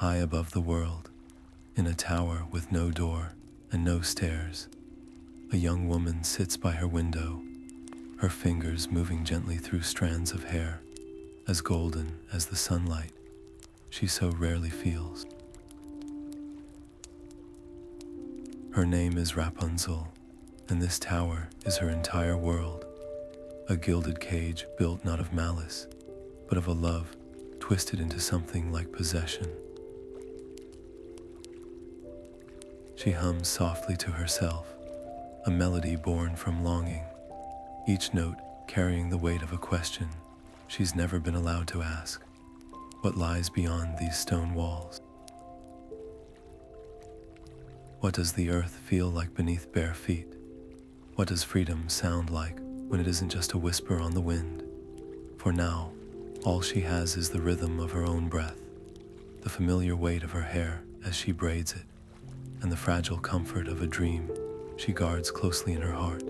high above the world, in a tower with no door and no stairs, a young woman sits by her window, her fingers moving gently through strands of hair, as golden as the sunlight she so rarely feels. Her name is Rapunzel, and this tower is her entire world, a gilded cage built not of malice, but of a love twisted into something like possession. She hums softly to herself, a melody born from longing, each note carrying the weight of a question she's never been allowed to ask. What lies beyond these stone walls? What does the earth feel like beneath bare feet? What does freedom sound like when it isn't just a whisper on the wind? For now, all she has is the rhythm of her own breath, the familiar weight of her hair as she braids it, and the fragile comfort of a dream she guards closely in her heart.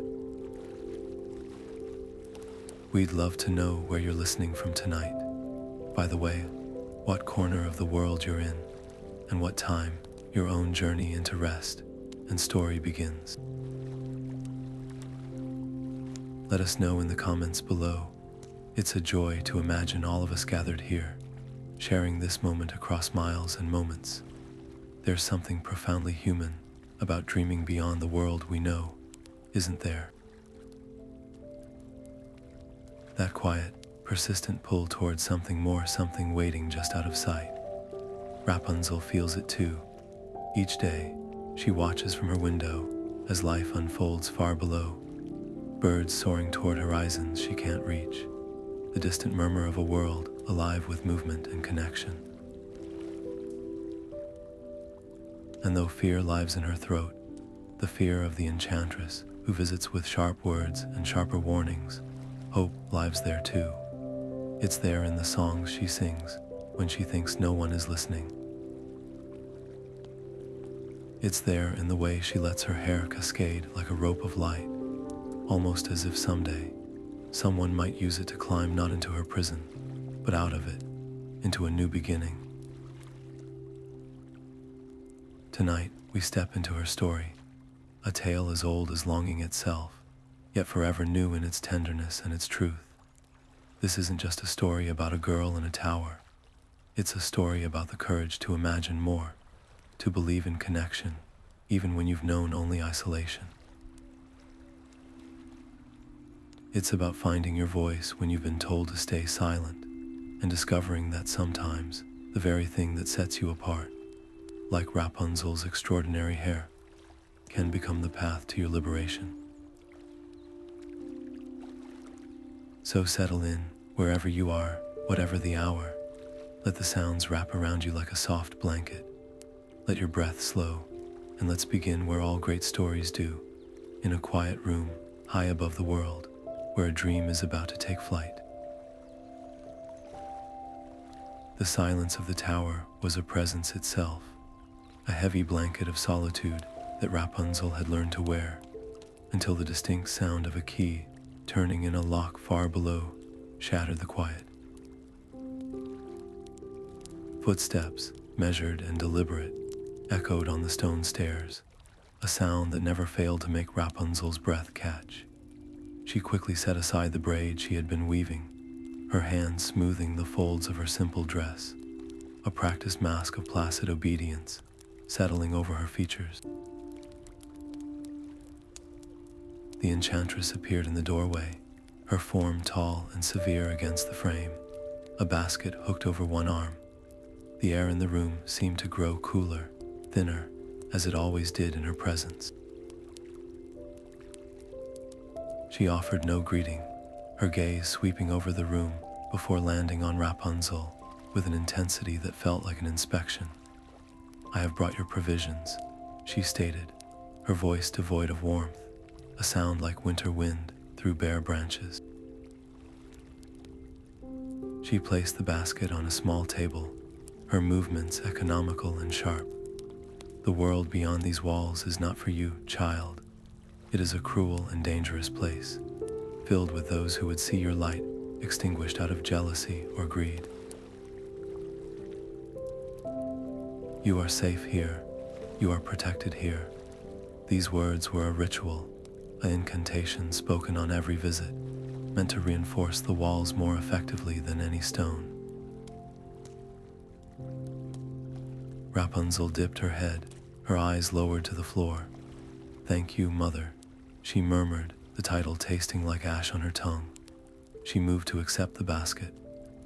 We'd love to know where you're listening from tonight. By the way, what corner of the world you're in, and what time your own journey into rest and story begins. Let us know in the comments below. It's a joy to imagine all of us gathered here, sharing this moment across miles and moments. There's something profoundly human about dreaming beyond the world we know, isn't there? That quiet, persistent pull towards something more, something waiting just out of sight. Rapunzel feels it too. Each day, she watches from her window as life unfolds far below. Birds soaring toward horizons she can't reach. The distant murmur of a world alive with movement and connection. And though fear lies in her throat, the fear of the Enchantress who visits with sharp words and sharper warnings, hope lies there too. It's there in the songs she sings when she thinks no one is listening. It's there in the way she lets her hair cascade like a rope of light, almost as if someday someone might use it to climb not into her prison, but out of it, into a new beginning. Tonight, we step into her story, a tale as old as longing itself, yet forever new in its tenderness and its truth. This isn't just a story about a girl in a tower. It's a story about the courage to imagine more, to believe in connection, even when you've known only isolation. It's about finding your voice when you've been told to stay silent, and discovering that sometimes the very thing that sets you apart, like Rapunzel's extraordinary hair, can become the path to your liberation. So settle in, wherever you are, whatever the hour. Let the sounds wrap around you like a soft blanket. Let your breath slow, and let's begin where all great stories do, in a quiet room, high above the world, where a dream is about to take flight. The silence of the tower was a presence itself, a heavy blanket of solitude that Rapunzel had learned to wear, until the distinct sound of a key turning in a lock far below shattered the quiet. Footsteps, measured and deliberate, echoed on the stone stairs, a sound that never failed to make Rapunzel's breath catch. She quickly set aside the braid she had been weaving, her hands smoothing the folds of her simple dress, a practiced mask of placid obedience settling over her features. The Enchantress appeared in the doorway, her form tall and severe against the frame, a basket hooked over one arm. The air in the room seemed to grow cooler, thinner, as it always did in her presence. She offered no greeting, her gaze sweeping over the room before landing on Rapunzel with an intensity that felt like an inspection. "I have brought your provisions," she stated, her voice devoid of warmth, a sound like winter wind through bare branches. She placed the basket on a small table, her movements economical and sharp. "The world beyond these walls is not for you, child. It is a cruel and dangerous place, filled with those who would see your light extinguished out of jealousy or greed." You are safe here. You are protected here. These words were a ritual, an incantation spoken on every visit, meant to reinforce the walls more effectively than any stone. Rapunzel dipped her head, her eyes lowered to the floor. "Thank you, Mother," she murmured, the title tasting like ash on her tongue. She moved to accept the basket,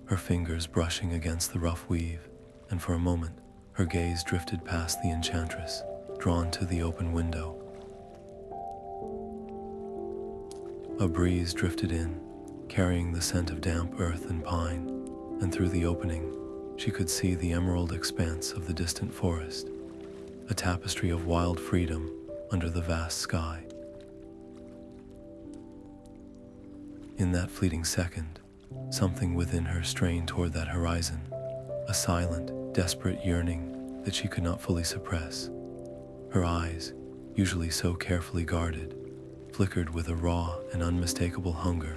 her fingers brushing against the rough weave, and for a moment, her gaze drifted past the Enchantress, drawn to the open window. A breeze drifted in, carrying the scent of damp earth and pine, and through the opening, she could see the emerald expanse of the distant forest, a tapestry of wild freedom under the vast sky. In that fleeting second, something within her strained toward that horizon, a silent, desperate yearning that she could not fully suppress. Her eyes, usually so carefully guarded, flickered with a raw and unmistakable hunger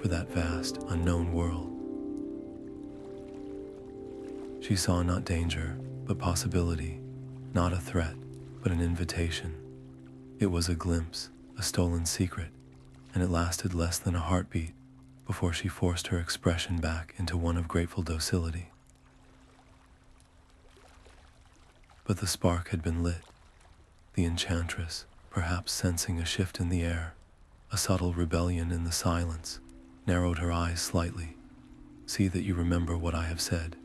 for that vast, unknown world. She saw not danger, but possibility, not a threat, but an invitation. It was a glimpse, a stolen secret, and it lasted less than a heartbeat before she forced her expression back into one of grateful docility. But the spark had been lit. The Enchantress, perhaps sensing a shift in the air, a subtle rebellion in the silence, narrowed her eyes slightly. "See that you remember what I have said,"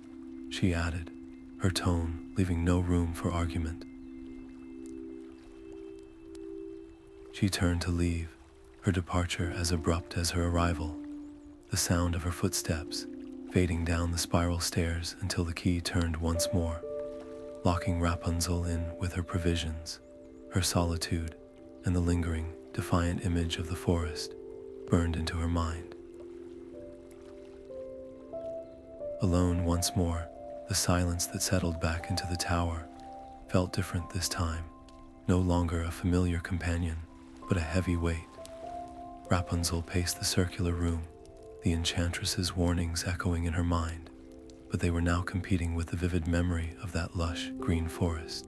she added, her tone leaving no room for argument. She turned to leave, her departure as abrupt as her arrival, the sound of her footsteps fading down the spiral stairs until the key turned once more, locking Rapunzel in with her provisions, her solitude, and the lingering, defiant image of the forest burned into her mind. Alone once more, the silence that settled back into the tower felt different this time, no longer a familiar companion, but a heavy weight. Rapunzel paced the circular room, the Enchantress's warnings echoing in her mind, but they were now competing with the vivid memory of that lush, green forest.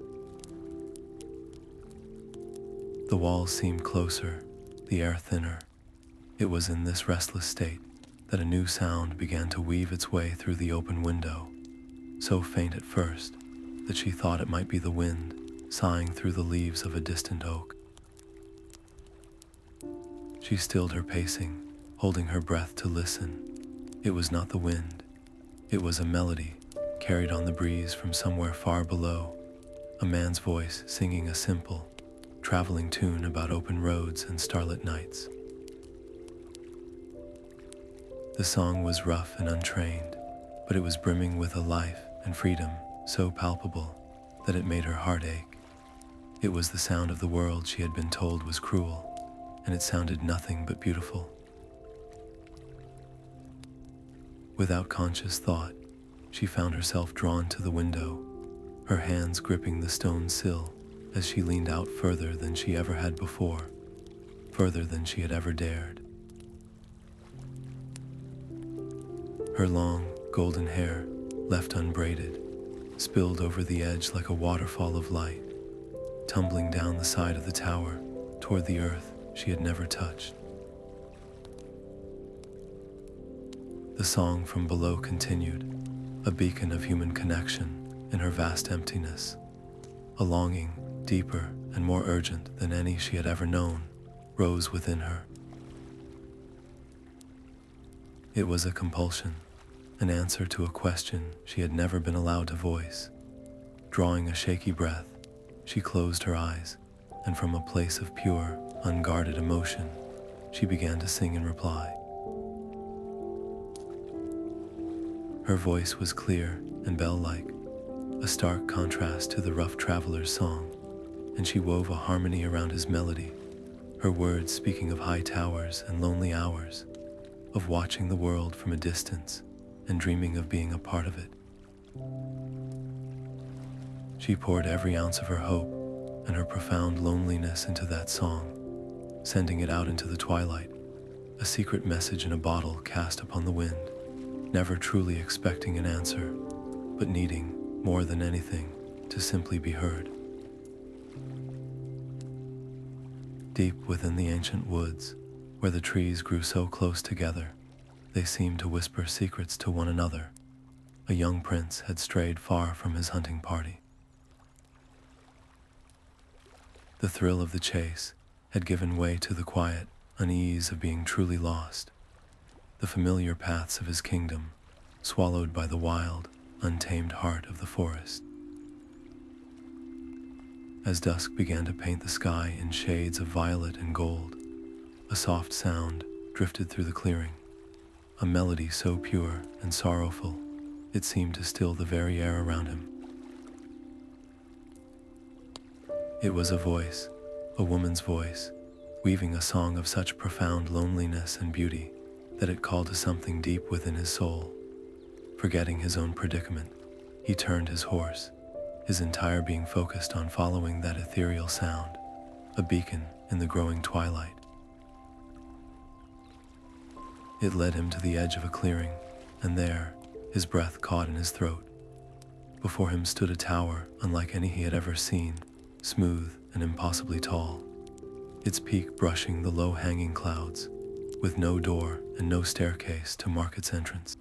The walls seemed closer, the air thinner. It was in this restless state that a new sound began to weave its way through the open window, so faint at first that she thought it might be the wind sighing through the leaves of a distant oak. She stilled her pacing, holding her breath to listen. It was not the wind. It was a melody carried on the breeze from somewhere far below, a man's voice singing a simple, traveling tune about open roads and starlit nights. The song was rough and untrained, but it was brimming with a life and freedom so palpable that it made her heart ache. It was the sound of the world she had been told was cruel, and it sounded nothing but beautiful. Without conscious thought, she found herself drawn to the window, her hands gripping the stone sill as she leaned out further than she ever had before, further than she had ever dared. Her long, golden hair, left unbraided, spilled over the edge like a waterfall of light, tumbling down the side of the tower toward the earth she had never touched. The song from below continued, a beacon of human connection in her vast emptiness, a longing deeper and more urgent than any she had ever known rose within her. It was a compulsion, an answer to a question she had never been allowed to voice. Drawing a shaky breath, she closed her eyes, and from a place of pure, unguarded emotion, she began to sing in reply. Her voice was clear and bell-like, a stark contrast to the rough traveler's song, and she wove a harmony around his melody, her words speaking of high towers and lonely hours, of watching the world from a distance and dreaming of being a part of it. She poured every ounce of her hope and her profound loneliness into that song, sending it out into the twilight, a secret message in a bottle cast upon the wind, never truly expecting an answer, but needing, more than anything, to simply be heard. Deep within the ancient woods, where the trees grew so close together, they seemed to whisper secrets to one another. A young prince had strayed far from his hunting party. The thrill of the chase had given way to the quiet unease of being truly lost, the familiar paths of his kingdom swallowed by the wild, untamed heart of the forest. As dusk began to paint the sky in shades of violet and gold, a soft sound drifted through the clearing, a melody so pure and sorrowful it seemed to still the very air around him. It was a voice, a woman's voice, weaving a song of such profound loneliness and beauty that it called to something deep within his soul. Forgetting his own predicament, he turned his horse, his entire being focused on following that ethereal sound, a beacon in the growing twilight. It led him to the edge of a clearing, and there, his breath caught in his throat. Before him stood a tower unlike any he had ever seen, smooth and impossibly tall, its peak brushing the low-hanging clouds, with no door and no staircase to mark its entrance.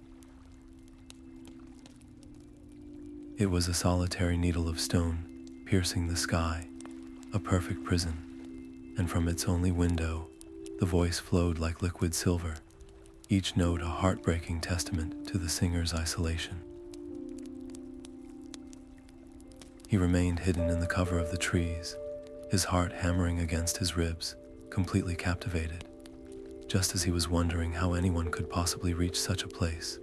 It was a solitary needle of stone, piercing the sky, a perfect prison, and from its only window, the voice flowed like liquid silver, each note a heartbreaking testament to the singer's isolation. He remained hidden in the cover of the trees, his heart hammering against his ribs, completely captivated. Just as he was wondering how anyone could possibly reach such a place,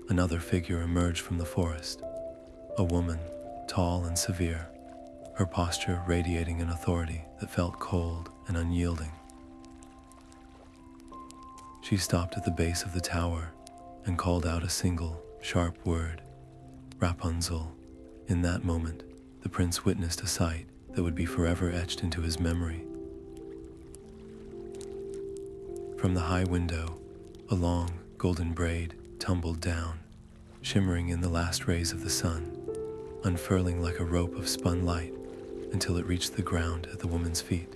another figure emerged from the forest. A woman, tall and severe, her posture radiating an authority that felt cold and unyielding. She stopped at the base of the tower and called out a single, sharp word, Rapunzel. In that moment, the prince witnessed a sight that would be forever etched into his memory. From the high window, a long, golden braid tumbled down, shimmering in the last rays of the sun, unfurling like a rope of spun light until it reached the ground at the woman's feet.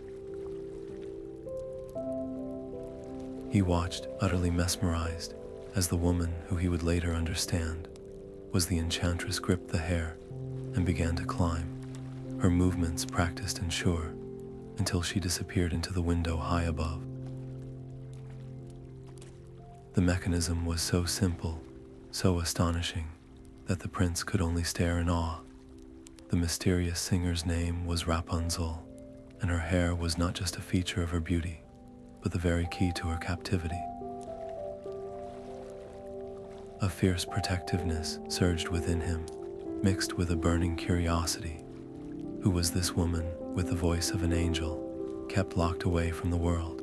He watched, utterly mesmerized, as the woman, who he would later understand was the Enchantress, gripped the hair and began to climb, her movements practiced and sure, until she disappeared into the window high above. The mechanism was so simple, so astonishing, that the prince could only stare in awe. The mysterious singer's name was Rapunzel, and her hair was not just a feature of her beauty, but the very key to her captivity. A fierce protectiveness surged within him, mixed with a burning curiosity. Who was this woman, with the voice of an angel, kept locked away from the world?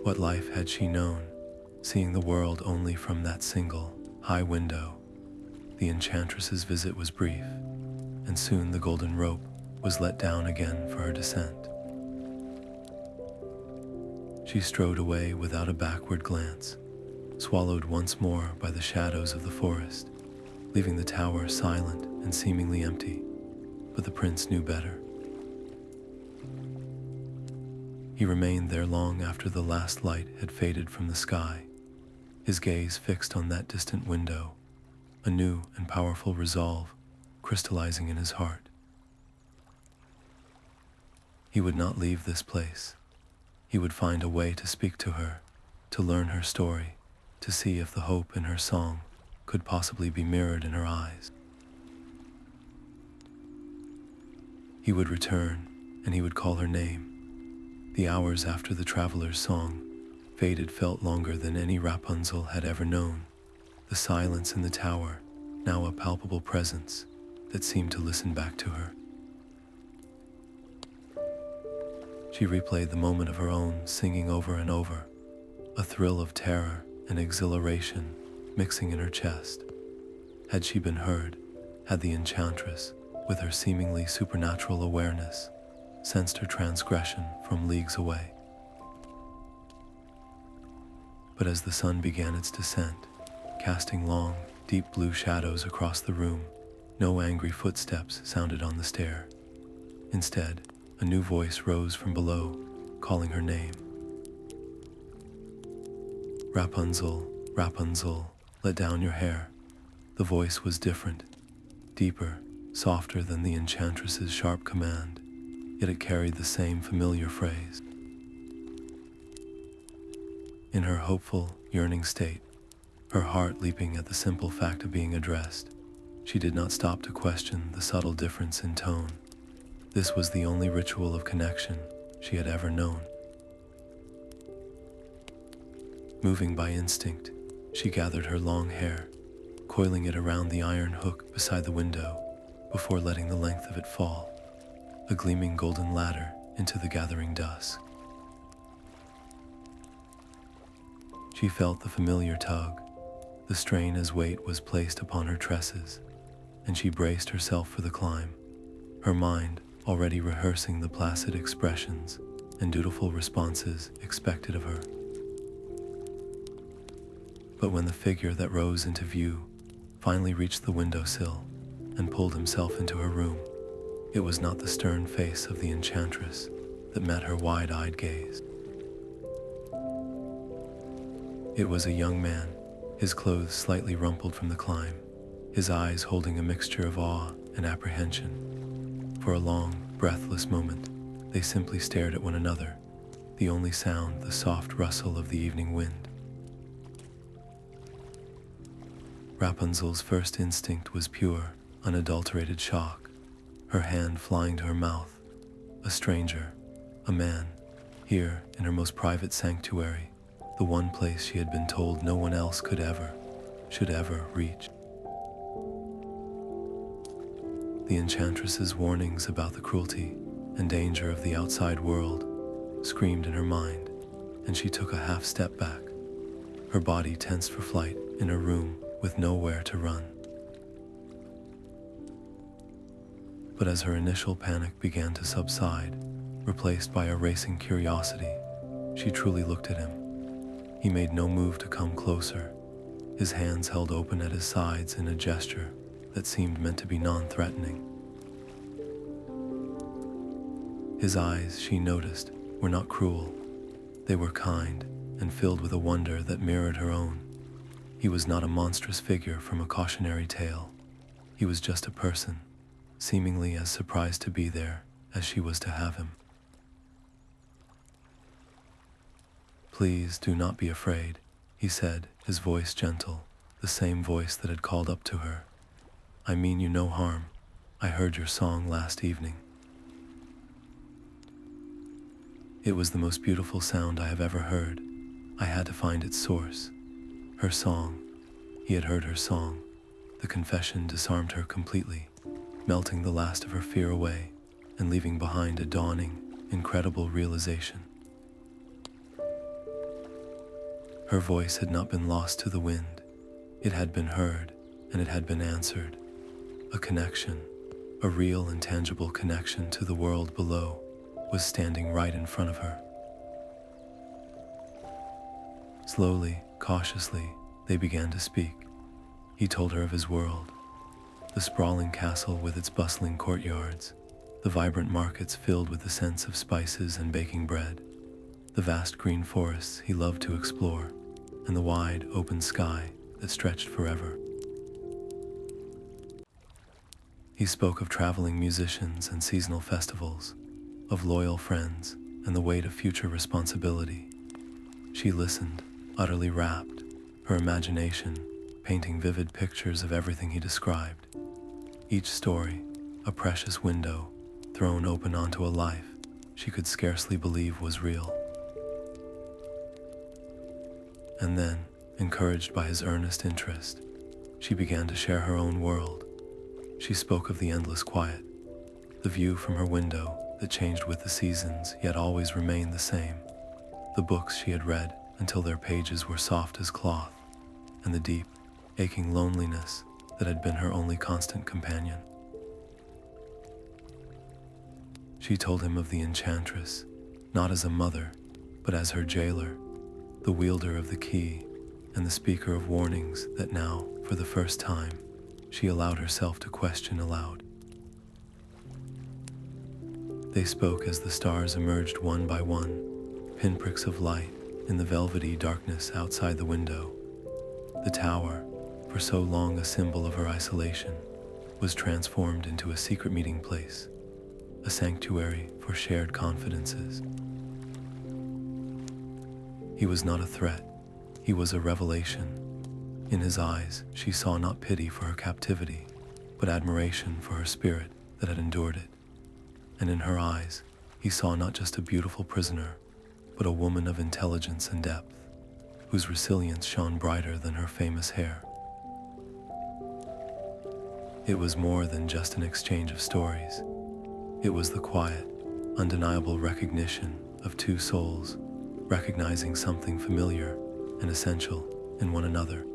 What life had she known, seeing the world only from that single, high window? The Enchantress's visit was brief, and soon the golden rope was let down again for her descent. She strode away without a backward glance, swallowed once more by the shadows of the forest, leaving the tower silent and seemingly empty. But the prince knew better. He remained there long after the last light had faded from the sky, his gaze fixed on that distant window, a new and powerful resolve crystallizing in his heart. He would not leave this place. He would find a way to speak to her, to learn her story, to see if the hope in her song could possibly be mirrored in her eyes. He would return, and he would call her name. The hours after the traveler's song faded felt longer than any Rapunzel had ever known. The silence in the tower, now a palpable presence that seemed to listen back to her. She replayed the moment of her own, singing over and over, a thrill of terror and exhilaration mixing in her chest. Had she been heard? Had the Enchantress, with her seemingly supernatural awareness, sensed her transgression from leagues away? But as the sun began its descent, casting long, deep blue shadows across the room. No angry footsteps sounded on the stair. Instead, a new voice rose from below, calling her name. Rapunzel, Rapunzel, let down your hair. The voice was different, deeper, softer than the Enchantress's sharp command, yet it carried the same familiar phrase. In her hopeful, yearning state, her heart leaping at the simple fact of being addressed, she did not stop to question the subtle difference in tone. This was the only ritual of connection she had ever known. Moving by instinct, she gathered her long hair, coiling it around the iron hook beside the window before letting the length of it fall, a gleaming golden ladder into the gathering dusk. She felt the familiar tug, the strain as weight was placed upon her tresses, and she braced herself for the climb, her mind already rehearsing the placid expressions and dutiful responses expected of her. But when the figure that rose into view finally reached the windowsill and pulled himself into her room, it was not the stern face of the Enchantress that met her wide-eyed gaze. It was a young man, his clothes slightly rumpled from the climb, his eyes holding a mixture of awe and apprehension. For a long, breathless moment, they simply stared at one another, the only sound the soft rustle of the evening wind. Rapunzel's first instinct was pure, unadulterated shock, her hand flying to her mouth. A stranger, a man, here in her most private sanctuary, the one place she had been told no one else should ever reach. The Enchantress's warnings about the cruelty and danger of the outside world screamed in her mind, and she took a half step back, her body tensed for flight in her room with nowhere to run. But as her initial panic began to subside, replaced by a racing curiosity, she truly looked at him. He made no move to come closer, his hands held open at his sides in a gesture that seemed meant to be non-threatening. His eyes, she noticed, were not cruel. They were kind and filled with a wonder that mirrored her own. He was not a monstrous figure from a cautionary tale. He was just a person, seemingly as surprised to be there as she was to have him. "Please do not be afraid," he said, his voice gentle, the same voice that had called up to her. "I mean you no harm. I heard your song last evening. It was the most beautiful sound I have ever heard. I had to find its source." Her song. He had heard her song. The confession disarmed her completely, melting the last of her fear away and leaving behind a dawning, incredible realization. Her voice had not been lost to the wind. It had been heard, and it had been answered. A connection, a real and tangible connection to the world below, was standing right in front of her. Slowly, cautiously, they began to speak. He told her of his world, the sprawling castle with its bustling courtyards, the vibrant markets filled with the scents of spices and baking bread, the vast green forests he loved to explore, and the wide, open sky that stretched forever. He spoke of traveling musicians and seasonal festivals, of loyal friends and the weight of future responsibility. She listened, utterly rapt, her imagination painting vivid pictures of everything he described. Each story, a precious window thrown open onto a life she could scarcely believe was real. And then, encouraged by his earnest interest, she began to share her own world. She spoke of the endless quiet, the view from her window that changed with the seasons yet always remained the same, the books she had read until their pages were soft as cloth, and the deep, aching loneliness that had been her only constant companion. She told him of the Enchantress, not as a mother, but as her jailer, the wielder of the key, and the speaker of warnings that now, for the first time, she allowed herself to question aloud. They spoke as the stars emerged one by one, pinpricks of light in the velvety darkness outside the window. The tower, for so long a symbol of her isolation, was transformed into a secret meeting place, a sanctuary for shared confidences. He was not a threat, he was a revelation. In his eyes, she saw not pity for her captivity, but admiration for her spirit that had endured it. And in her eyes, he saw not just a beautiful prisoner, but a woman of intelligence and depth, whose resilience shone brighter than her famous hair. It was more than just an exchange of stories. It was the quiet, undeniable recognition of two souls, recognizing something familiar and essential in one another.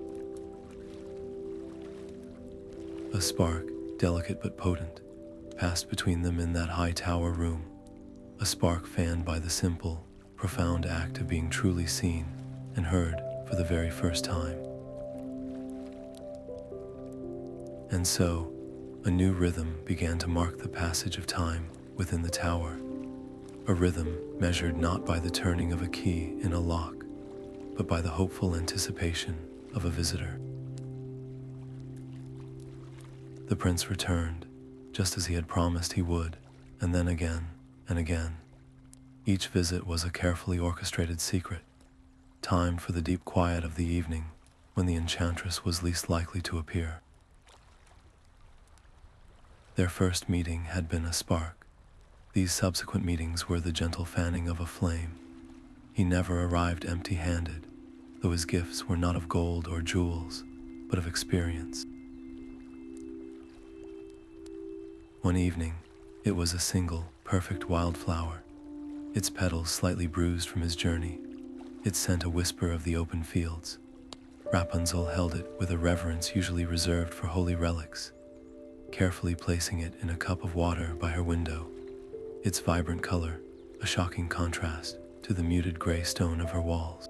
A spark, delicate but potent, passed between them in that high tower room, a spark fanned by the simple, profound act of being truly seen and heard for the very first time. And so, a new rhythm began to mark the passage of time within the tower, a rhythm measured not by the turning of a key in a lock, but by the hopeful anticipation of a visitor. The prince returned, just as he had promised he would, and then again and again. Each visit was a carefully orchestrated secret, timed for the deep quiet of the evening when the Enchantress was least likely to appear. Their first meeting had been a spark. These subsequent meetings were the gentle fanning of a flame. He never arrived empty-handed, though his gifts were not of gold or jewels, but of experience. One evening, it was a single, perfect wildflower, its petals slightly bruised from his journey, its scent a whisper of the open fields. Rapunzel held it with a reverence usually reserved for holy relics, carefully placing it in a cup of water by her window, its vibrant color a shocking contrast to the muted gray stone of her walls.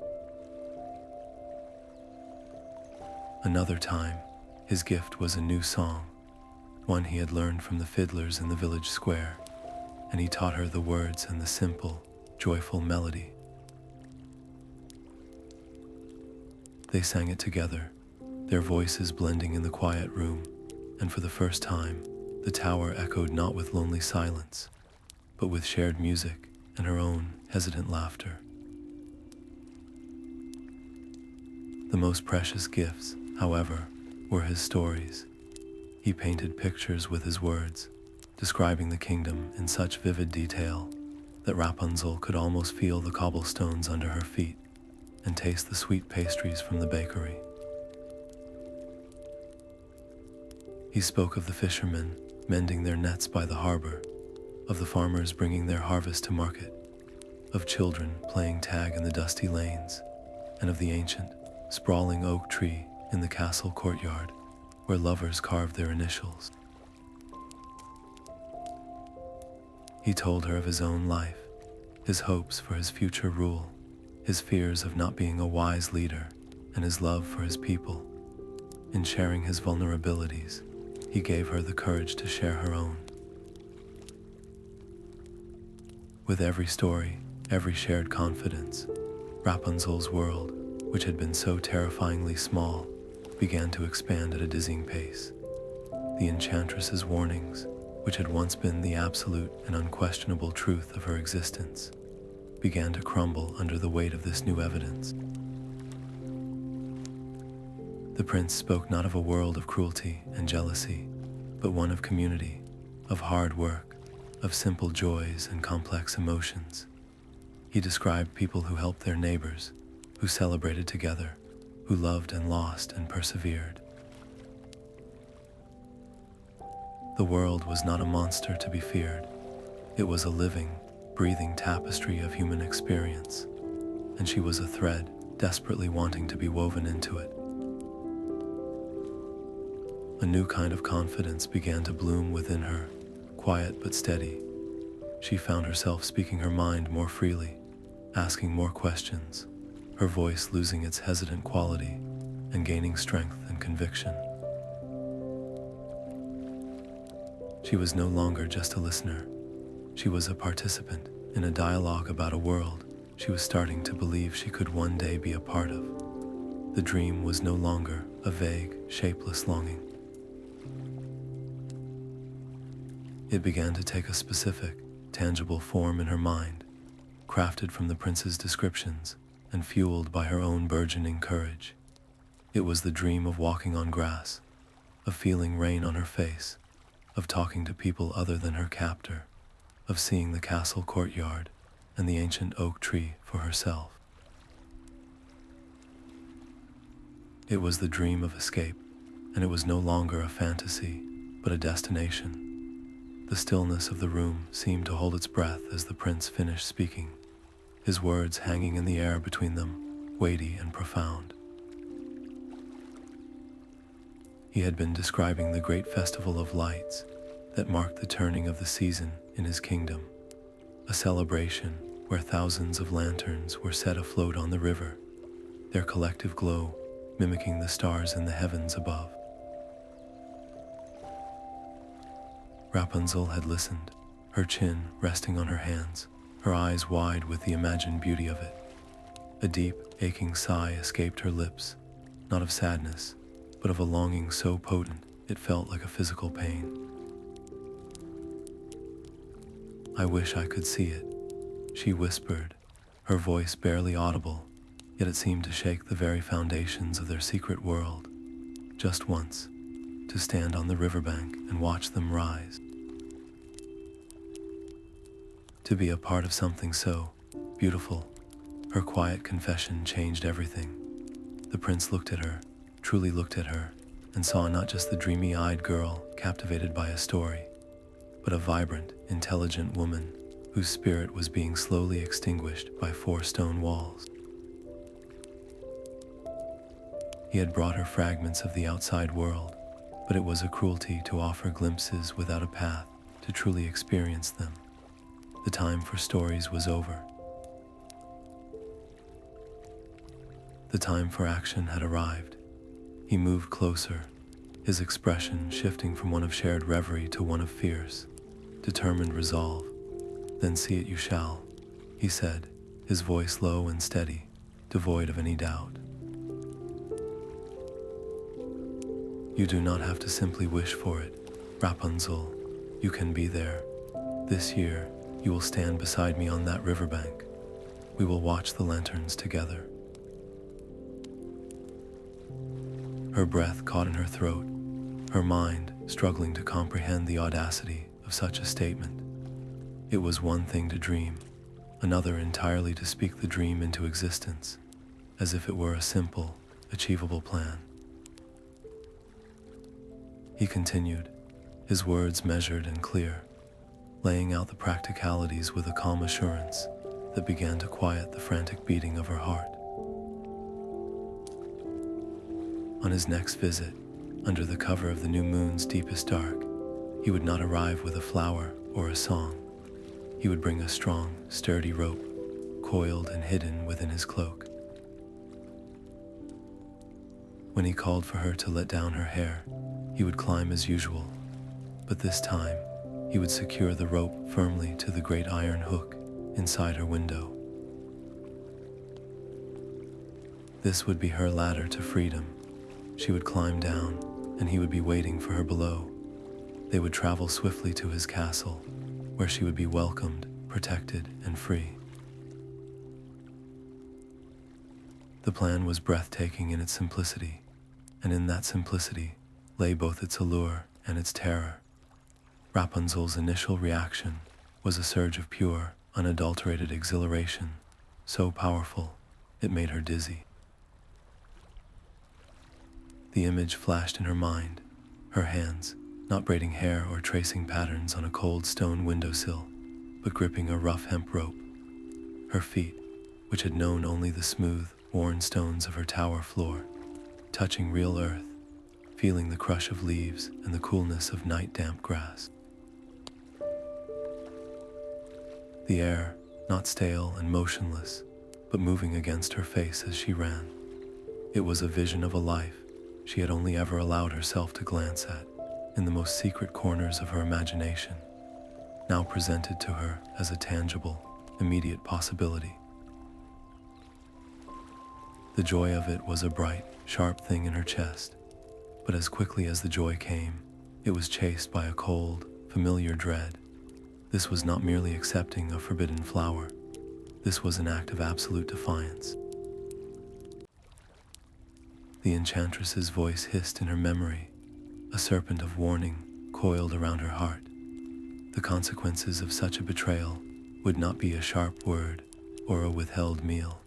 Another time, his gift was a new song, one he had learned from the fiddlers in the village square, and he taught her the words and the simple, joyful melody. They sang it together, their voices blending in the quiet room, and for the first time, the tower echoed not with lonely silence, but with shared music and her own hesitant laughter. The most precious gifts, however, were his stories. He painted pictures with his words, describing the kingdom in such vivid detail that Rapunzel could almost feel the cobblestones under her feet and taste the sweet pastries from the bakery. He spoke of the fishermen mending their nets by the harbor, of the farmers bringing their harvest to market, of children playing tag in the dusty lanes, and of the ancient, sprawling oak tree in the castle courtyard where lovers carved their initials. He told her of his own life, his hopes for his future rule, his fears of not being a wise leader, and his love for his people. In sharing his vulnerabilities, he gave her the courage to share her own. With every story, every shared confidence, Rapunzel's world, which had been so terrifyingly small, began to expand at a dizzying pace. The Enchantress's warnings, which had once been the absolute and unquestionable truth of her existence, began to crumble under the weight of this new evidence. The prince spoke not of a world of cruelty and jealousy, but one of community, of hard work, of simple joys and complex emotions. He described people who helped their neighbors, who celebrated together, who loved and lost and persevered. The world was not a monster to be feared. It was a living, breathing tapestry of human experience, and she was a thread desperately wanting to be woven into it. A new kind of confidence began to bloom within her, quiet but steady. She found herself speaking her mind more freely, asking more questions, her voice losing its hesitant quality and gaining strength and conviction. She was no longer just a listener. She was a participant in a dialogue about a world she was starting to believe she could one day be a part of. The dream was no longer a vague, shapeless longing. It began to take a specific, tangible form in her mind, crafted from the prince's descriptions and fueled by her own burgeoning courage. It was the dream of walking on grass, of feeling rain on her face, of talking to people other than her captor, of seeing the castle courtyard and the ancient oak tree for herself. It was the dream of escape, and it was no longer a fantasy, but a destination. The stillness of the room seemed to hold its breath as the prince finished speaking, his words hanging in the air between them, weighty and profound. He had been describing the great festival of lights that marked the turning of the season in his kingdom, a celebration where thousands of lanterns were set afloat on the river, their collective glow mimicking the stars in the heavens above. Rapunzel had listened, her chin resting on her hands, her eyes wide with the imagined beauty of it. A deep, aching sigh escaped her lips, not of sadness, but of a longing so potent it felt like a physical pain. "I wish I could see it," she whispered, her voice barely audible, yet it seemed to shake the very foundations of their secret world. Just once, to stand on the riverbank and watch them rise. To be a part of something so beautiful. Her quiet confession changed everything. The prince looked at her, truly looked at her, and saw not just the dreamy-eyed girl captivated by a story, but a vibrant, intelligent woman whose spirit was being slowly extinguished by 4 stone walls. He had brought her fragments of the outside world, but it was a cruelty to offer glimpses without a path to truly experience them. The time for stories was over. The time for action had arrived. He moved closer, his expression shifting from one of shared reverie to one of fierce, determined resolve. "Then see it you shall," he said, his voice low and steady, devoid of any doubt. "You do not have to simply wish for it, Rapunzel. You can be there. This year, you will stand beside me on that riverbank. We will watch the lanterns together." Her breath caught in her throat, her mind struggling to comprehend the audacity of such a statement. It was one thing to dream, another entirely to speak the dream into existence, as if it were a simple, achievable plan. He continued, his words measured and clear, laying out the practicalities with a calm assurance that began to quiet the frantic beating of her heart. On his next visit, under the cover of the new moon's deepest dark, he would not arrive with a flower or a song. He would bring a strong, sturdy rope, coiled and hidden within his cloak. When he called for her to let down her hair, he would climb as usual, but this time, he would secure the rope firmly to the great iron hook inside her window. This would be her ladder to freedom. She would climb down, and he would be waiting for her below. They would travel swiftly to his castle, where she would be welcomed, protected, and free. The plan was breathtaking in its simplicity, and in that simplicity lay both its allure and its terror. Rapunzel's initial reaction was a surge of pure, unadulterated exhilaration, so powerful it made her dizzy. The image flashed in her mind, her hands, not braiding hair or tracing patterns on a cold stone windowsill, but gripping a rough hemp rope. Her feet, which had known only the smooth, worn stones of her tower floor, touching real earth, feeling the crush of leaves and the coolness of night-damp grass. The air, not stale and motionless, but moving against her face as she ran. It was a vision of a life she had only ever allowed herself to glance at in the most secret corners of her imagination, now presented to her as a tangible, immediate possibility. The joy of it was a bright, sharp thing in her chest, but as quickly as the joy came, it was chased by a cold, familiar dread. This was not merely accepting a forbidden flower. This was an act of absolute defiance. The Enchantress's voice hissed in her memory, a serpent of warning coiled around her heart. The consequences of such a betrayal would not be a sharp word or a withheld meal.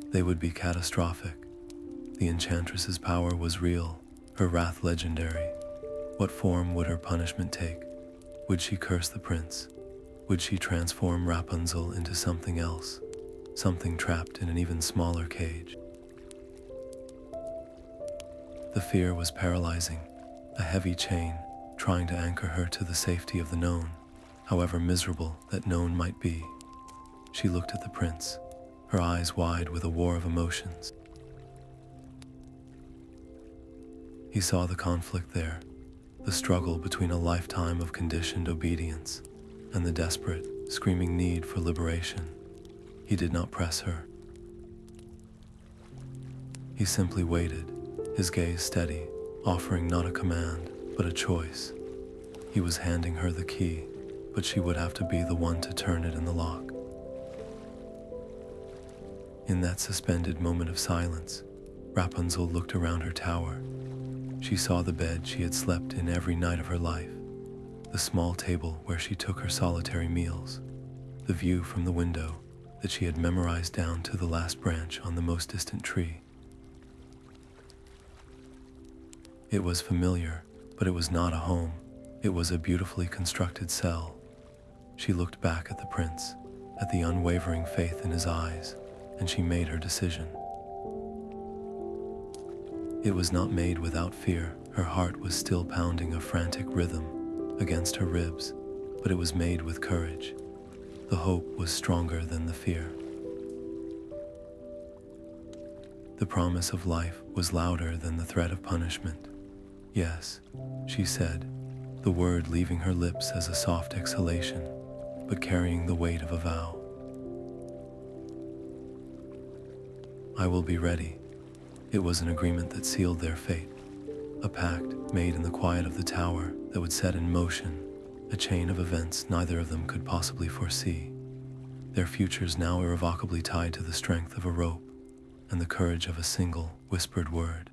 They would be catastrophic. The Enchantress's power was real, her wrath legendary. What form would her punishment take? Would she curse the prince? Would she transform Rapunzel into something else? Something trapped in an even smaller cage? The fear was paralyzing, a heavy chain trying to anchor her to the safety of the known, however miserable that known might be. She looked at the prince, her eyes wide with a war of emotions. He saw the conflict there, the struggle between a lifetime of conditioned obedience and the desperate, screaming need for liberation. He did not press her. He simply waited, his gaze steady, offering not a command, but a choice. He was handing her the key, but she would have to be the one to turn it in the lock. In that suspended moment of silence, Rapunzel looked around her tower. She saw the bed she had slept in every night of her life, the small table where she took her solitary meals, the view from the window that she had memorized down to the last branch on the most distant tree. It was familiar, but it was not a home. It was a beautifully constructed cell. She looked back at the prince, at the unwavering faith in his eyes, and she made her decision. It was not made without fear. Her heart was still pounding a frantic rhythm against her ribs, but it was made with courage. The hope was stronger than the fear. The promise of life was louder than the threat of punishment. Yes, she said, the word leaving her lips as a soft exhalation, but carrying the weight of a vow. I will be ready. It was an agreement that sealed their fate, a pact made in the quiet of the tower that would set in motion a chain of events neither of them could possibly foresee, their futures now irrevocably tied to the strength of a rope and the courage of a single whispered word.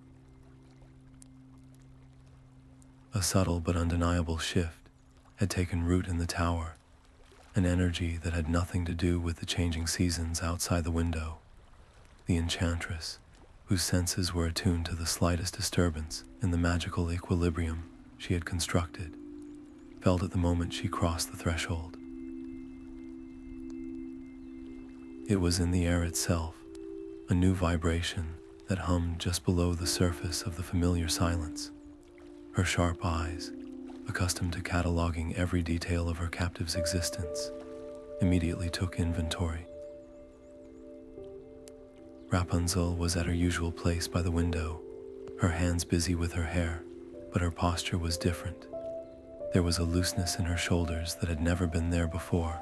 A subtle but undeniable shift had taken root in the tower, an energy that had nothing to do with the changing seasons outside the window. The Enchantress, whose senses were attuned to the slightest disturbance in the magical equilibrium she had constructed, felt at the moment she crossed the threshold. It was in the air itself, a new vibration that hummed just below the surface of the familiar silence. Her sharp eyes, accustomed to cataloging every detail of her captive's existence, immediately took inventory. Rapunzel was at her usual place by the window, her hands busy with her hair, but her posture was different. There was a looseness in her shoulders that had never been there before,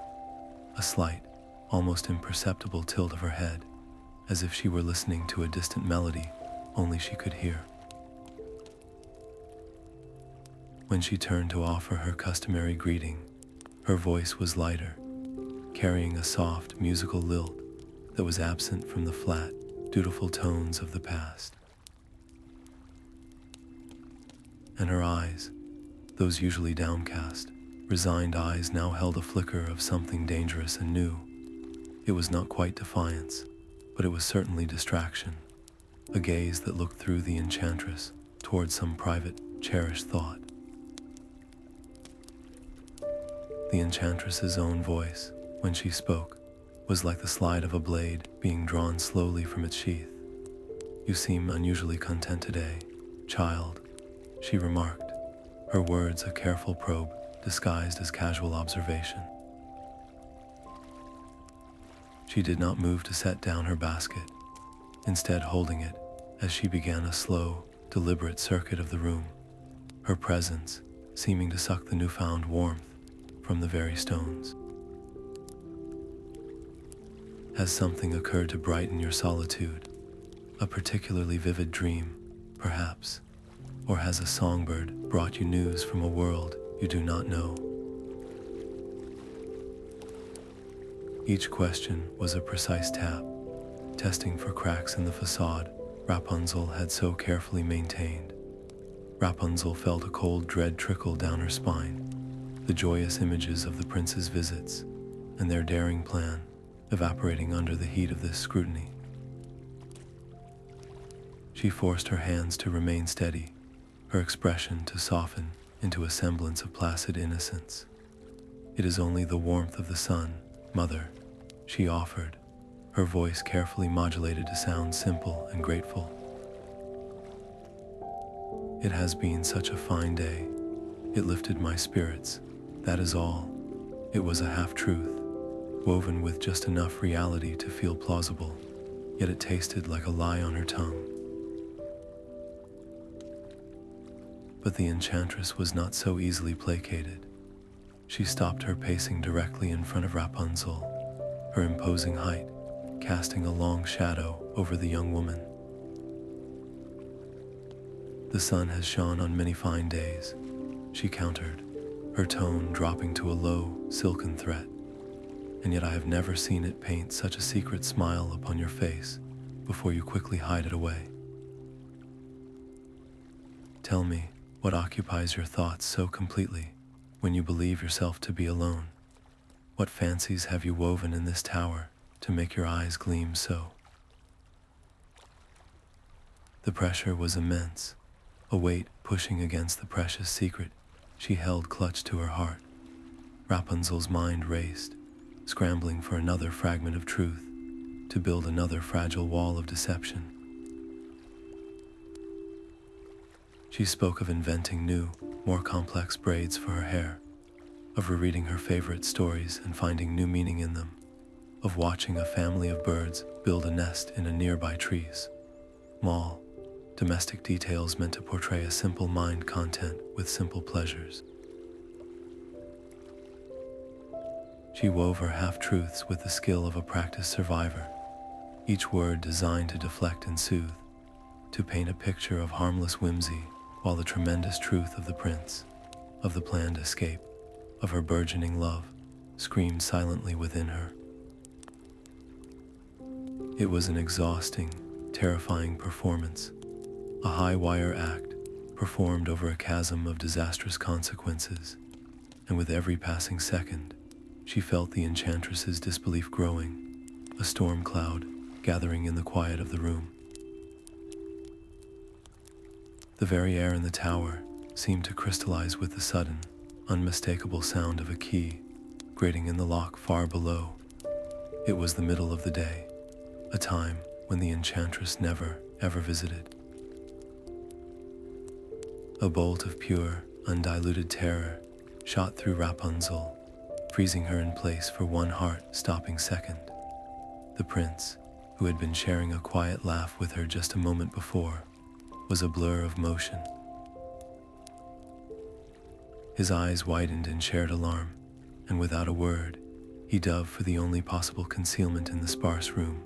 a slight, almost imperceptible tilt of her head, as if she were listening to a distant melody only she could hear. When she turned to offer her customary greeting, her voice was lighter, carrying a soft, musical lilt that was absent from the flat, dutiful tones of the past. And her eyes, those usually downcast, resigned eyes, now held a flicker of something dangerous and new. It was not quite defiance, but it was certainly distraction, a gaze that looked through the Enchantress toward some private, cherished thought. The Enchantress's own voice, when she spoke, was like the slide of a blade being drawn slowly from its sheath. "You seem unusually content today, child," she remarked, her words a careful probe disguised as casual observation. She did not move to set down her basket, instead holding it as she began a slow, deliberate circuit of the room, her presence seeming to suck the newfound warmth from the very stones. Has something occurred to brighten your solitude? A particularly vivid dream, perhaps? Or has a songbird brought you news from a world you do not know? Each question was a precise tap, testing for cracks in the facade Rapunzel had so carefully maintained. Rapunzel felt a cold dread trickle down her spine, the joyous images of the prince's visits and their daring plan evaporating under the heat of this scrutiny. She forced her hands to remain steady, her expression to soften into a semblance of placid innocence. "It is only the warmth of the sun, mother," she offered, her voice carefully modulated to sound simple and grateful. "It has been such a fine day. It lifted my spirits, that is all." It was a half-truth, woven with just enough reality to feel plausible, yet it tasted like a lie on her tongue. But the Enchantress was not so easily placated. She stopped her pacing directly in front of Rapunzel, her imposing height casting a long shadow over the young woman. "The sun has shone on many fine days," she countered, her tone dropping to a low, silken threat. "And yet I have never seen it paint such a secret smile upon your face before you quickly hide it away. Tell me, what occupies your thoughts so completely when you believe yourself to be alone? What fancies have you woven in this tower to make your eyes gleam so?" The pressure was immense, a weight pushing against the precious secret she held clutched to her heart. Rapunzel's mind raced, scrambling for another fragment of truth, to build another fragile wall of deception. She spoke of inventing new, more complex braids for her hair, of rereading her favorite stories and finding new meaning in them, of watching a family of birds build a nest in a nearby trees. Small, domestic details meant to portray a simple mind content with simple pleasures. She wove her half-truths with the skill of a practiced survivor, each word designed to deflect and soothe, to paint a picture of harmless whimsy, while the tremendous truth of the prince, of the planned escape, of her burgeoning love, screamed silently within her. It was an exhausting, terrifying performance, a high-wire act performed over a chasm of disastrous consequences, and with every passing second, she felt the Enchantress's disbelief growing, a storm cloud gathering in the quiet of the room. The very air in the tower seemed to crystallize with the sudden, unmistakable sound of a key grating in the lock far below. It was the middle of the day, a time when the Enchantress never, ever visited. A bolt of pure, undiluted terror shot through Rapunzel, freezing her in place for one heart-stopping second. The prince, who had been sharing a quiet laugh with her just a moment before, was a blur of motion. His eyes widened in shared alarm, and without a word, he dove for the only possible concealment in the sparse room,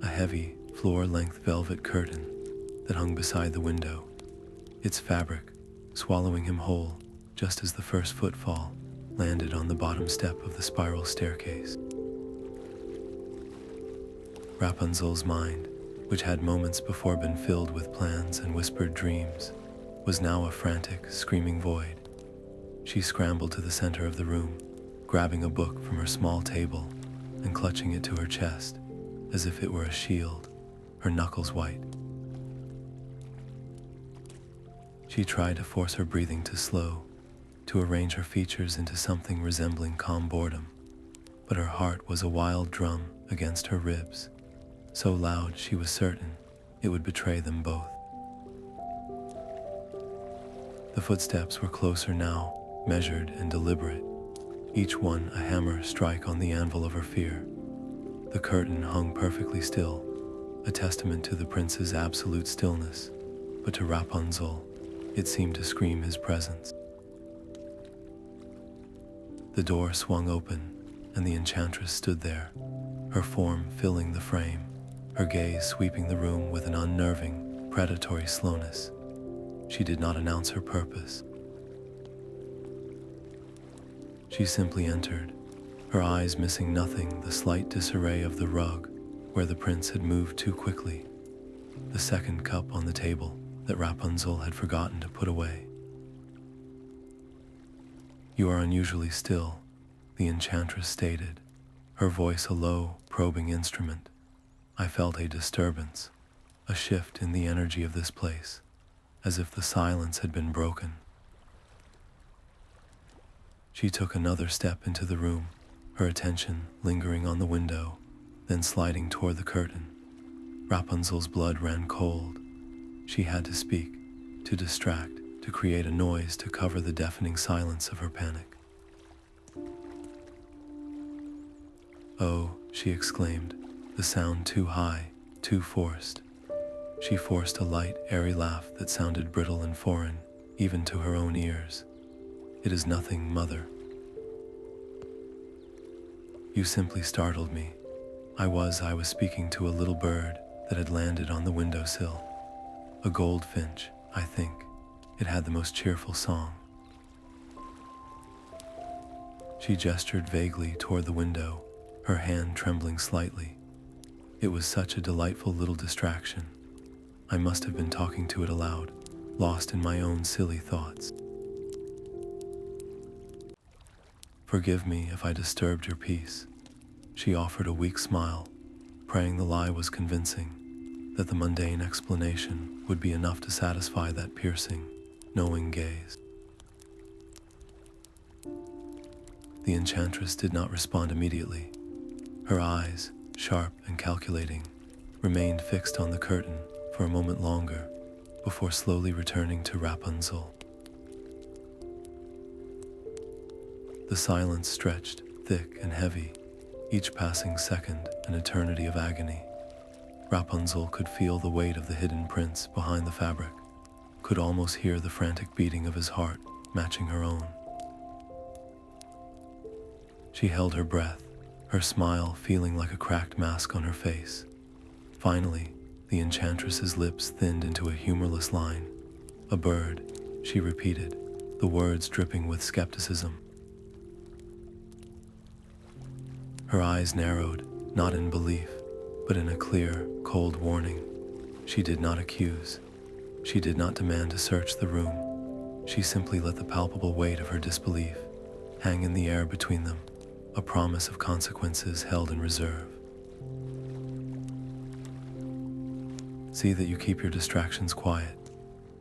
a heavy, floor-length velvet curtain that hung beside the window, its fabric swallowing him whole just as the first footfall landed on the bottom step of the spiral staircase. Rapunzel's mind, which had moments before been filled with plans and whispered dreams, was now a frantic, screaming void. She scrambled to the center of the room, grabbing a book from her small table and clutching it to her chest as if it were a shield, her knuckles white. She tried to force her breathing to slow, to arrange her features into something resembling calm boredom, but her heart was a wild drum against her ribs, so loud she was certain it would betray them both. The footsteps were closer now, measured and deliberate, each one a hammer strike on the anvil of her fear. The curtain hung perfectly still, a testament to the prince's absolute stillness, but to Rapunzel, it seemed to scream his presence. The door swung open, and the enchantress stood there, her form filling the frame, her gaze sweeping the room with an unnerving, predatory slowness. She did not announce her purpose. She simply entered, her eyes missing nothing, the slight disarray of the rug where the prince had moved too quickly, the second cup on the table that Rapunzel had forgotten to put away. "You are unusually still," the enchantress stated, her voice a low, probing instrument. I felt a disturbance, a shift in the energy of this place, as if the silence had been broken. She took another step into the room, her attention lingering on the window, then sliding toward the curtain. Rapunzel's blood ran cold. She had to speak, to distract, to create a noise to cover the deafening silence of her panic. "Oh," she exclaimed, the sound too high, too forced. She forced a light, airy laugh that sounded brittle and foreign, even to her own ears. "It is nothing, mother. You simply startled me. I was speaking to a little bird that had landed on the windowsill. A goldfinch, I think. It had the most cheerful song." She gestured vaguely toward the window, her hand trembling slightly. It was such a delightful little distraction. I must have been talking to it aloud, lost in my own silly thoughts. "Forgive me if I disturbed your peace." She offered a weak smile, praying the lie was convincing, that the mundane explanation would be enough to satisfy that piercing, knowing gaze. The enchantress did not respond immediately. Her eyes, sharp and calculating, remained fixed on the curtain for a moment longer before slowly returning to Rapunzel. The silence stretched, thick and heavy, each passing second an eternity of agony. Rapunzel could feel the weight of the hidden prince behind the fabric, could almost hear the frantic beating of his heart matching her own. She held her breath, her smile feeling like a cracked mask on her face. Finally, the enchantress's lips thinned into a humorless line. "A bird," she repeated, the words dripping with skepticism. Her eyes narrowed, not in belief, but in a clear, cold warning. She did not accuse. She did not demand to search the room. She simply let the palpable weight of her disbelief hang in the air between them, a promise of consequences held in reserve. "See that you keep your distractions quiet,"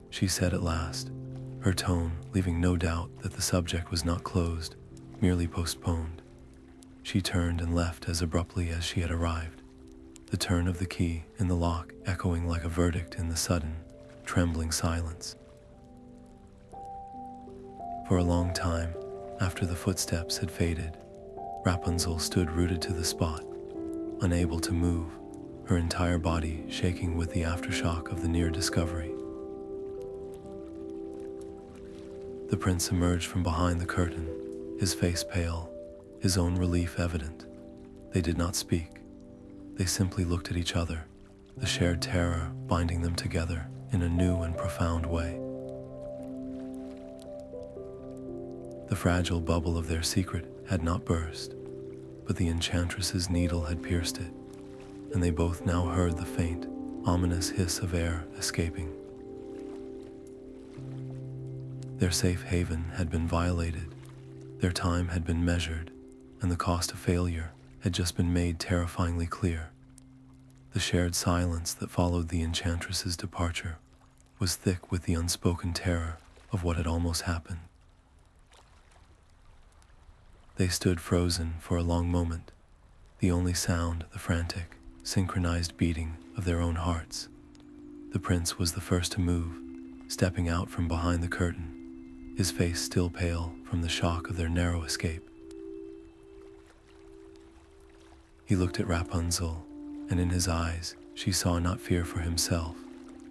she said at last, her tone leaving no doubt that the subject was not closed, merely postponed. She turned and left as abruptly as she had arrived, the turn of the key in the lock echoing like a verdict in the sudden, trembling silence. For a long time, after the footsteps had faded, Rapunzel stood rooted to the spot, unable to move, her entire body shaking with the aftershock of the near discovery. The prince emerged from behind the curtain, his face pale, his own relief evident. They did not speak. They simply looked at each other, the shared terror binding them together in a new and profound way. The fragile bubble of their secret had not burst, but the enchantress's needle had pierced it, and they both now heard the faint, ominous hiss of air escaping. Their safe haven had been violated, their time had been measured, and the cost of failure had just been made terrifyingly clear. The shared silence that followed the enchantress's departure was thick with the unspoken terror of what had almost happened. They stood frozen for a long moment, the only sound the frantic, synchronized beating of their own hearts. The prince was the first to move, stepping out from behind the curtain, his face still pale from the shock of their narrow escape. He looked at Rapunzel, and in his eyes she saw not fear for himself,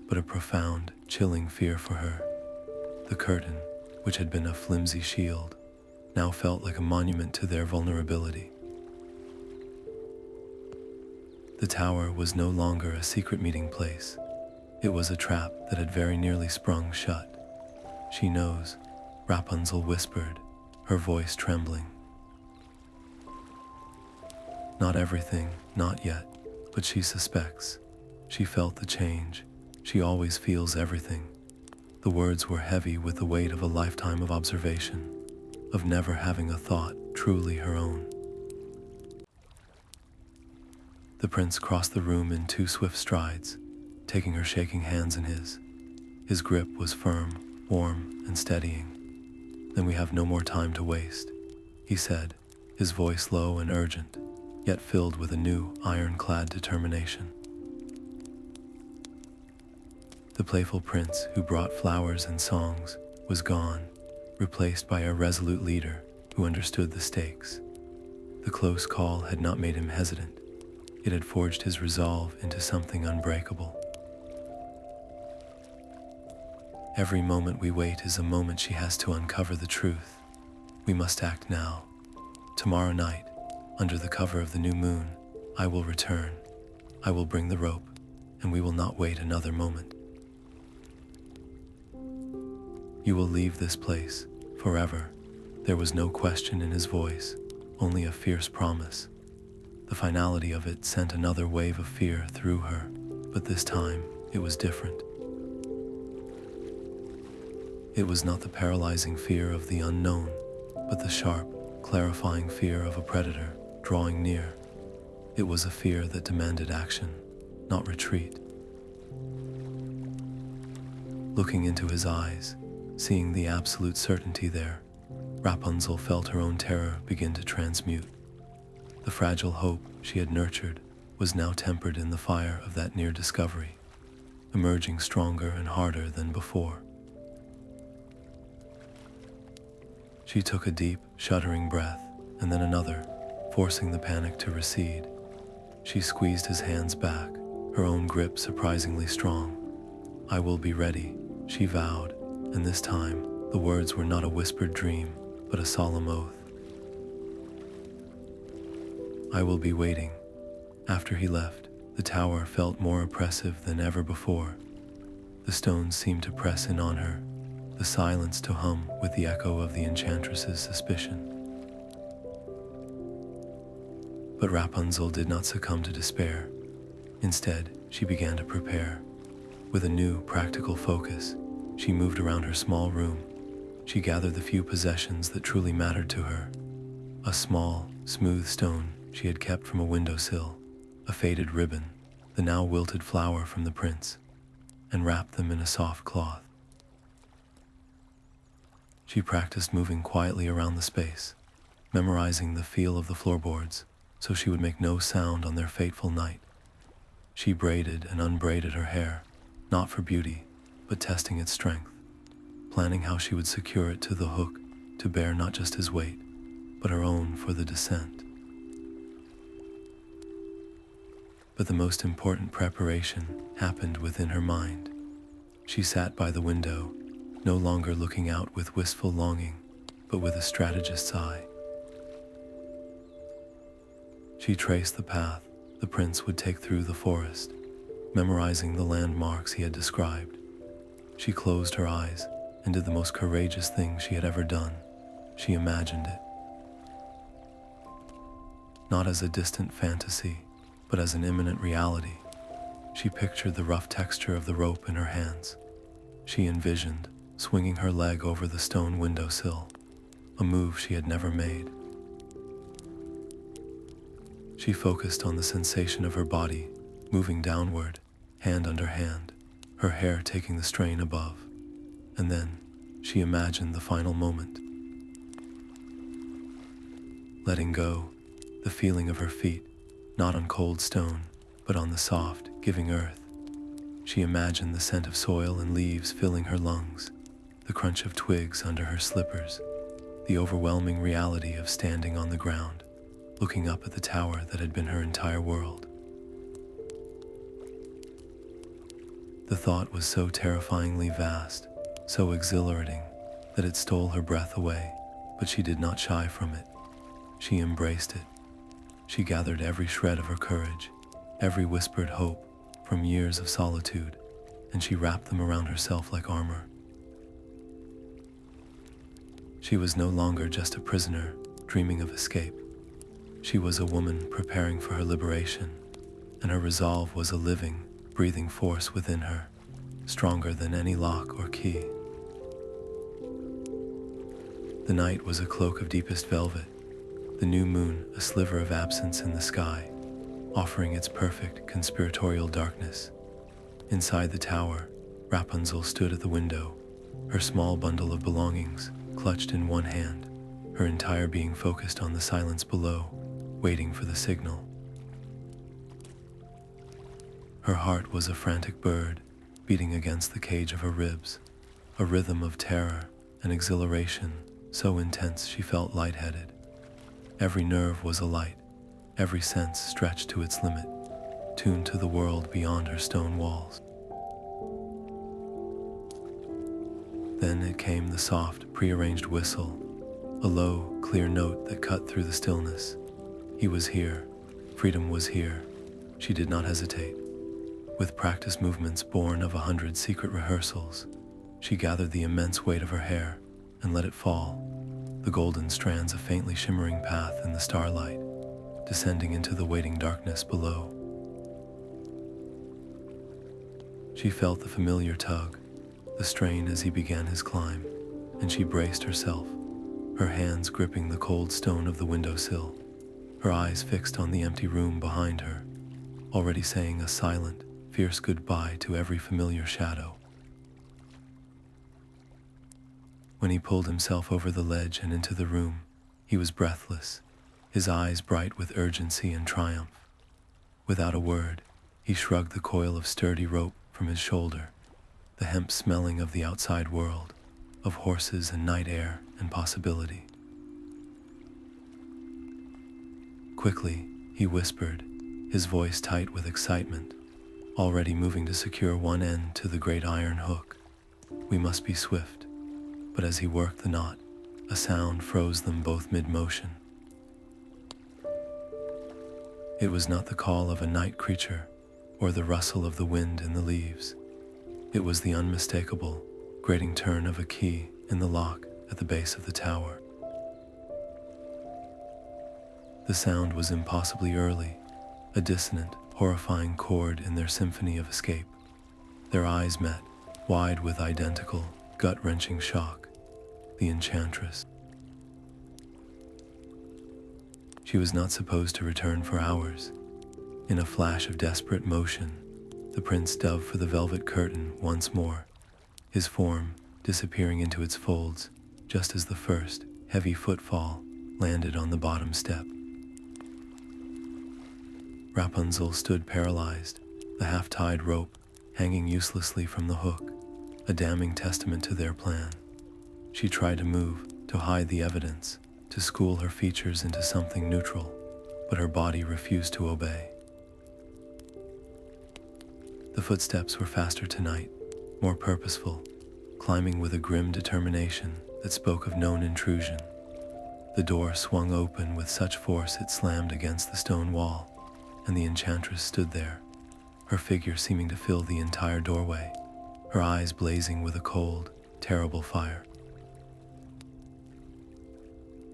but a profound, chilling fear for her. The curtain, which had been a flimsy shield, now felt like a monument to their vulnerability. The tower was no longer a secret meeting place. It was a trap that had very nearly sprung shut. "She knows," Rapunzel whispered, her voice trembling. "Not everything, not yet, but she suspects. She felt the change. She always feels everything." The words were heavy with the weight of a lifetime of observation, of never having a thought truly her own. The prince crossed the room in 2 swift strides, taking her shaking hands in his. His grip was firm, warm, and steadying. "Then we have no more time to waste," he said, his voice low and urgent, yet filled with a new, ironclad determination. The playful prince who brought flowers and songs was gone, replaced by a resolute leader who understood the stakes. The close call had not made him hesitant. It had forged his resolve into something unbreakable. "Every moment we wait is a moment she has to uncover the truth. We must act now. Tomorrow night, under the cover of the new moon, I will return. I will bring the rope, and we will not wait another moment. You will leave this place, forever." There was no question in his voice, only a fierce promise. The finality of it sent another wave of fear through her, but this time it was different. It was not the paralyzing fear of the unknown, but the sharp, clarifying fear of a predator drawing near. It was a fear that demanded action, not retreat. Looking into his eyes, seeing the absolute certainty there, Rapunzel felt her own terror begin to transmute. The fragile hope she had nurtured was now tempered in the fire of that near discovery, emerging stronger and harder than before. She took a deep, shuddering breath, and then another, forcing the panic to recede. She squeezed his hands back, her own grip surprisingly strong. "I will be ready," she vowed, and this time the words were not a whispered dream, but a solemn oath. "I will be waiting." After he left, the tower felt more oppressive than ever before. The stones seemed to press in on her, the silence to hum with the echo of the Enchantress's suspicion. But Rapunzel did not succumb to despair. Instead, she began to prepare. With a new, practical focus, she moved around her small room. She gathered the few possessions that truly mattered to her. A small, smooth stone she had kept from a windowsill, a faded ribbon, the now wilted flower from the prince, and wrapped them in a soft cloth. She practiced moving quietly around the space, memorizing the feel of the floorboards so she would make no sound on their fateful night. She braided and unbraided her hair, not for beauty, but testing its strength, planning how she would secure it to the hook to bear not just his weight, but her own for the descent. But the most important preparation happened within her mind. She sat by the window, no longer looking out with wistful longing, but with a strategist's eye. She traced the path the prince would take through the forest, memorizing the landmarks he had described. She closed her eyes and did the most courageous thing she had ever done. She imagined it. Not as a distant fantasy, but as an imminent reality. She pictured the rough texture of the rope in her hands. She envisioned swinging her leg over the stone windowsill, a move she had never made. She focused on the sensation of her body, moving downward, hand under hand, her hair taking the strain above. And then she imagined the final moment. Letting go, the feeling of her feet, not on cold stone, but on the soft, giving earth. She imagined the scent of soil and leaves filling her lungs, the crunch of twigs under her slippers, the overwhelming reality of standing on the ground. looking up at the tower that had been her entire world. The thought was so terrifyingly vast, so exhilarating, that it stole her breath away, but she did not shy from it. She embraced it. She gathered every shred of her courage, every whispered hope from years of solitude, and she wrapped them around herself like armor. She was no longer just a prisoner dreaming of escape. She was a woman preparing for her liberation, and her resolve was a living, breathing force within her, stronger than any lock or key. The night was a cloak of deepest velvet, the new moon a sliver of absence in the sky, offering its perfect conspiratorial darkness. Inside the tower, Rapunzel stood at the window, her small bundle of belongings clutched in one hand, her entire being focused on the silence below, waiting for the signal. Her heart was a frantic bird, beating against the cage of her ribs, a rhythm of terror and exhilaration so intense she felt lightheaded. Every nerve was alight, every sense stretched to its limit, tuned to the world beyond her stone walls. Then it came the soft, prearranged whistle, a low, clear note that cut through the stillness. He was here. Freedom was here. She did not hesitate. With practiced movements born of 100 secret rehearsals, she gathered the immense weight of her hair and let it fall, the golden strands a faintly shimmering path in the starlight, descending into the waiting darkness below. She felt the familiar tug, the strain as he began his climb, and she braced herself, her hands gripping the cold stone of the windowsill, her eyes fixed on the empty room behind her, already saying a silent, fierce goodbye to every familiar shadow. When he pulled himself over the ledge and into the room, he was breathless, his eyes bright with urgency and triumph. Without a word, he shrugged the coil of sturdy rope from his shoulder, the hemp smelling of the outside world, of horses and night air and possibility. Quickly, he whispered, his voice tight with excitement, already moving to secure one end to the great iron hook. We must be swift. But as he worked the knot, a sound froze them both mid-motion. It was not the call of a night creature or the rustle of the wind in the leaves. It was the unmistakable, grating turn of a key in the lock at the base of the tower. The sound was impossibly early, a dissonant, horrifying chord in their symphony of escape. Their eyes met, wide with identical, gut-wrenching shock. The Enchantress. She was not supposed to return for hours. In a flash of desperate motion, the prince dove for the velvet curtain once more, his form disappearing into its folds just as the first, heavy footfall landed on the bottom step. Rapunzel stood paralyzed, the half-tied rope hanging uselessly from the hook, a damning testament to their plan. She tried to move, to hide the evidence, to school her features into something neutral, but her body refused to obey. The footsteps were faster tonight, more purposeful, climbing with a grim determination that spoke of known intrusion. The door swung open with such force it slammed against the stone wall, and the Enchantress stood there, her figure seeming to fill the entire doorway, her eyes blazing with a cold, terrible fire.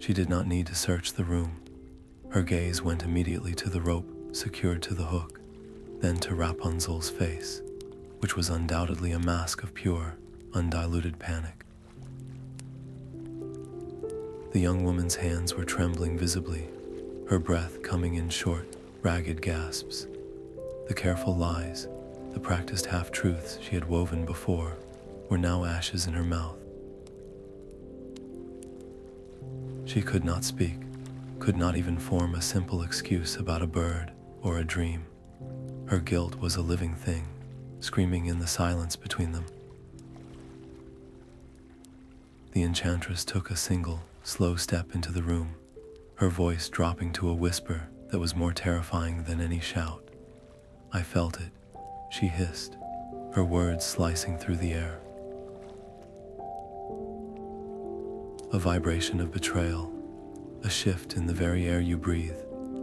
She did not need to search the room. Her gaze went immediately to the rope secured to the hook, then to Rapunzel's face, which was undoubtedly a mask of pure, undiluted panic. The young woman's hands were trembling visibly, her breath coming in short, ragged gasps. The careful lies, the practiced half-truths she had woven before, were now ashes in her mouth. She could not speak, could not even form a simple excuse about a bird or a dream. Her guilt was a living thing, screaming in the silence between them. The Enchantress took a single, slow step into the room, her voice dropping to a whisper that was more terrifying than any shout. I felt it, she hissed, her words slicing through the air. A vibration of betrayal, a shift in the very air you breathe,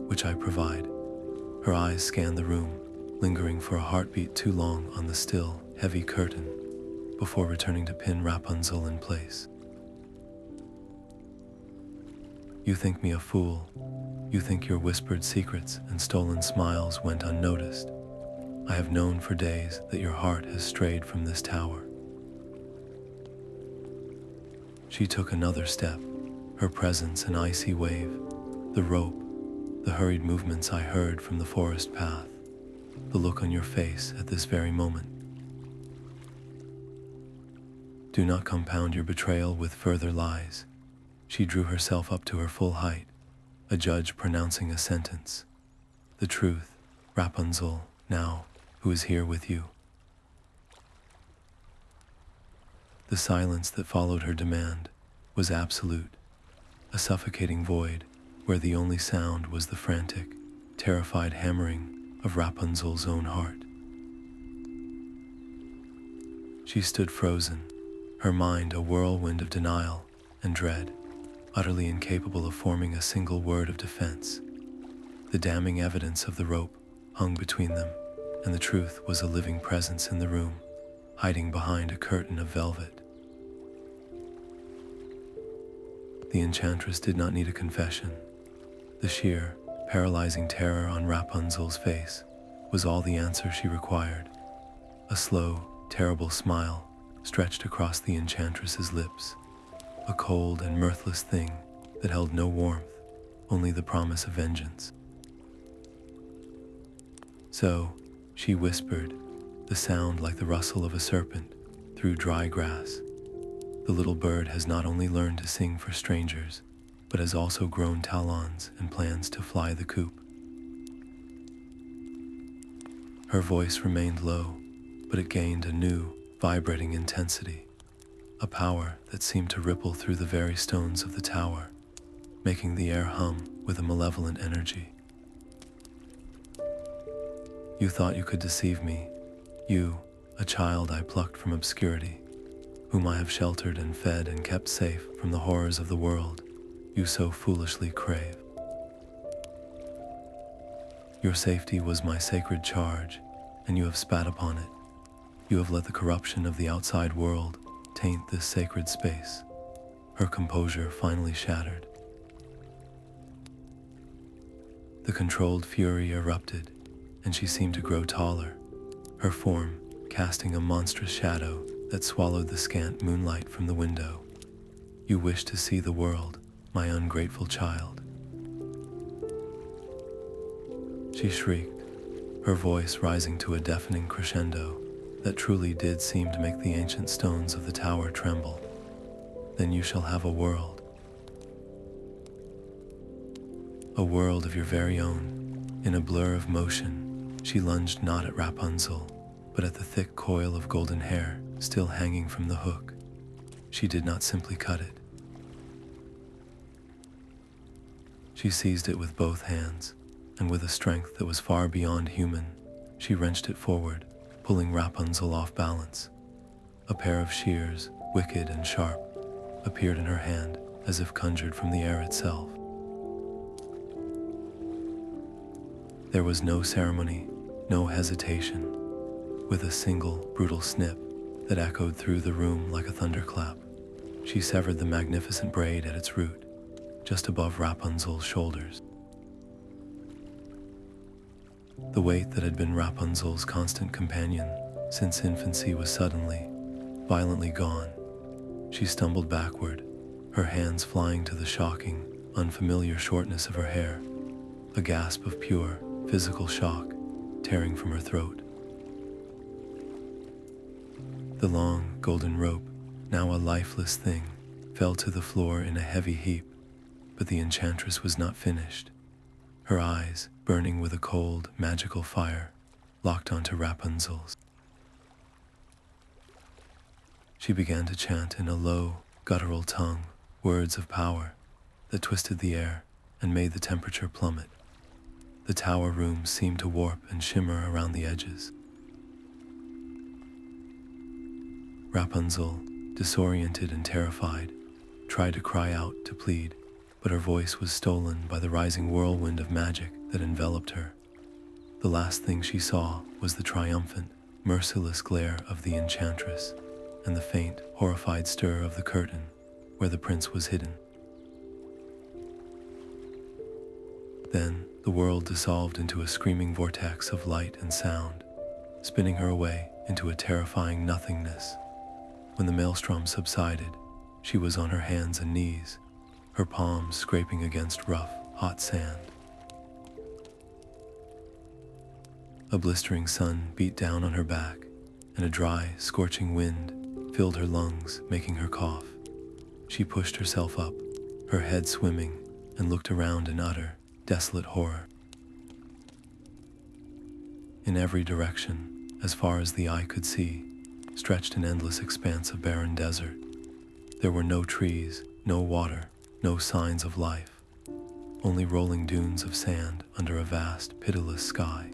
which I provide. Her eyes scanned the room, lingering for a heartbeat too long on the still, heavy curtain, before returning to pin Rapunzel in place. You think me a fool. You think your whispered secrets and stolen smiles went unnoticed. I have known for days that your heart has strayed from this tower. She took another step, her presence an icy wave, the rope, the hurried movements I heard from the forest path, the look on your face at this very moment. Do not compound your betrayal with further lies. She drew herself up to her full height, a judge pronouncing a sentence. The truth, Rapunzel, now, who is here with you. The silence that followed her demand was absolute, a suffocating void where the only sound was the frantic, terrified hammering of Rapunzel's own heart. She stood frozen, her mind a whirlwind of denial and dread, utterly incapable of forming a single word of defense. The damning evidence of the rope hung between them, and the truth was a living presence in the room, hiding behind a curtain of velvet. The Enchantress did not need a confession. The sheer, paralyzing terror on Rapunzel's face was all the answer she required. A slow, terrible smile stretched across the Enchantress's lips, a cold and mirthless thing that held no warmth, only the promise of vengeance. So, she whispered, the sound like the rustle of a serpent through dry grass. The little bird has not only learned to sing for strangers, but has also grown talons and plans to fly the coop. Her voice remained low, but it gained a new, vibrating intensity, a power that seemed to ripple through the very stones of the tower, making the air hum with a malevolent energy. You thought you could deceive me, you, a child I plucked from obscurity, whom I have sheltered and fed and kept safe from the horrors of the world you so foolishly crave. Your safety was my sacred charge, and you have spat upon it. You have let the corruption of the outside world taint this sacred space. Her composure finally shattered. The controlled fury erupted, and she seemed to grow taller, her form casting a monstrous shadow that swallowed the scant moonlight from the window. You wish to see the world, my ungrateful child. She shrieked, her voice rising to a deafening crescendo that truly did seem to make the ancient stones of the tower tremble. Then you shall have a world of your very own. In a blur of motion, she lunged not at Rapunzel, but at the thick coil of golden hair still hanging from the hook. She did not simply cut it. She seized it with both hands, and with a strength that was far beyond human, she wrenched it forward, pulling Rapunzel off balance. A pair of shears, wicked and sharp, appeared in her hand as if conjured from the air itself. There was no ceremony, no hesitation. With a single, brutal snip that echoed through the room like a thunderclap, she severed the magnificent braid at its root, just above Rapunzel's shoulders. The weight that had been Rapunzel's constant companion since infancy was suddenly, violently gone. She stumbled backward, her hands flying to the shocking, unfamiliar shortness of her hair, a gasp of pure, physical shock tearing from her throat. The long, golden rope, now a lifeless thing, fell to the floor in a heavy heap, but the Enchantress was not finished. Her eyes, burning with a cold, magical fire, locked onto Rapunzel's. She began to chant in a low, guttural tongue words of power that twisted the air and made the temperature plummet. The tower rooms seemed to warp and shimmer around the edges. Rapunzel, disoriented and terrified, tried to cry out to plead, but her voice was stolen by the rising whirlwind of magic that enveloped her. The last thing she saw was the triumphant, merciless glare of the Enchantress and the faint, horrified stir of the curtain where the prince was hidden. Then the world dissolved into a screaming vortex of light and sound, spinning her away into a terrifying nothingness. When the maelstrom subsided, she was on her hands and knees, her palms scraping against rough, hot sand. A blistering sun beat down on her back, and a dry, scorching wind filled her lungs, making her cough. She pushed herself up, her head swimming, and looked around in utter, desolate horror. In every direction, as far as the eye could see, stretched an endless expanse of barren desert. There were no trees, no water, no signs of life, only rolling dunes of sand under a vast, pitiless sky.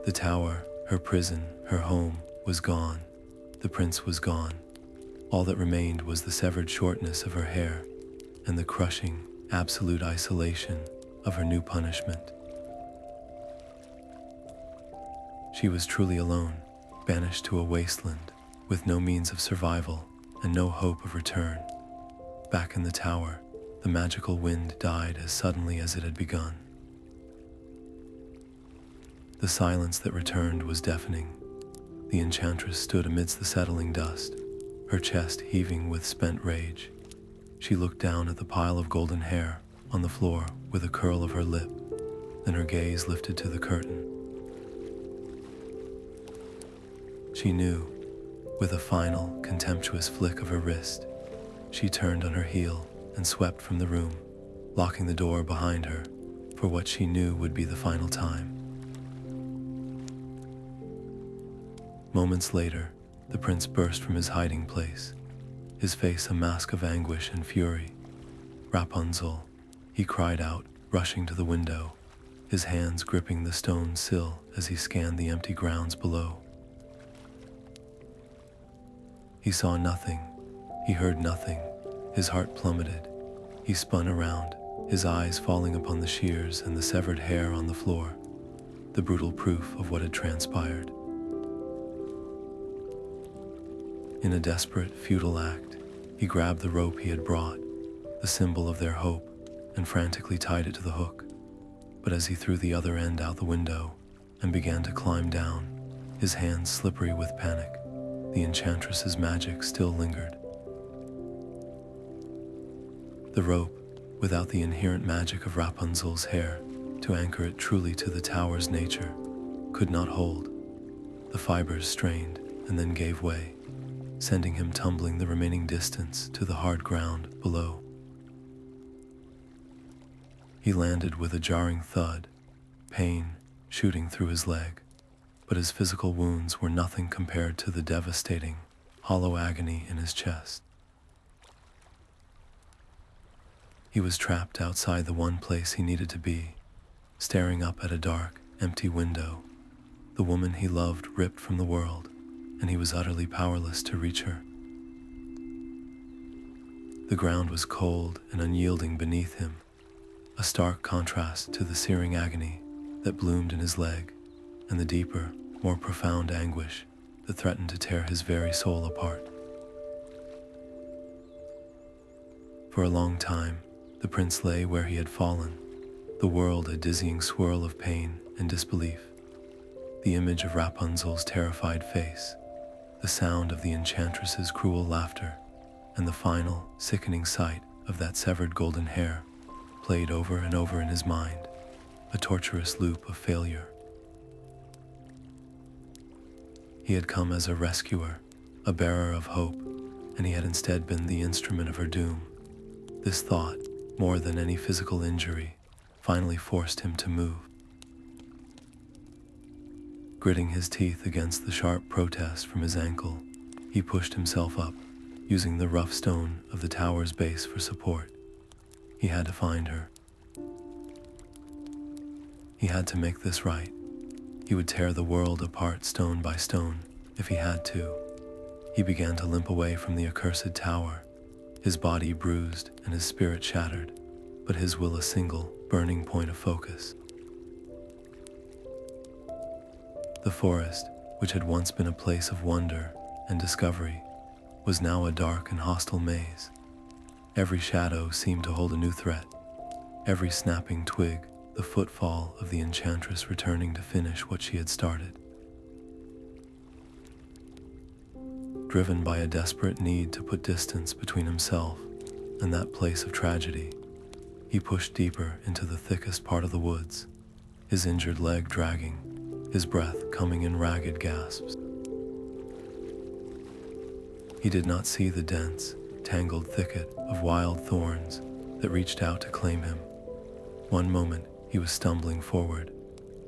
The tower, her prison, her home, was gone. The prince was gone. All that remained was the severed shortness of her hair and the crushing, absolute isolation of her new punishment. She was truly alone, banished to a wasteland, with no means of survival and no hope of return. Back in the tower, the magical wind died as suddenly as it had begun. The silence that returned was deafening. The Enchantress stood amidst the settling dust, her chest heaving with spent rage. She looked down at the pile of golden hair on the floor with a curl of her lip, then her gaze lifted to the curtain. She knew, with a final, contemptuous flick of her wrist, she turned on her heel and swept from the room, locking the door behind her for what she knew would be the final time. Moments later, the prince burst from his hiding place, his face a mask of anguish and fury. "Rapunzel," he cried out, rushing to the window, his hands gripping the stone sill as he scanned the empty grounds below. He saw nothing, he heard nothing, his heart plummeted. He spun around, his eyes falling upon the shears and the severed hair on the floor, the brutal proof of what had transpired. In a desperate, futile act, he grabbed the rope he had brought, the symbol of their hope, and frantically tied it to the hook. But as he threw the other end out the window and began to climb down, his hands slippery with panic, the Enchantress's magic still lingered. The rope, without the inherent magic of Rapunzel's hair to anchor it truly to the tower's nature, could not hold. The fibers strained and then gave way, sending him tumbling the remaining distance to the hard ground below. He landed with a jarring thud, pain shooting through his leg, but his physical wounds were nothing compared to the devastating, hollow agony in his chest. He was trapped outside the one place he needed to be, staring up at a dark, empty window, the woman he loved ripped from the world, and he was utterly powerless to reach her. The ground was cold and unyielding beneath him, a stark contrast to the searing agony that bloomed in his leg and the deeper, more profound anguish that threatened to tear his very soul apart. For a long time, the prince lay where he had fallen, the world a dizzying swirl of pain and disbelief. The image of Rapunzel's terrified face, the sound of the Enchantress's cruel laughter, and the final, sickening sight of that severed golden hair played over and over in his mind, a torturous loop of failure. He had come as a rescuer, a bearer of hope, and he had instead been the instrument of her doom. This thought, more than any physical injury, finally forced him to move. Gritting his teeth against the sharp protest from his ankle, he pushed himself up, using the rough stone of the tower's base for support. He had to find her. He had to make this right. He would tear the world apart stone by stone if he had to. He began to limp away from the accursed tower, his body bruised and his spirit shattered, but his will a single, burning point of focus. The forest, which had once been a place of wonder and discovery, was now a dark and hostile maze. Every shadow seemed to hold a new threat. Every snapping twig, the footfall of the Enchantress returning to finish what she had started. Driven by a desperate need to put distance between himself and that place of tragedy, he pushed deeper into the thickest part of the woods, his injured leg dragging, his breath coming in ragged gasps. He did not see the dense, tangled thicket of wild thorns that reached out to claim him. One moment he was stumbling forward,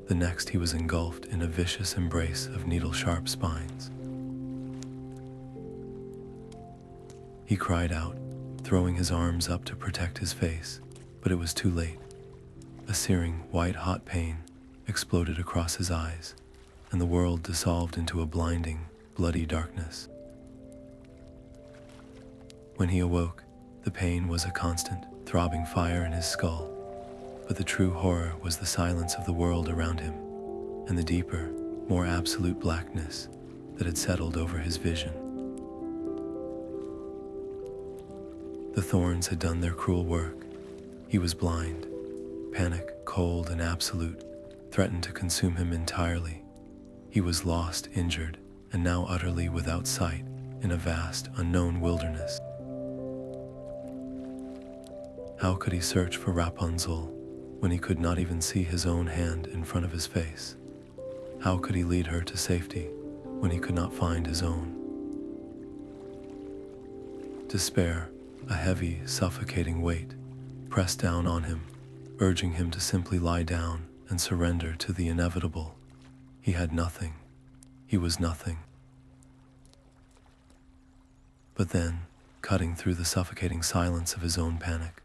the next he was engulfed in a vicious embrace of needle-sharp spines. He cried out, throwing his arms up to protect his face, but it was too late. A searing, white-hot pain exploded across his eyes, and the world dissolved into a blinding, bloody darkness. When he awoke, the pain was a constant, throbbing fire in his skull, but the true horror was the silence of the world around him, and the deeper, more absolute blackness that had settled over his vision. The thorns had done their cruel work. He was blind. Panic, cold and absolute, threatened to consume him entirely. He was lost, injured, and now utterly without sight in a vast, unknown wilderness. How could he search for Rapunzel when he could not even see his own hand in front of his face? How could he lead her to safety when he could not find his own? Despair, a heavy, suffocating weight, pressed down on him, urging him to simply lie down and surrender to the inevitable. He had nothing. He was nothing. But then, cutting through the suffocating silence of his own panic,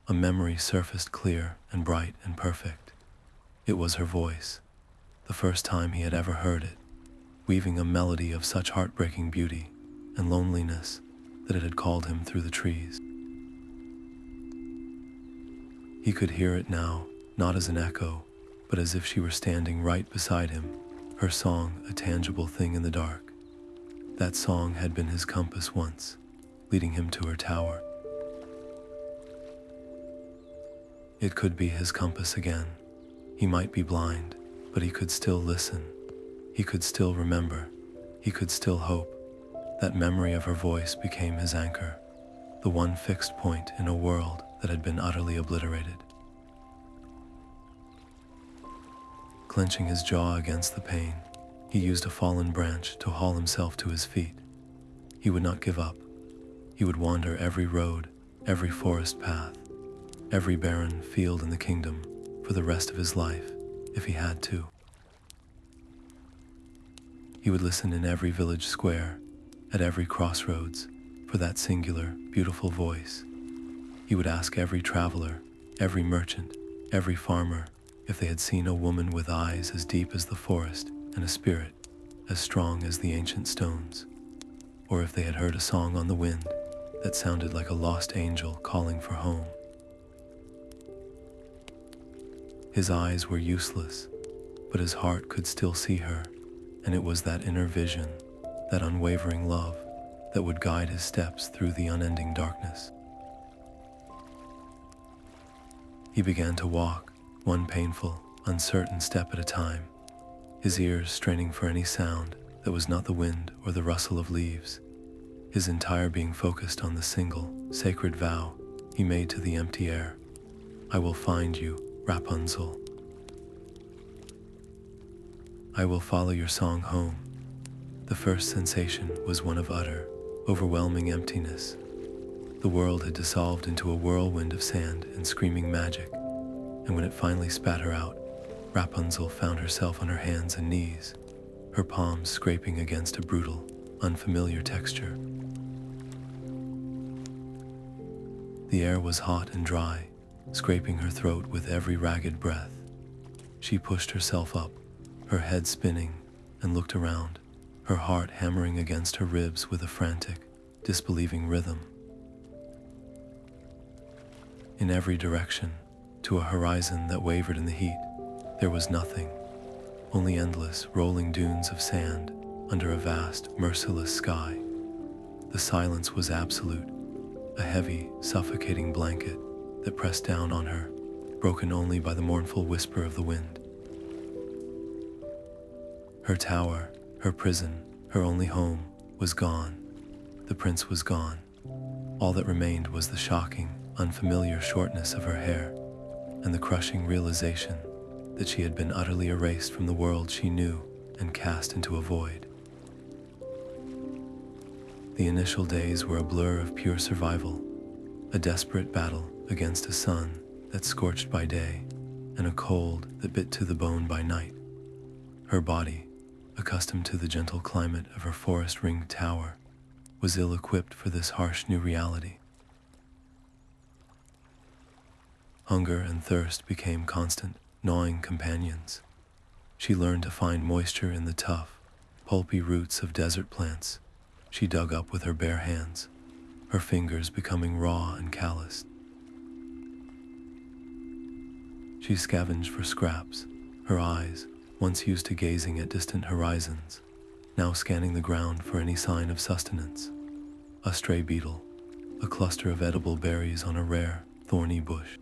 a memory surfaced clear and bright and perfect. It was her voice, the first time he had ever heard it, weaving a melody of such heartbreaking beauty and loneliness that it had called him through the trees. He could hear it now, not as an echo, but as if she were standing right beside him, her song a tangible thing in the dark. That song had been his compass once, leading him to her tower. It could be his compass again. He might be blind, but he could still listen. He could still remember. He could still hope. That memory of her voice became his anchor, the one fixed point in a world that had been utterly obliterated. Clenching his jaw against the pain, he used a fallen branch to haul himself to his feet. He would not give up. He would wander every road, every forest path, every barren field in the kingdom for the rest of his life, if he had to. He would listen in every village square, at every crossroads, for that singular, beautiful voice. He would ask every traveler, every merchant, every farmer, if they had seen a woman with eyes as deep as the forest and a spirit as strong as the ancient stones, or if they had heard a song on the wind that sounded like a lost angel calling for home. His eyes were useless, but his heart could still see her, and it was that inner vision, that unwavering love, that would guide his steps through the unending darkness. He began to walk, one painful, uncertain step at a time, his ears straining for any sound that was not the wind or the rustle of leaves, his entire being focused on the single, sacred vow he made to the empty air. I will find you, Rapunzel. I will follow your song home. The first sensation was one of utter, overwhelming emptiness. The world had dissolved into a whirlwind of sand and screaming magic, and when it finally spat her out, Rapunzel found herself on her hands and knees, her palms scraping against a brutal, unfamiliar texture. The air was hot and dry, scraping her throat with every ragged breath. She pushed herself up, her head spinning, and looked around, her heart hammering against her ribs with a frantic, disbelieving rhythm. In every direction, to a horizon that wavered in the heat, there was nothing, only endless rolling dunes of sand under a vast, merciless sky. The silence was absolute, a heavy, suffocating blanket that pressed down on her, broken only by the mournful whisper of the wind. Her tower, her prison, her only home, was gone. The prince was gone. All that remained was the shocking, unfamiliar shortness of her hair, and the crushing realization that she had been utterly erased from the world she knew and cast into a void. The initial days were a blur of pure survival, a desperate battle against a sun that scorched by day and a cold that bit to the bone by night. Her body, accustomed to the gentle climate of her forest-ringed tower, was ill-equipped for this harsh new reality. Hunger and thirst became constant, gnawing companions. She learned to find moisture in the tough, pulpy roots of desert plants she dug up with her bare hands, her fingers becoming raw and calloused. She scavenged for scraps, her eyes, once used to gazing at distant horizons, now scanning the ground for any sign of sustenance. A stray beetle, a cluster of edible berries on a rare, thorny bush.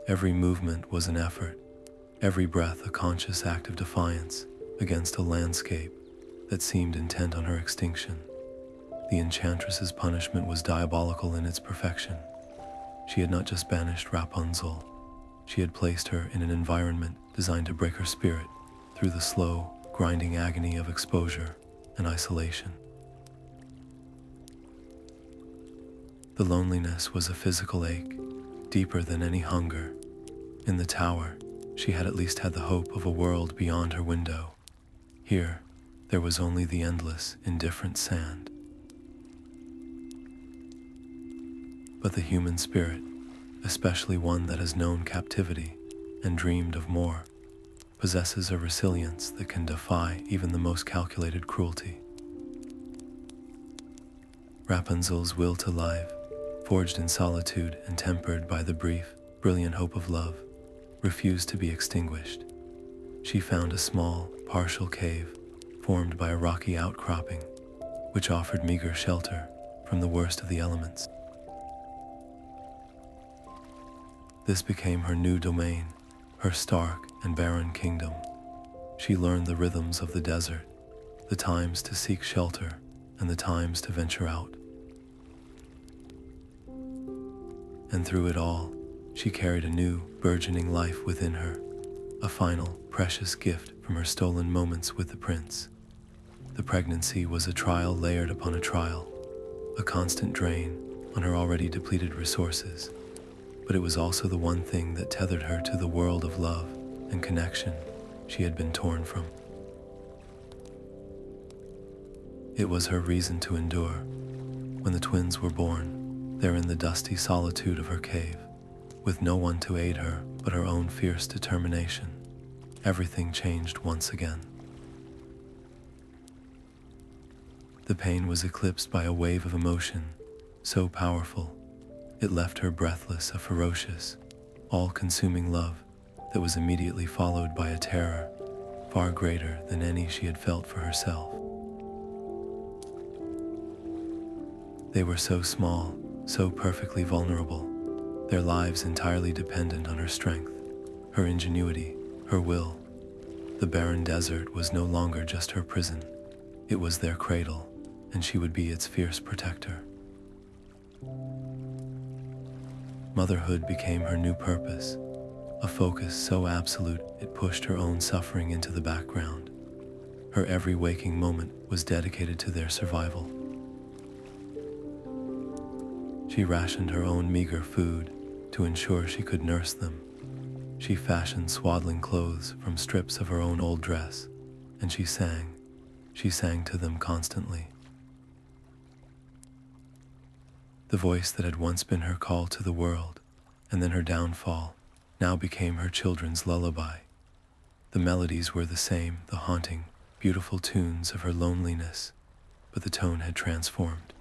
Every movement was an effort, every breath a conscious act of defiance against a landscape that seemed intent on her extinction. The Enchantress's punishment was diabolical in its perfection. She had not just banished Rapunzel, she had placed her in an environment designed to break her spirit through the slow, grinding agony of exposure and isolation. The loneliness was a physical ache, deeper than any hunger. In the tower, she had at least had the hope of a world beyond her window. Here, there was only the endless, indifferent sand. But the human spirit, especially one that has known captivity and dreamed of more, possesses a resilience that can defy even the most calculated cruelty. Rapunzel's will to live, forged in solitude and tempered by the brief, brilliant hope of love, refused to be extinguished. She found a small, partial cave formed by a rocky outcropping, which offered meager shelter from the worst of the elements. This became her new domain, her stark and barren kingdom. She learned the rhythms of the desert, the times to seek shelter and the times to venture out. And through it all, she carried a new, burgeoning life within her, a final, precious gift from her stolen moments with the prince. The pregnancy was a trial layered upon a trial, a constant drain on her already depleted resources, but it was also the one thing that tethered her to the world of love and connection she had been torn from. It was her reason to endure. When the twins were born, there in the dusty solitude of her cave, with no one to aid her but her own fierce determination, everything changed once again. The pain was eclipsed by a wave of emotion, so powerful, it left her breathless, a ferocious, all-consuming love that was immediately followed by a terror far greater than any she had felt for herself. They were so small, so perfectly vulnerable, their lives entirely dependent on her strength, her ingenuity, her will. The barren desert was no longer just her prison, it was their cradle, and she would be its fierce protector. Motherhood became her new purpose, a focus so absolute it pushed her own suffering into the background. Her every waking moment was dedicated to their survival. She rationed her own meager food to ensure she could nurse them. She fashioned swaddling clothes from strips of her own old dress, and she sang to them constantly. The voice that had once been her call to the world, and then her downfall, now became her children's lullaby. The melodies were the same, the haunting, beautiful tunes of her loneliness, but the tone had transformed.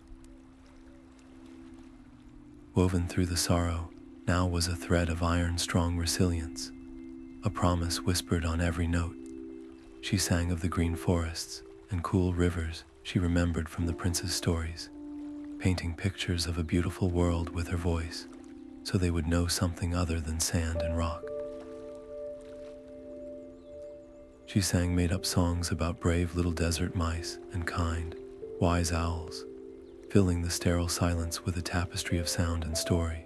Woven through the sorrow, now was a thread of iron-strong resilience, a promise whispered on every note. She sang of the green forests and cool rivers she remembered from the prince's stories, painting pictures of a beautiful world with her voice, so they would know something other than sand and rock. She sang made-up songs about brave little desert mice and kind, wise owls, filling the sterile silence with a tapestry of sound and story.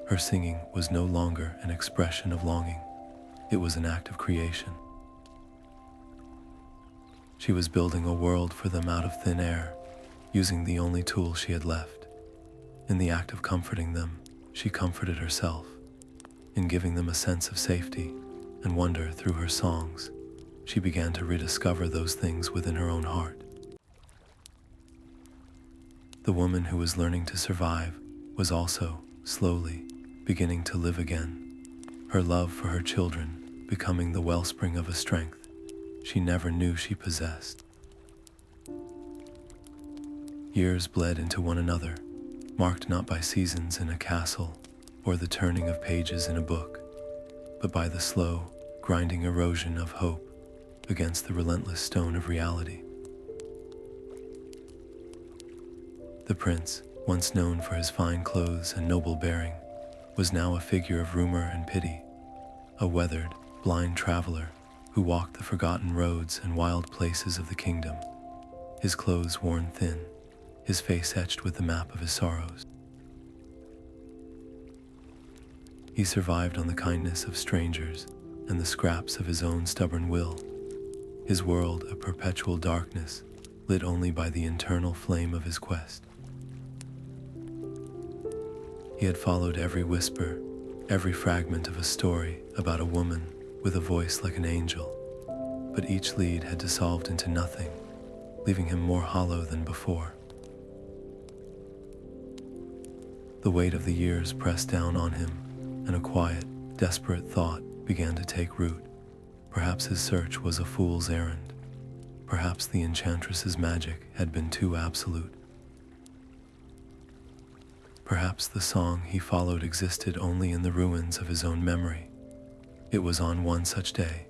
Her singing was no longer an expression of longing. It was an act of creation. She was building a world for them out of thin air, using the only tool she had left. In the act of comforting them, she comforted herself. In giving them a sense of safety and wonder through her songs, she began to rediscover those things within her own heart. The woman who was learning to survive was also, slowly, beginning to live again, her love for her children becoming the wellspring of a strength she never knew she possessed. Years bled into one another, marked not by seasons in a castle or the turning of pages in a book, but by the slow, grinding erosion of hope against the relentless stone of reality. The prince, once known for his fine clothes and noble bearing, was now a figure of rumor and pity, a weathered, blind traveler who walked the forgotten roads and wild places of the kingdom, his clothes worn thin, his face etched with the map of his sorrows. He survived on the kindness of strangers and the scraps of his own stubborn will, his world a perpetual darkness lit only by the internal flame of his quest. He had followed every whisper, every fragment of a story about a woman with a voice like an angel, but each lead had dissolved into nothing, leaving him more hollow than before. The weight of the years pressed down on him, and a quiet, desperate thought began to take root. Perhaps his search was a fool's errand. Perhaps the Enchantress's magic had been too absolute. Perhaps the song he followed existed only in the ruins of his own memory. It was on one such day,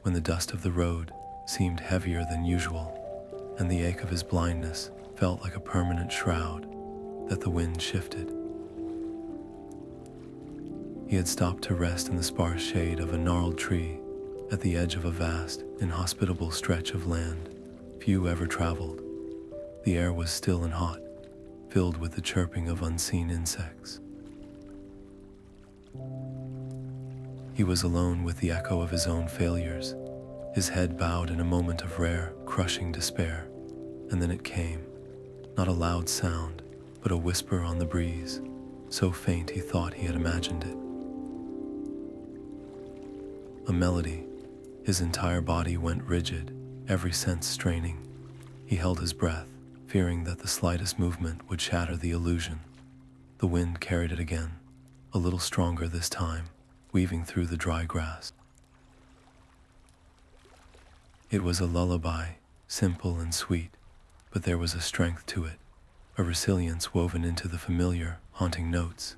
when the dust of the road seemed heavier than usual, and the ache of his blindness felt like a permanent shroud, that the wind shifted. He had stopped to rest in the sparse shade of a gnarled tree at the edge of a vast, inhospitable stretch of land few ever traveled. The air was still and hot, filled with the chirping of unseen insects. He was alone with the echo of his own failures, his head bowed in a moment of rare, crushing despair, and then it came, not a loud sound, but a whisper on the breeze, so faint he thought he had imagined it. A melody. His entire body went rigid, every sense straining. He held his breath, fearing that the slightest movement would shatter the illusion. The wind carried it again, a little stronger this time, weaving through the dry grass. It was a lullaby, simple and sweet, but there was a strength to it, a resilience woven into the familiar, haunting notes.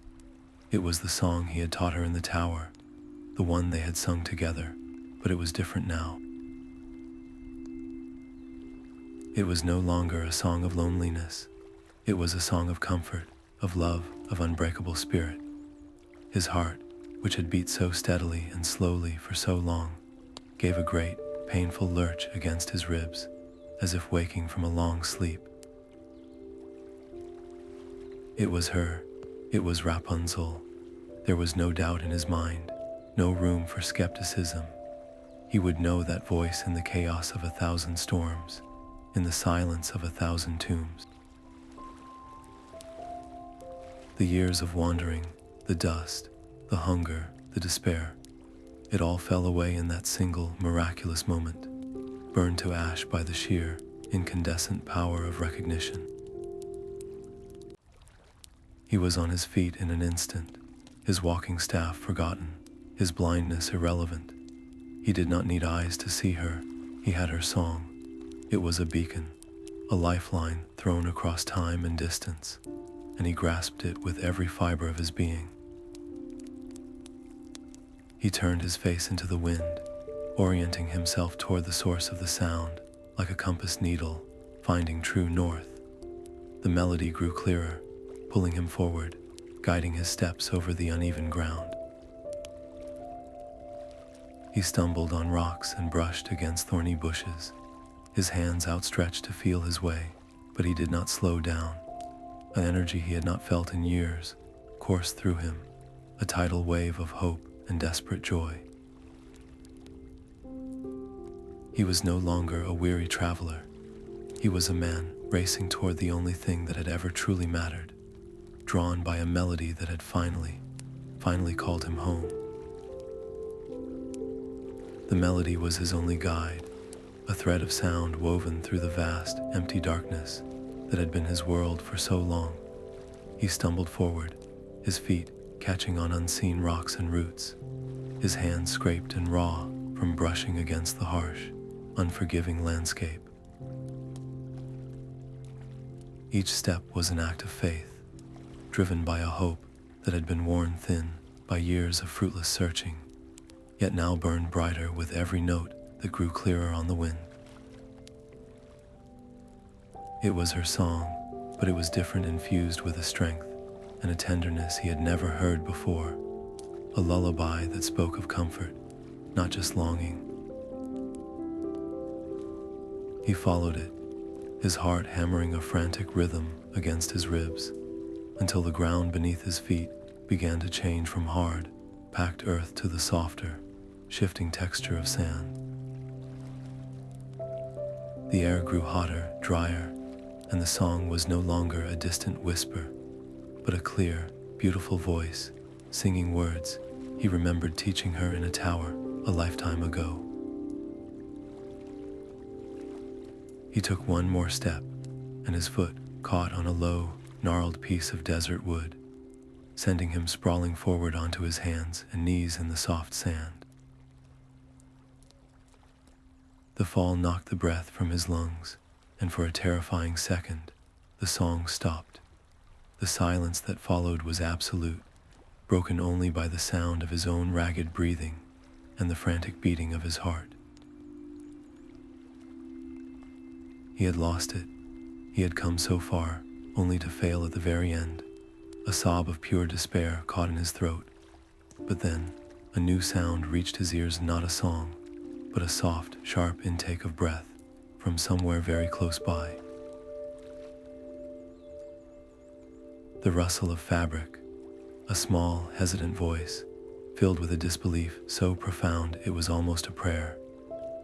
It was the song he had taught her in the tower, the one they had sung together, but it was different now. It was no longer a song of loneliness. It was a song of comfort, of love, of unbreakable spirit. His heart, which had beat so steadily and slowly for so long, gave a great, painful lurch against his ribs, as if waking from a long sleep. It was her. It was Rapunzel. There was no doubt in his mind, no room for skepticism. He would know that voice in the chaos of 1,000 storms, in the silence of 1,000 tombs. The years of wandering, the dust, the hunger, the despair, it all fell away in that single miraculous moment, burned to ash by the sheer, incandescent power of recognition. He was on his feet in an instant, his walking staff forgotten, his blindness irrelevant. He did not need eyes to see her. He had her song. It was a beacon, a lifeline thrown across time and distance, and he grasped it with every fiber of his being. He turned his face into the wind, orienting himself toward the source of the sound, like a compass needle, finding true north. The melody grew clearer, pulling him forward, guiding his steps over the uneven ground. He stumbled on rocks and brushed against thorny bushes, his hands outstretched to feel his way, but he did not slow down. An energy he had not felt in years coursed through him, a tidal wave of hope and desperate joy. He was no longer a weary traveler. He was a man racing toward the only thing that had ever truly mattered, drawn by a melody that had finally called him home. The melody was his only guide, a thread of sound woven through the vast, empty darkness that had been his world for so long. He stumbled forward, his feet catching on unseen rocks and roots, his hands scraped and raw from brushing against the harsh, unforgiving landscape. Each step was an act of faith, driven by a hope that had been worn thin by years of fruitless searching, yet now burned brighter with every note that grew clearer on the wind. It was her song, but it was different, infused with a strength and a tenderness he had never heard before, a lullaby that spoke of comfort, not just longing. He followed it, his heart hammering a frantic rhythm against his ribs, until the ground beneath his feet began to change from hard, packed earth to the softer, shifting texture of sand. The air grew hotter, drier, and the song was no longer a distant whisper, but a clear, beautiful voice, singing words he remembered teaching her in a tower a lifetime ago. He took one more step, and his foot caught on a low, gnarled piece of desert wood, sending him sprawling forward onto his hands and knees in the soft sand. The fall knocked the breath from his lungs, and for a terrifying second, the song stopped. The silence that followed was absolute, broken only by the sound of his own ragged breathing and the frantic beating of his heart. He had lost it. He had come so far, only to fail at the very end. A sob of pure despair caught in his throat. But then, a new sound reached his ears, not a song, but a soft, sharp intake of breath from somewhere very close by. The rustle of fabric, a small, hesitant voice, filled with a disbelief so profound it was almost a prayer.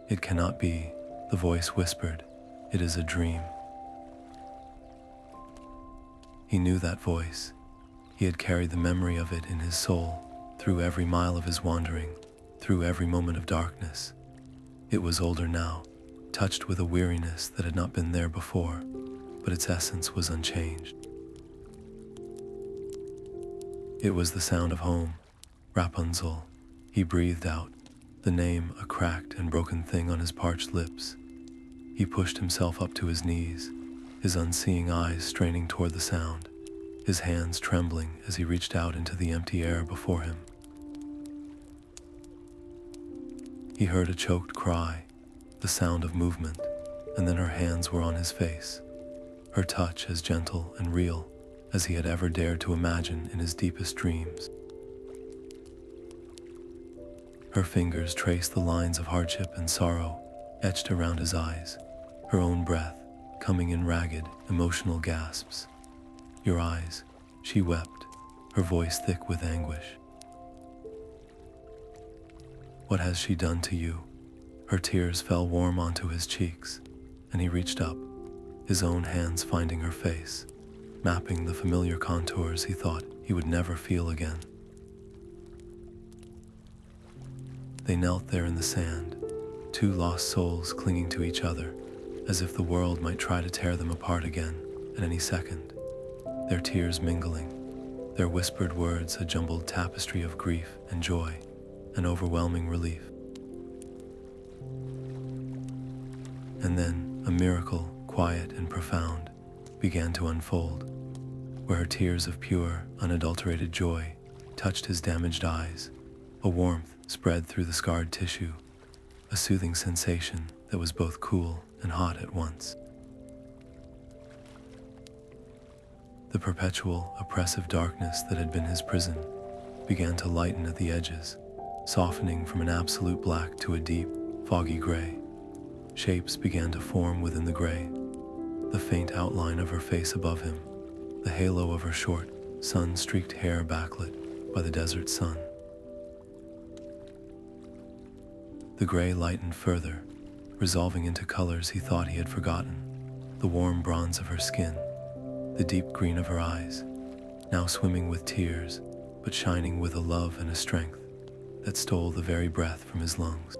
"It cannot be," the voice whispered. "It is a dream." He knew that voice. He had carried the memory of it in his soul, through every mile of his wandering, through every moment of darkness. It was older now, touched with a weariness that had not been there before, but its essence was unchanged. It was the sound of home. Rapunzel. He breathed out, the name a cracked and broken thing on his parched lips. He pushed himself up to his knees, his unseeing eyes straining toward the sound, his hands trembling as he reached out into the empty air before him. He heard a choked cry, the sound of movement, and then her hands were on his face, her touch as gentle and real as he had ever dared to imagine in his deepest dreams. Her fingers traced the lines of hardship and sorrow etched around his eyes, her own breath coming in ragged, emotional gasps. "Your eyes," she wept, her voice thick with anguish. "What has she done to you?" Her tears fell warm onto his cheeks, and he reached up, his own hands finding her face, mapping the familiar contours he thought he would never feel again. They knelt there in the sand, two lost souls clinging to each other, as if the world might try to tear them apart again at any second, their tears mingling, their whispered words a jumbled tapestry of grief and joy and overwhelming relief. And then a miracle, quiet and profound, began to unfold, where her tears of pure, unadulterated joy touched his damaged eyes. A warmth spread through the scarred tissue, a soothing sensation that was both cool and hot at once. The perpetual, oppressive darkness that had been his prison began to lighten at the edges, softening from an absolute black to a deep, foggy gray. Shapes began to form within the gray. The faint outline of her face above him, the halo of her short, sun-streaked hair backlit by the desert sun. The gray lightened further, resolving into colors he thought he had forgotten. The warm bronze of her skin, the deep green of her eyes, now swimming with tears, but shining with a love and a strength that stole the very breath from his lungs.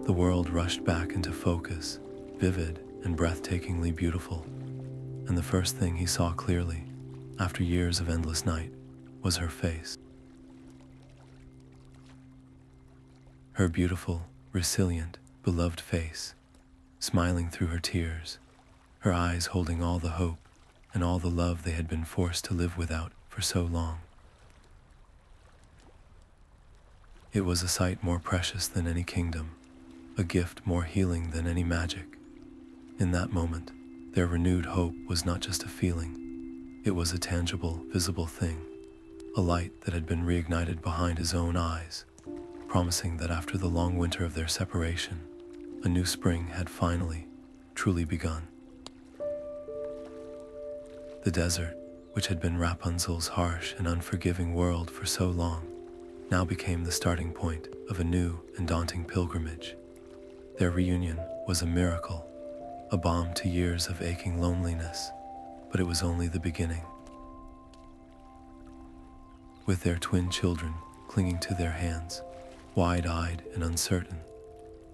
The world rushed back into focus, vivid and breathtakingly beautiful, and the first thing he saw clearly, after years of endless night, was her face. Her beautiful, resilient, beloved face, smiling through her tears, her eyes holding all the hope and all the love they had been forced to live without for so long. It was a sight more precious than any kingdom, a gift more healing than any magic. In that moment, their renewed hope was not just a feeling, it was a tangible, visible thing, a light that had been reignited behind his own eyes, promising that after the long winter of their separation, a new spring had finally, truly begun. The desert, which had been Rapunzel's harsh and unforgiving world for so long, now became the starting point of a new and daunting pilgrimage. Their reunion was a miracle, a balm to years of aching loneliness, but it was only the beginning. With their twin children clinging to their hands, wide-eyed and uncertain,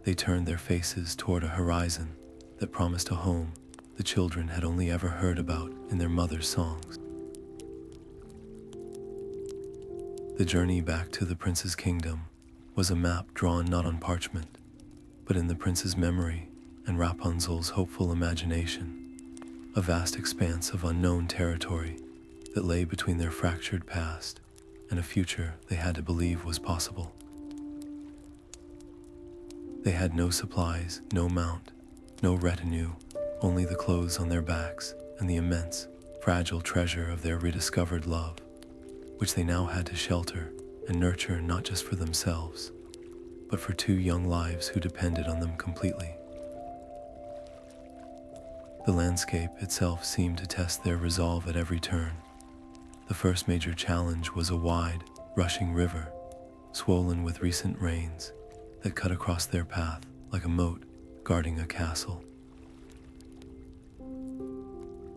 they turned their faces toward a horizon that promised a home the children had only ever heard about in their mother's songs. The journey back to the prince's kingdom was a map drawn not on parchment, but in the prince's memory and Rapunzel's hopeful imagination, a vast expanse of unknown territory that lay between their fractured past and a future they had to believe was possible. They had no supplies, no mount, no retinue, only the clothes on their backs and the immense, fragile treasure of their rediscovered love, which they now had to shelter and nurture not just for themselves, but for two young lives who depended on them completely. The landscape itself seemed to test their resolve at every turn. The first major challenge was a wide, rushing river, swollen with recent rains, that cut across their path like a moat guarding a castle.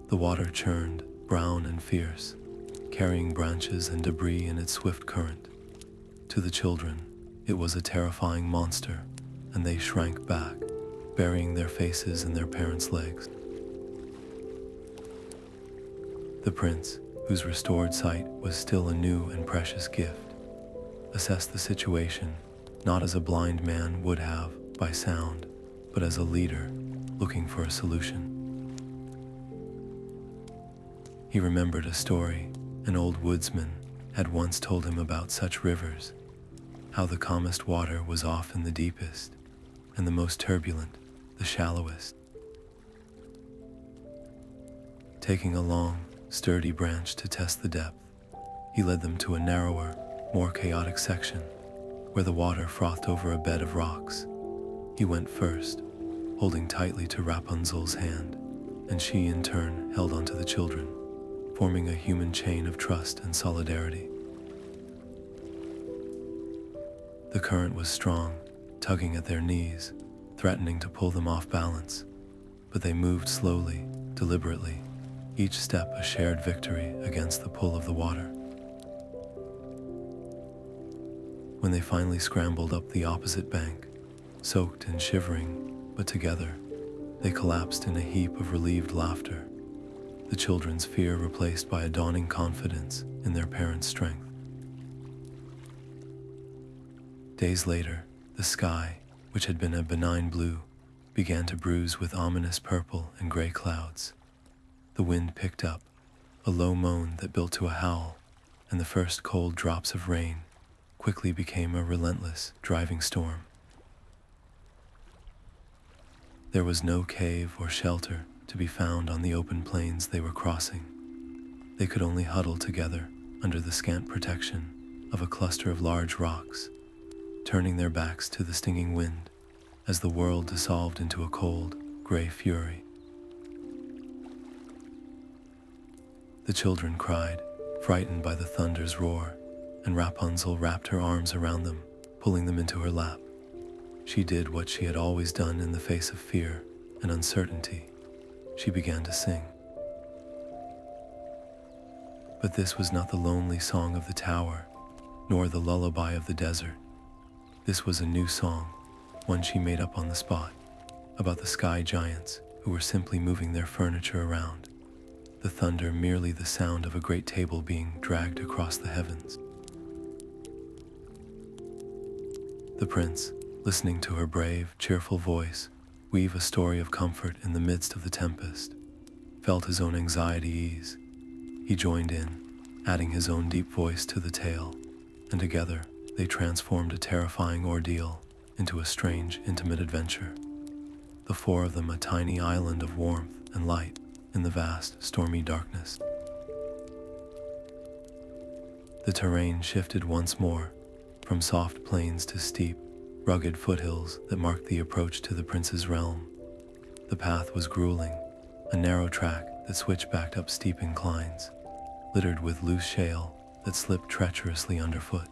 The water churned, brown and fierce, carrying branches and debris in its swift current. To the children, it was a terrifying monster, and they shrank back, burying their faces in their parents' legs. The prince, whose restored sight was still a new and precious gift, assessed the situation not as a blind man would have by sound, but as a leader looking for a solution. He remembered a story an old woodsman had once told him about such rivers, how the calmest water was often the deepest, and the most turbulent, the shallowest. Taking a long, sturdy branch to test the depth, he led them to a narrower, more chaotic section, where the water frothed over a bed of rocks. He went first, holding tightly to Rapunzel's hand, and she in turn held onto the children, forming a human chain of trust and solidarity. The current was strong, tugging at their knees, threatening to pull them off balance, but they moved slowly, deliberately, each step a shared victory against the pull of the water. When they finally scrambled up the opposite bank, soaked and shivering, but together, they collapsed in a heap of relieved laughter. the children's fear replaced by a dawning confidence in their parents' strength. Days later, the sky, which had been a benign blue, began to bruise with ominous purple and gray clouds. The wind picked up, a low moan that built to a howl, and the first cold drops of rain quickly became a relentless, driving storm. There was no cave or shelter to be found on the open plains they were crossing. They could only huddle together under the scant protection of a cluster of large rocks, turning their backs to the stinging wind as the world dissolved into a cold, gray fury. The children cried, frightened by the thunder's roar, and Rapunzel wrapped her arms around them, pulling them into her lap. She did what she had always done in the face of fear and uncertainty. She began to sing. But this was not the lonely song of the tower, nor the lullaby of the desert. This was a new song, one she made up on the spot, about the sky giants who were simply moving their furniture around, the thunder merely the sound of a great table being dragged across the heavens. The prince, listening to her brave, cheerful voice weave a story of comfort in the midst of the tempest, felt his own anxiety ease. He joined in, adding his own deep voice to the tale, and together they transformed a terrifying ordeal into a strange, intimate adventure. The four of them a tiny island of warmth and light in the vast, stormy darkness. The terrain shifted once more, from soft plains to steep, rugged foothills that marked the approach to the prince's realm. The path was grueling, a narrow track that switched back up steep inclines, littered with loose shale that slipped treacherously underfoot.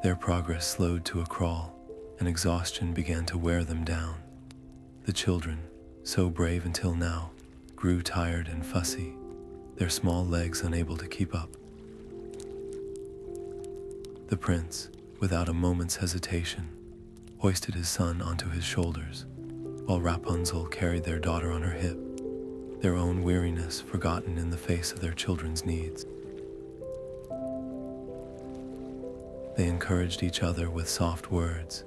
Their progress slowed to a crawl, and exhaustion began to wear them down. The children, so brave until now, grew tired and fussy, their small legs unable to keep up. The prince, without a moment's hesitation, hoisted his son onto his shoulders, while Rapunzel carried their daughter on her hip, their own weariness forgotten in the face of their children's needs. They encouraged each other with soft words,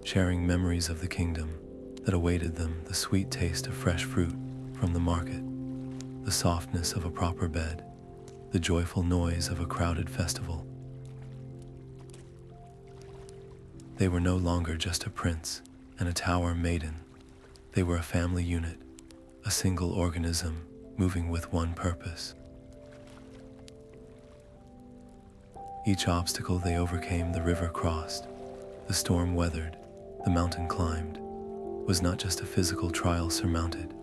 sharing memories of the kingdom that awaited them, the sweet taste of fresh fruit from the market, the softness of a proper bed, the joyful noise of a crowded festival. They were no longer just a prince and a tower maiden. They were a family unit, a single organism moving with one purpose. Each obstacle they overcame, the river crossed, the storm weathered, the mountain climbed, was not just a physical trial surmounted,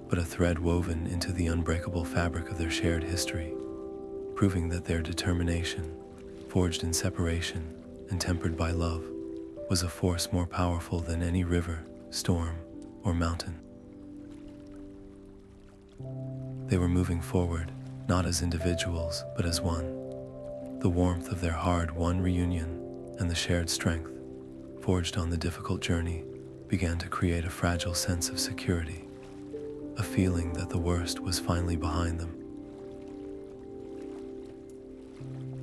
but a thread woven into the unbreakable fabric of their shared history, proving that their determination, forged in separation and tempered by love, was a force more powerful than any river, storm, or mountain. They were moving forward, not as individuals, but as one. The warmth of their hard-won reunion and the shared strength, forged on the difficult journey, began to create a fragile sense of security, a feeling that the worst was finally behind them.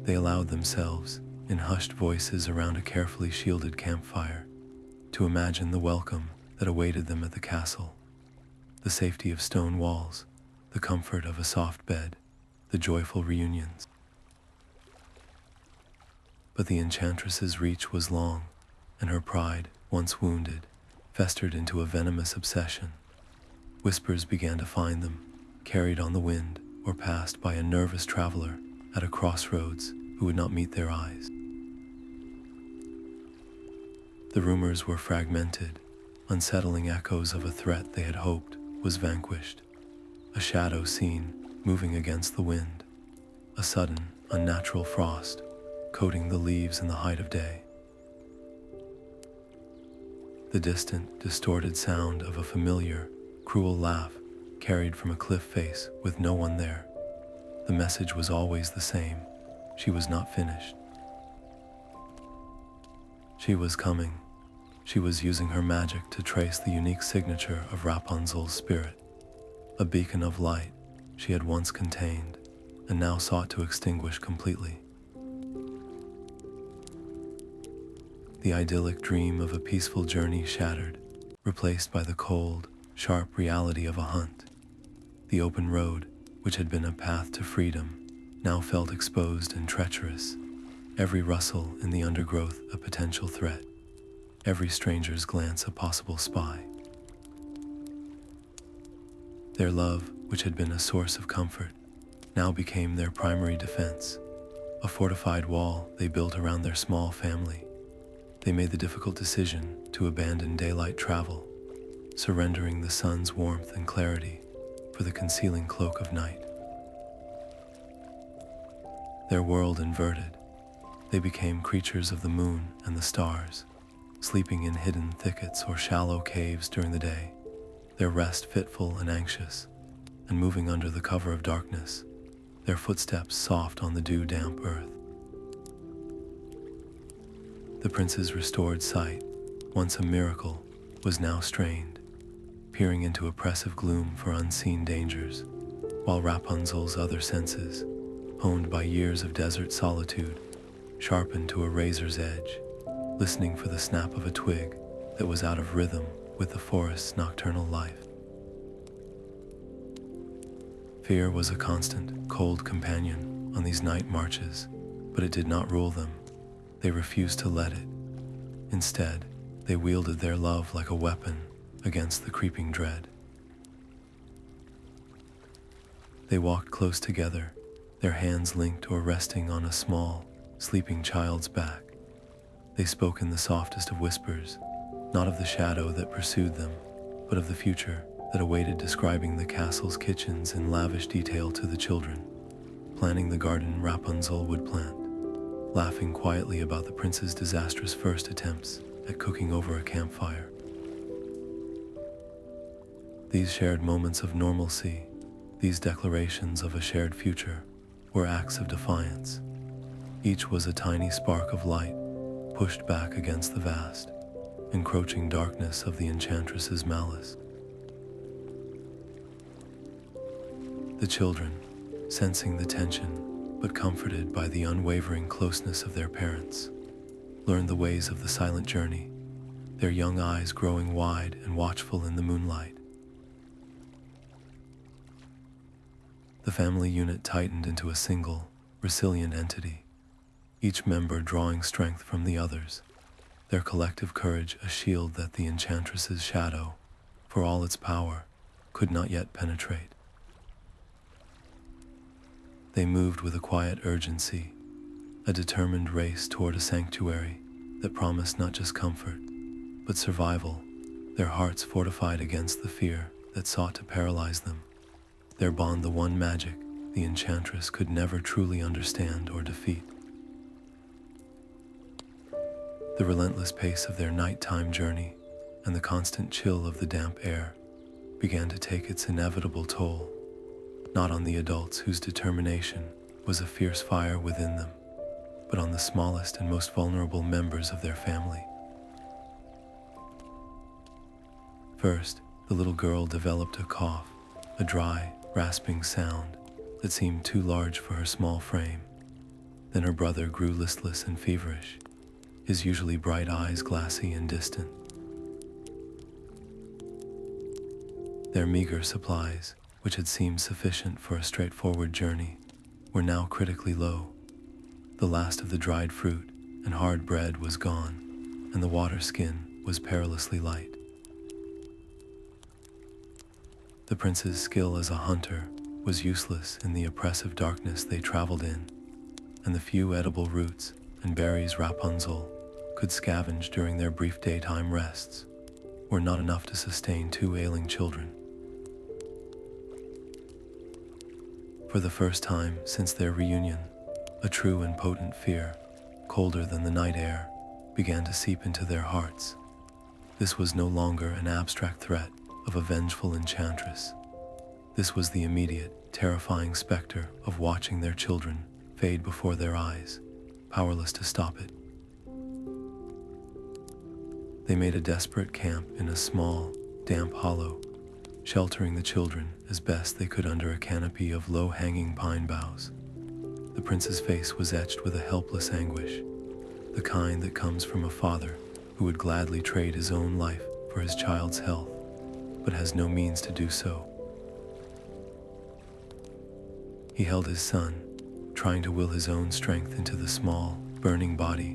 They allowed themselves, in hushed voices around a carefully shielded campfire, to imagine the welcome that awaited them at the castle, the safety of stone walls, the comfort of a soft bed, the joyful reunions. But the Enchantress's reach was long, and her pride, once wounded, festered into a venomous obsession. Whispers began to find them, carried on the wind or passed by a nervous traveler at a crossroads who would not meet their eyes. The rumors were fragmented, unsettling echoes of a threat they had hoped was vanquished, a shadow seen moving against the wind, a sudden, unnatural frost coating the leaves in the height of day. The distant, distorted sound of a familiar, cruel laugh carried from a cliff face with no one there. The message was always the same. She was not finished. She was coming. She was using her magic to trace the unique signature of Rapunzel's spirit, a beacon of light she had once contained and now sought to extinguish completely. The idyllic dream of a peaceful journey shattered, replaced by the cold, sharp reality of a hunt. The open road, which had been a path to freedom, now felt exposed and treacherous, every rustle in the undergrowth a potential threat, every stranger's glance a possible spy. Their love, which had been a source of comfort, now became their primary defense, a fortified wall they built around their small family. They made the difficult decision to abandon daylight travel, surrendering the sun's warmth and clarity for the concealing cloak of night. Their world inverted. They became creatures of the moon and the stars, sleeping in hidden thickets or shallow caves during the day, their rest fitful and anxious, and moving under the cover of darkness, their footsteps soft on the dew-damp earth. The prince's restored sight, once a miracle, was now strained, peering into oppressive gloom for unseen dangers, while Rapunzel's other senses, honed by years of desert solitude, sharpened to a razor's edge, listening for the snap of a twig that was out of rhythm with the forest's nocturnal life. Fear was a constant, cold companion on these night marches, but it did not rule them. They refused to let it. Instead, they wielded their love like a weapon against the creeping dread. They walked close together, their hands linked or resting on a small, sleeping child's back. They spoke in the softest of whispers, not of the shadow that pursued them, but of the future that awaited, describing the castle's kitchens in lavish detail to the children, planning the garden Rapunzel would plant, laughing quietly about the prince's disastrous first attempts at cooking over a campfire. These shared moments of normalcy, these declarations of a shared future, were acts of defiance. Each was a tiny spark of light, pushed back against the vast, encroaching darkness of the Enchantress's malice. The children, sensing the tension, but comforted by the unwavering closeness of their parents, learned the ways of the silent journey, their young eyes growing wide and watchful in the moonlight. The family unit tightened into a single, resilient entity, each member drawing strength from the others, their collective courage a shield that the Enchantress's shadow, for all its power, could not yet penetrate. They moved with a quiet urgency, a determined race toward a sanctuary that promised not just comfort, but survival, their hearts fortified against the fear that sought to paralyze them, their bond the one magic the Enchantress could never truly understand or defeat. The relentless pace of their nighttime journey and the constant chill of the damp air began to take its inevitable toll, not on the adults whose determination was a fierce fire within them, but on the smallest and most vulnerable members of their family. First, the little girl developed a cough, a dry, rasping sound that seemed too large for her small frame. Then her brother grew listless and feverish, his usually bright eyes glassy and distant. Their meager supplies, which had seemed sufficient for a straightforward journey, were now critically low. The last of the dried fruit and hard bread was gone, and the water skin was perilously light. The prince's skill as a hunter was useless in the oppressive darkness they traveled in, and the few edible roots and berries Rapunzel could scavenge during their brief daytime rests were not enough to sustain two ailing children. For the first time since their reunion, a true and potent fear, colder than the night air, began to seep into their hearts. This was no longer an abstract threat of a vengeful enchantress. This was the immediate, terrifying specter of watching their children fade before their eyes, powerless to stop it. They made a desperate camp in a small, damp hollow, sheltering the children as best they could under a canopy of low-hanging pine boughs. The prince's face was etched with a helpless anguish, the kind that comes from a father who would gladly trade his own life for his child's health, but has no means to do so. He held his son, trying to will his own strength into the small, burning body,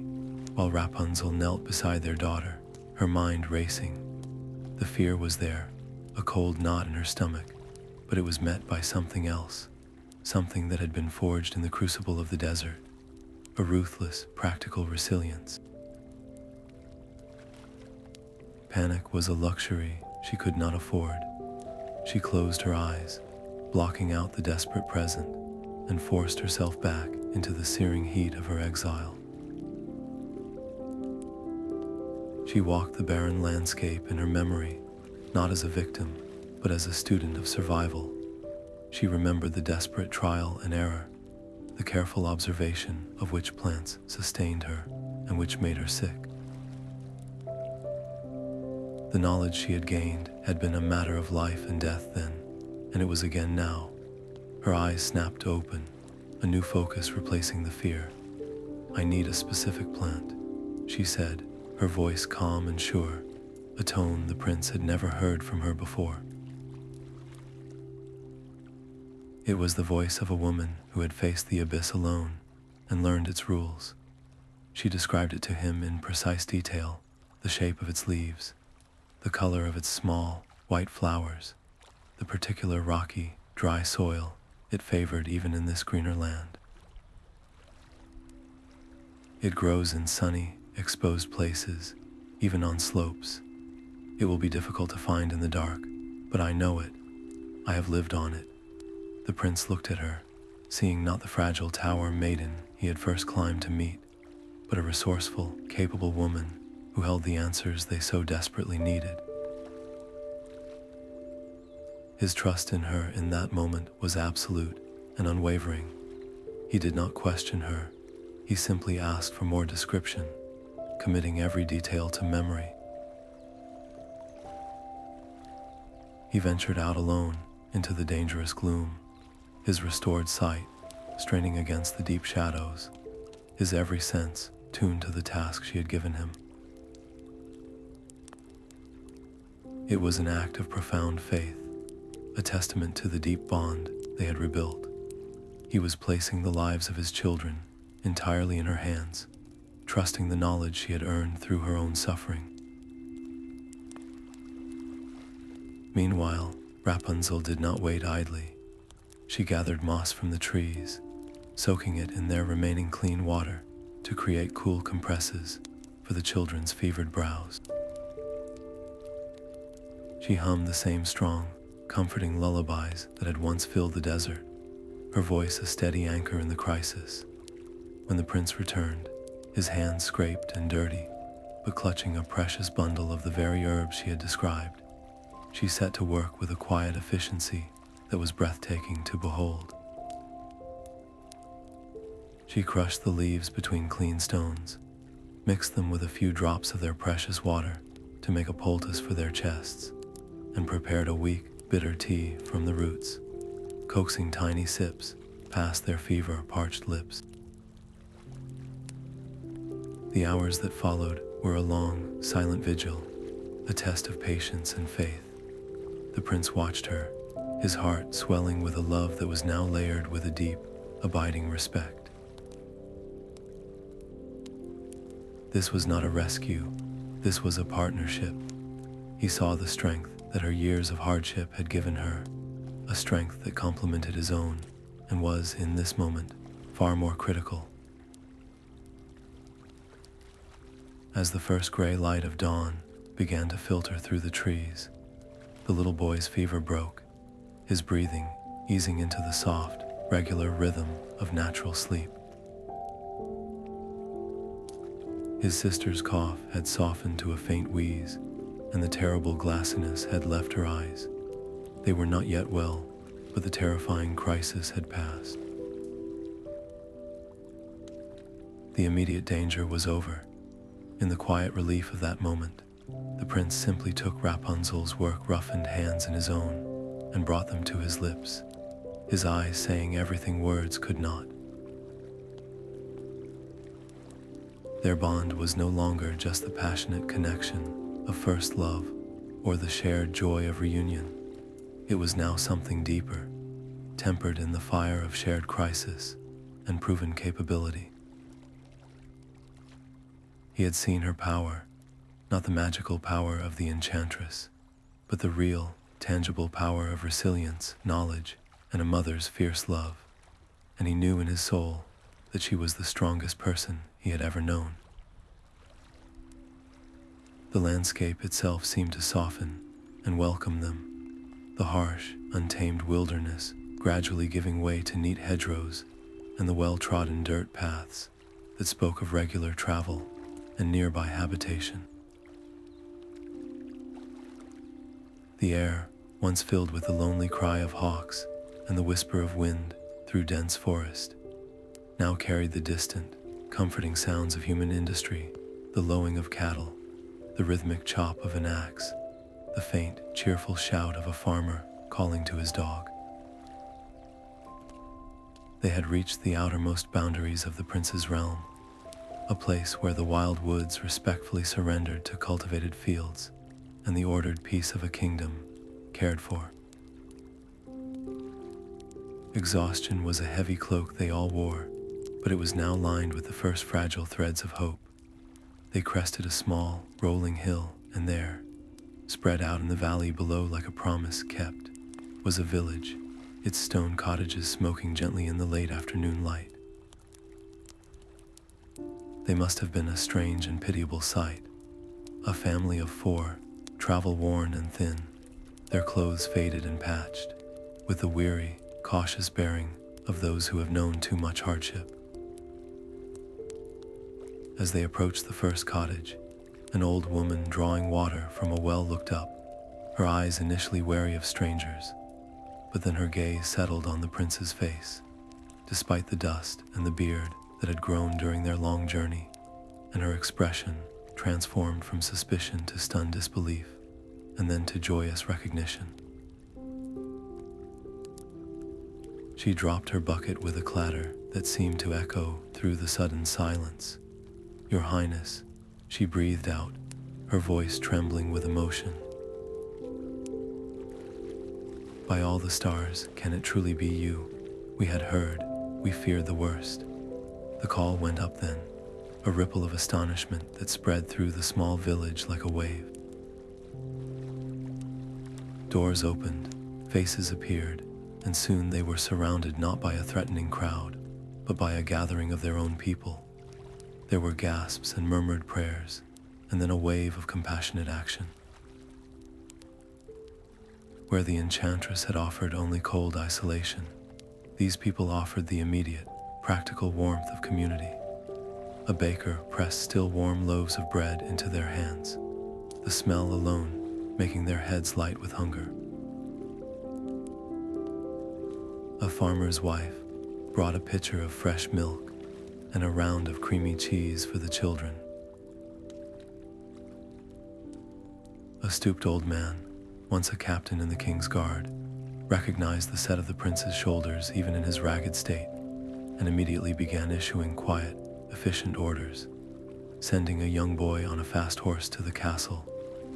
while Rapunzel knelt beside their daughter, her mind racing. The fear was there, a cold knot in her stomach, but it was met by something else, something that had been forged in the crucible of the desert, a ruthless, practical resilience. Panic was a luxury she could not afford. She closed her eyes, blocking out the desperate present, and forced herself back into the searing heat of her exile. She walked the barren landscape in her memory, not as a victim, but as a student of survival. She remembered the desperate trial and error, the careful observation of which plants sustained her and which made her sick. The knowledge she had gained had been a matter of life and death then, and it was again now. Her eyes snapped open, a new focus replacing the fear. "I need a specific plant," she said, her voice calm and sure, a tone the prince had never heard from her before. It was the voice of a woman who had faced the abyss alone and learned its rules. She described it to him in precise detail, the shape of its leaves, the color of its small, white flowers, the particular rocky, dry soil it favored even in this greener land. "It grows in sunny, exposed places, even on slopes. It will be difficult to find in the dark, but I know it. I have lived on it." The prince looked at her, seeing not the fragile tower maiden he had first climbed to meet, but a resourceful, capable woman who held the answers they so desperately needed. His trust in her in that moment was absolute and unwavering. He did not question her. He simply asked for more description, committing every detail to memory. He ventured out alone into the dangerous gloom, his restored sight straining against the deep shadows, his every sense tuned to the task she had given him. It was an act of profound faith, a testament to the deep bond they had rebuilt. He was placing the lives of his children entirely in her hands, trusting the knowledge she had earned through her own suffering. Meanwhile, Rapunzel did not wait idly. She gathered moss from the trees, soaking it in their remaining clean water to create cool compresses for the children's fevered brows. She hummed the same strong, comforting lullabies that had once filled the desert, her voice a steady anchor in the crisis. When the prince returned, his hands scraped and dirty, but clutching a precious bundle of the very herbs she had described, she set to work with a quiet efficiency that was breathtaking to behold. She crushed the leaves between clean stones, mixed them with a few drops of their precious water to make a poultice for their chests, and prepared a weak, bitter tea from the roots, coaxing tiny sips past their fever-parched lips. The hours that followed were a long, silent vigil, a test of patience and faith. The prince watched her, his heart swelling with a love that was now layered with a deep, abiding respect. This was not a rescue, this was a partnership. He saw the strength that her years of hardship had given her, a strength that complemented his own and was, in this moment, far more critical. As the first gray light of dawn began to filter through the trees, the little boy's fever broke, his breathing easing into the soft, regular rhythm of natural sleep. His sister's cough had softened to a faint wheeze, and the terrible glassiness had left her eyes. They were not yet well, but the terrifying crisis had passed. The immediate danger was over. In the quiet relief of that moment, The prince simply took Rapunzel's work-roughened hands in his own and brought them to his lips, his eyes saying everything words could not. Their bond was no longer just the passionate connection of first love or the shared joy of reunion. It was now something deeper, tempered in the fire of shared crisis and proven capability. He had seen her power, not the magical power of the Enchantress, but the real, tangible power of resilience, knowledge, and a mother's fierce love, and he knew in his soul that she was the strongest person he had ever known. The landscape itself seemed to soften and welcome them, the harsh, untamed wilderness gradually giving way to neat hedgerows and the well-trodden dirt paths that spoke of regular travel and nearby habitation. The air, once filled with the lonely cry of hawks and the whisper of wind through dense forest, now carried the distant, comforting sounds of human industry, the lowing of cattle, the rhythmic chop of an axe, the faint, cheerful shout of a farmer calling to his dog. They had reached the outermost boundaries of the prince's realm, a place where the wild woods respectfully surrendered to cultivated fields and the ordered peace of a kingdom cared for. Exhaustion was a heavy cloak they all wore, but it was now lined with the first fragile threads of hope. They crested a small, rolling hill, and there, spread out in the valley below like a promise kept, was a village, its stone cottages smoking gently in the late afternoon light. They must have been a strange and pitiable sight, a family of 4, travel-worn and thin, their clothes faded and patched, with the weary, cautious bearing of those who have known too much hardship. As they approached the first cottage, an old woman drawing water from a well looked up, her eyes initially wary of strangers, but then her gaze settled on the prince's face, despite the dust and the beard that had grown during their long journey, and her expression transformed from suspicion to stunned disbelief, and then to joyous recognition. She dropped her bucket with a clatter that seemed to echo through the sudden silence. "Your Highness," she breathed out, her voice trembling with emotion. "By all the stars, can it truly be you? We had heard, we feared the worst." The call went up then, a ripple of astonishment that spread through the small village like a wave. Doors opened, faces appeared, and soon they were surrounded not by a threatening crowd, but by a gathering of their own people. There were gasps and murmured prayers, and then a wave of compassionate action. Where the Enchantress had offered only cold isolation, these people offered the immediate, practical warmth of community. A baker pressed still warm loaves of bread into their hands, the smell alone making their heads light with hunger. A farmer's wife brought a pitcher of fresh milk and a round of creamy cheese for the children. A stooped old man, once a captain in the king's guard, recognized the set of the prince's shoulders even in his ragged state, and immediately began issuing quiet, efficient orders, sending a young boy on a fast horse to the castle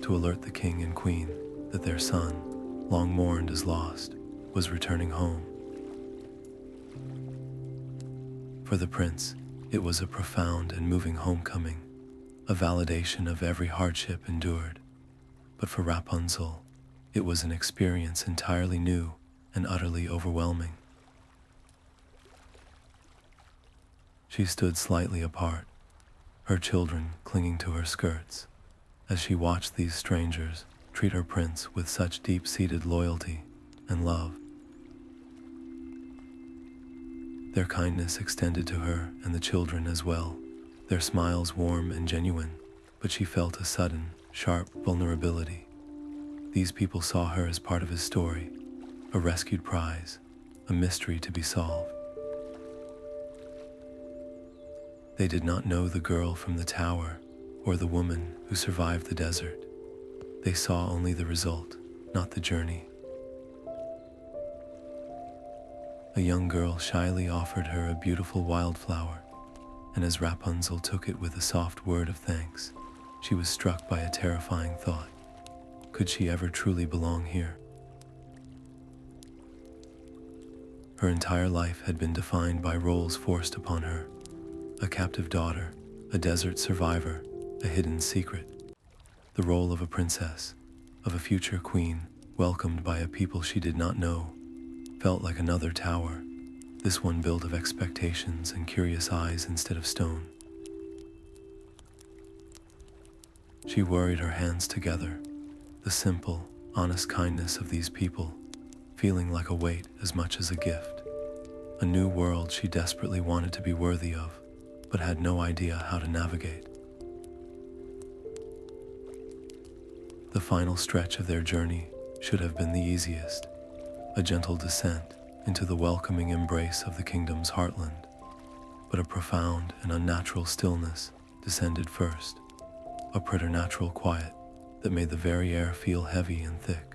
to alert the king and queen that their son, long mourned as lost, was returning home. For the prince, it was a profound and moving homecoming, a validation of every hardship endured. But for Rapunzel, it was an experience entirely new and utterly overwhelming. She stood slightly apart, her children clinging to her skirts, as she watched these strangers treat her prince with such deep-seated loyalty and love. Their kindness extended to her and the children as well, their smiles warm and genuine, but she felt a sudden, sharp vulnerability. These people saw her as part of his story, a rescued prize, a mystery to be solved. They did not know the girl from the tower or the woman who survived the desert, They saw only the result, not the journey. A young girl shyly offered her a beautiful wildflower, and as Rapunzel took it with a soft word of thanks, she was struck by a terrifying thought. Could she ever truly belong here? Her entire life had been defined by roles forced upon her: a captive daughter, a desert survivor, a hidden secret. The role of a princess, of a future queen, welcomed by a people she did not know, felt like another tower, this one built of expectations and curious eyes instead of stone. She worried her hands together, the simple, honest kindness of these people feeling like a weight as much as a gift. A new world she desperately wanted to be worthy of, but had no idea how to navigate. The final stretch of their journey should have been the easiest, a gentle descent into the welcoming embrace of the kingdom's heartland. But a profound and unnatural stillness descended first, a preternatural quiet that made the very air feel heavy and thick.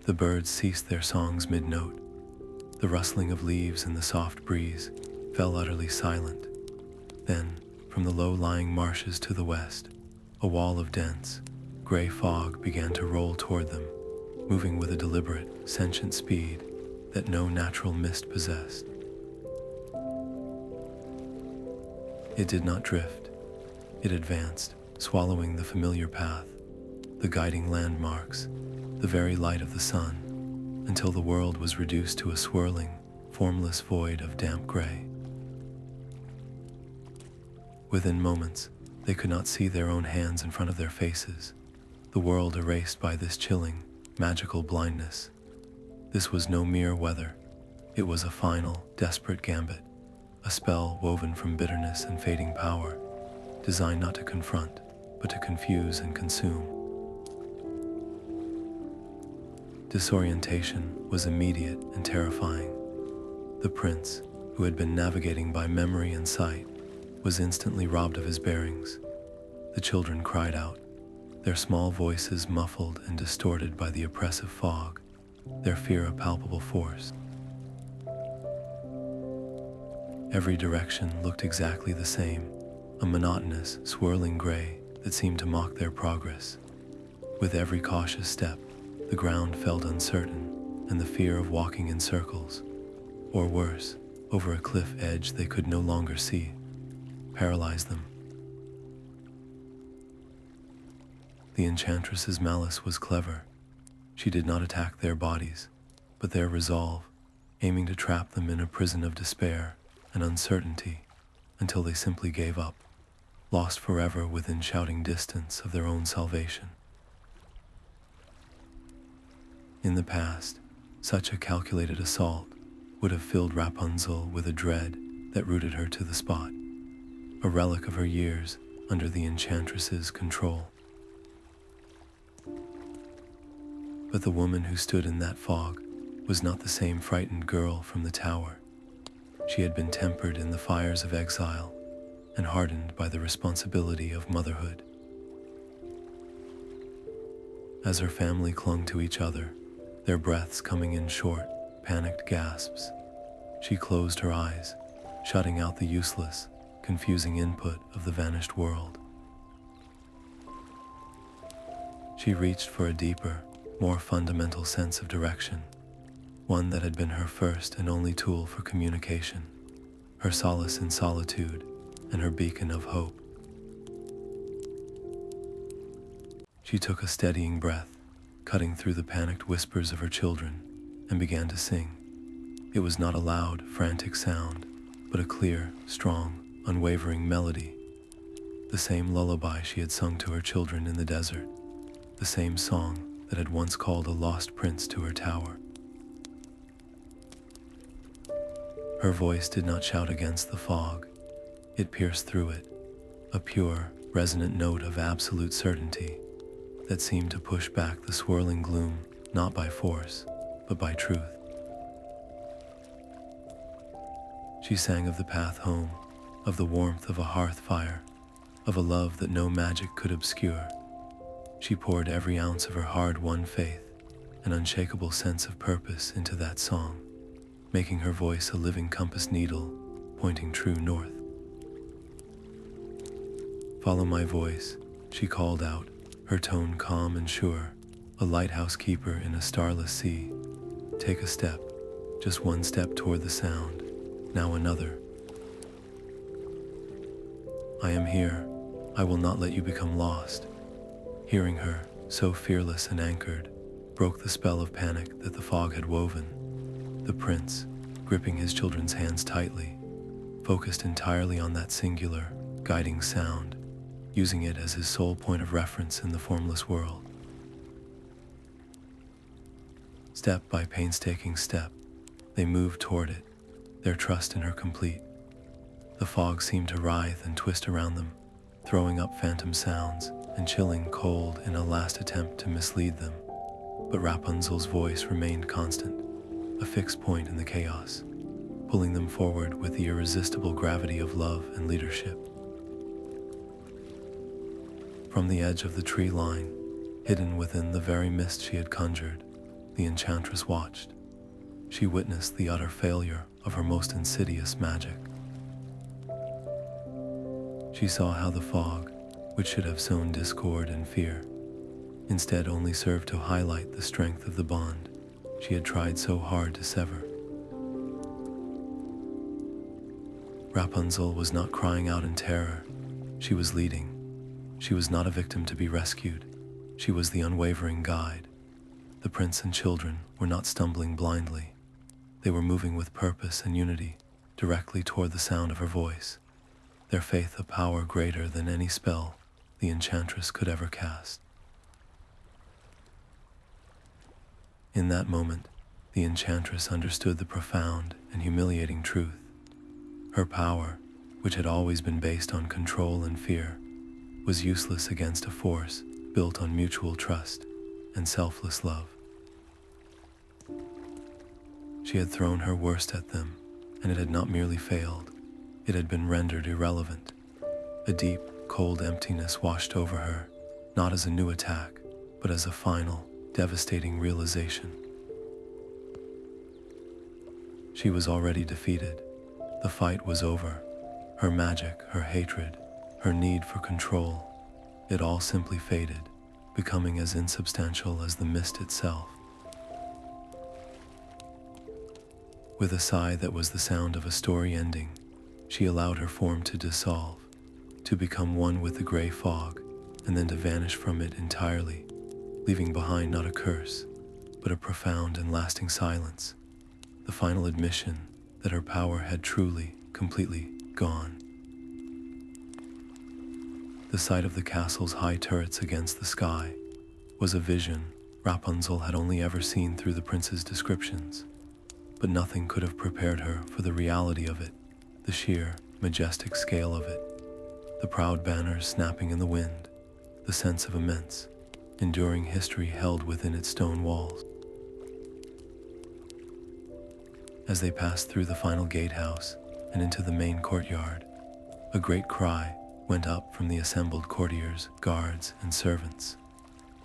The birds ceased their songs mid-note. The rustling of leaves in the soft breeze fell utterly silent. Then, from the low-lying marshes to the west, a wall of dense, gray fog began to roll toward them, moving with a deliberate, sentient speed that no natural mist possessed. It did not drift. It advanced, swallowing the familiar path, the guiding landmarks, the very light of the sun, until the world was reduced to a swirling, formless void of damp gray. Within moments, they could not see their own hands in front of their faces, the world erased by this chilling, magical blindness. This was no mere weather. It was a final, desperate gambit, a spell woven from bitterness and fading power, designed not to confront, but to confuse and consume. Disorientation was immediate and terrifying. The prince, who had been navigating by memory and sight, was instantly robbed of his bearings. The children cried out, their small voices muffled and distorted by the oppressive fog, their fear a palpable force. Every direction looked exactly the same, a monotonous, swirling gray that seemed to mock their progress. With every cautious step, the ground felt uncertain, and the fear of walking in circles, or worse, over a cliff edge they could no longer see, paralyzed them. The Enchantress's malice was clever. She did not attack their bodies, but their resolve, aiming to trap them in a prison of despair and uncertainty until they simply gave up, lost forever within shouting distance of their own salvation. In the past, such a calculated assault would have filled Rapunzel with a dread that rooted her to the spot, a relic of her years under the Enchantress's control. But the woman who stood in that fog was not the same frightened girl from the tower. She had been tempered in the fires of exile and hardened by the responsibility of motherhood. As her family clung to each other, their breaths coming in short, panicked gasps, she closed her eyes, shutting out the useless, confusing input of the vanished world. She reached for a deeper, more fundamental sense of direction, one that had been her first and only tool for communication, her solace in solitude, and her beacon of hope. She took a steadying breath, cutting through the panicked whispers of her children, and began to sing. It was not a loud, frantic sound, but a clear, strong, unwavering melody. The same lullaby she had sung to her children in the desert, the same song that had once called a lost prince to her tower. Her voice did not shout against the fog. It pierced through it, a pure, resonant note of absolute certainty that seemed to push back the swirling gloom, not by force, but by truth. She sang of the path home, of the warmth of a hearth fire, of a love that no magic could obscure. She poured every ounce of her hard-won faith, an unshakable sense of purpose into that song, making her voice a living compass needle, pointing true north. "Follow my voice," she called out, her tone calm and sure, a lighthouse keeper in a starless sea. "Take a step, just one step toward the sound, now another. I am here, I will not let you become lost." Hearing her, so fearless and anchored, broke the spell of panic that the fog had woven. The prince, gripping his children's hands tightly, focused entirely on that singular, guiding sound, using it as his sole point of reference in the formless world. Step by painstaking step, they moved toward it, their trust in her complete. The fog seemed to writhe and twist around them, throwing up phantom sounds and chilling cold in a last attempt to mislead them. But Rapunzel's voice remained constant, a fixed point in the chaos, pulling them forward with the irresistible gravity of love and leadership. From the edge of the tree line, hidden within the very mist she had conjured, the Enchantress watched. She witnessed the utter failure of her most insidious magic. She saw how the fog, which should have sown discord and fear, instead only served to highlight the strength of the bond she had tried so hard to sever. Rapunzel was not crying out in terror, she was leading. She was not a victim to be rescued, she was the unwavering guide. The prince and children were not stumbling blindly. They were moving with purpose and unity, directly toward the sound of her voice, their faith a power greater than any spell the Enchantress could ever cast. In that moment, the Enchantress understood the profound and humiliating truth. Her power, which had always been based on control and fear, was useless against a force built on mutual trust and selfless love. She had thrown her worst at them, and it had not merely failed, it had been rendered irrelevant. A deep, cold emptiness washed over her, not as a new attack, but as a final, devastating realization. She was already defeated. The fight was over. Her magic, her hatred, her need for control, it all simply faded, becoming as insubstantial as the mist itself. With a sigh that was the sound of a story ending, she allowed her form to dissolve, to become one with the gray fog, and then to vanish from it entirely, leaving behind not a curse, but a profound and lasting silence, the final admission that her power had truly, completely gone. The sight of the castle's high turrets against the sky was a vision Rapunzel had only ever seen through the prince's descriptions, but nothing could have prepared her for the reality of it, the sheer, majestic scale of it, the proud banners snapping in the wind, the sense of immense, enduring history held within its stone walls. As they passed through the final gatehouse and into the main courtyard, a great cry went up from the assembled courtiers, guards, and servants,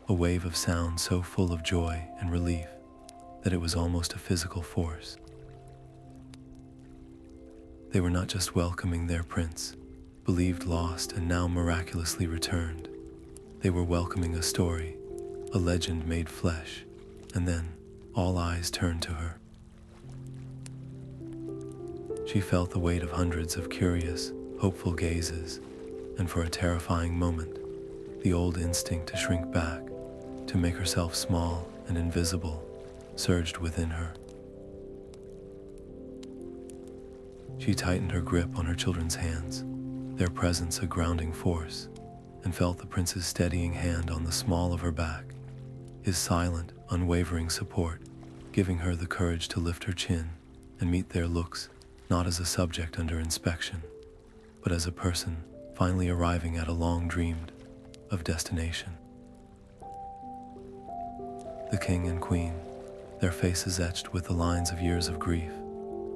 a wave of sound so full of joy and relief that it was almost a physical force. They were not just welcoming their prince, believed lost and now miraculously returned. They were welcoming a story, a legend made flesh, and then all eyes turned to her. She felt the weight of hundreds of curious, hopeful gazes, and for a terrifying moment, the old instinct to shrink back, to make herself small and invisible, surged within her. She tightened her grip on her children's hands, their presence a grounding force, and felt the prince's steadying hand on the small of her back, his silent, unwavering support, giving her the courage to lift her chin and meet their looks, not as a subject under inspection, but as a person finally arriving at a long-dreamed of destination. The king and queen, their faces etched with the lines of years of grief,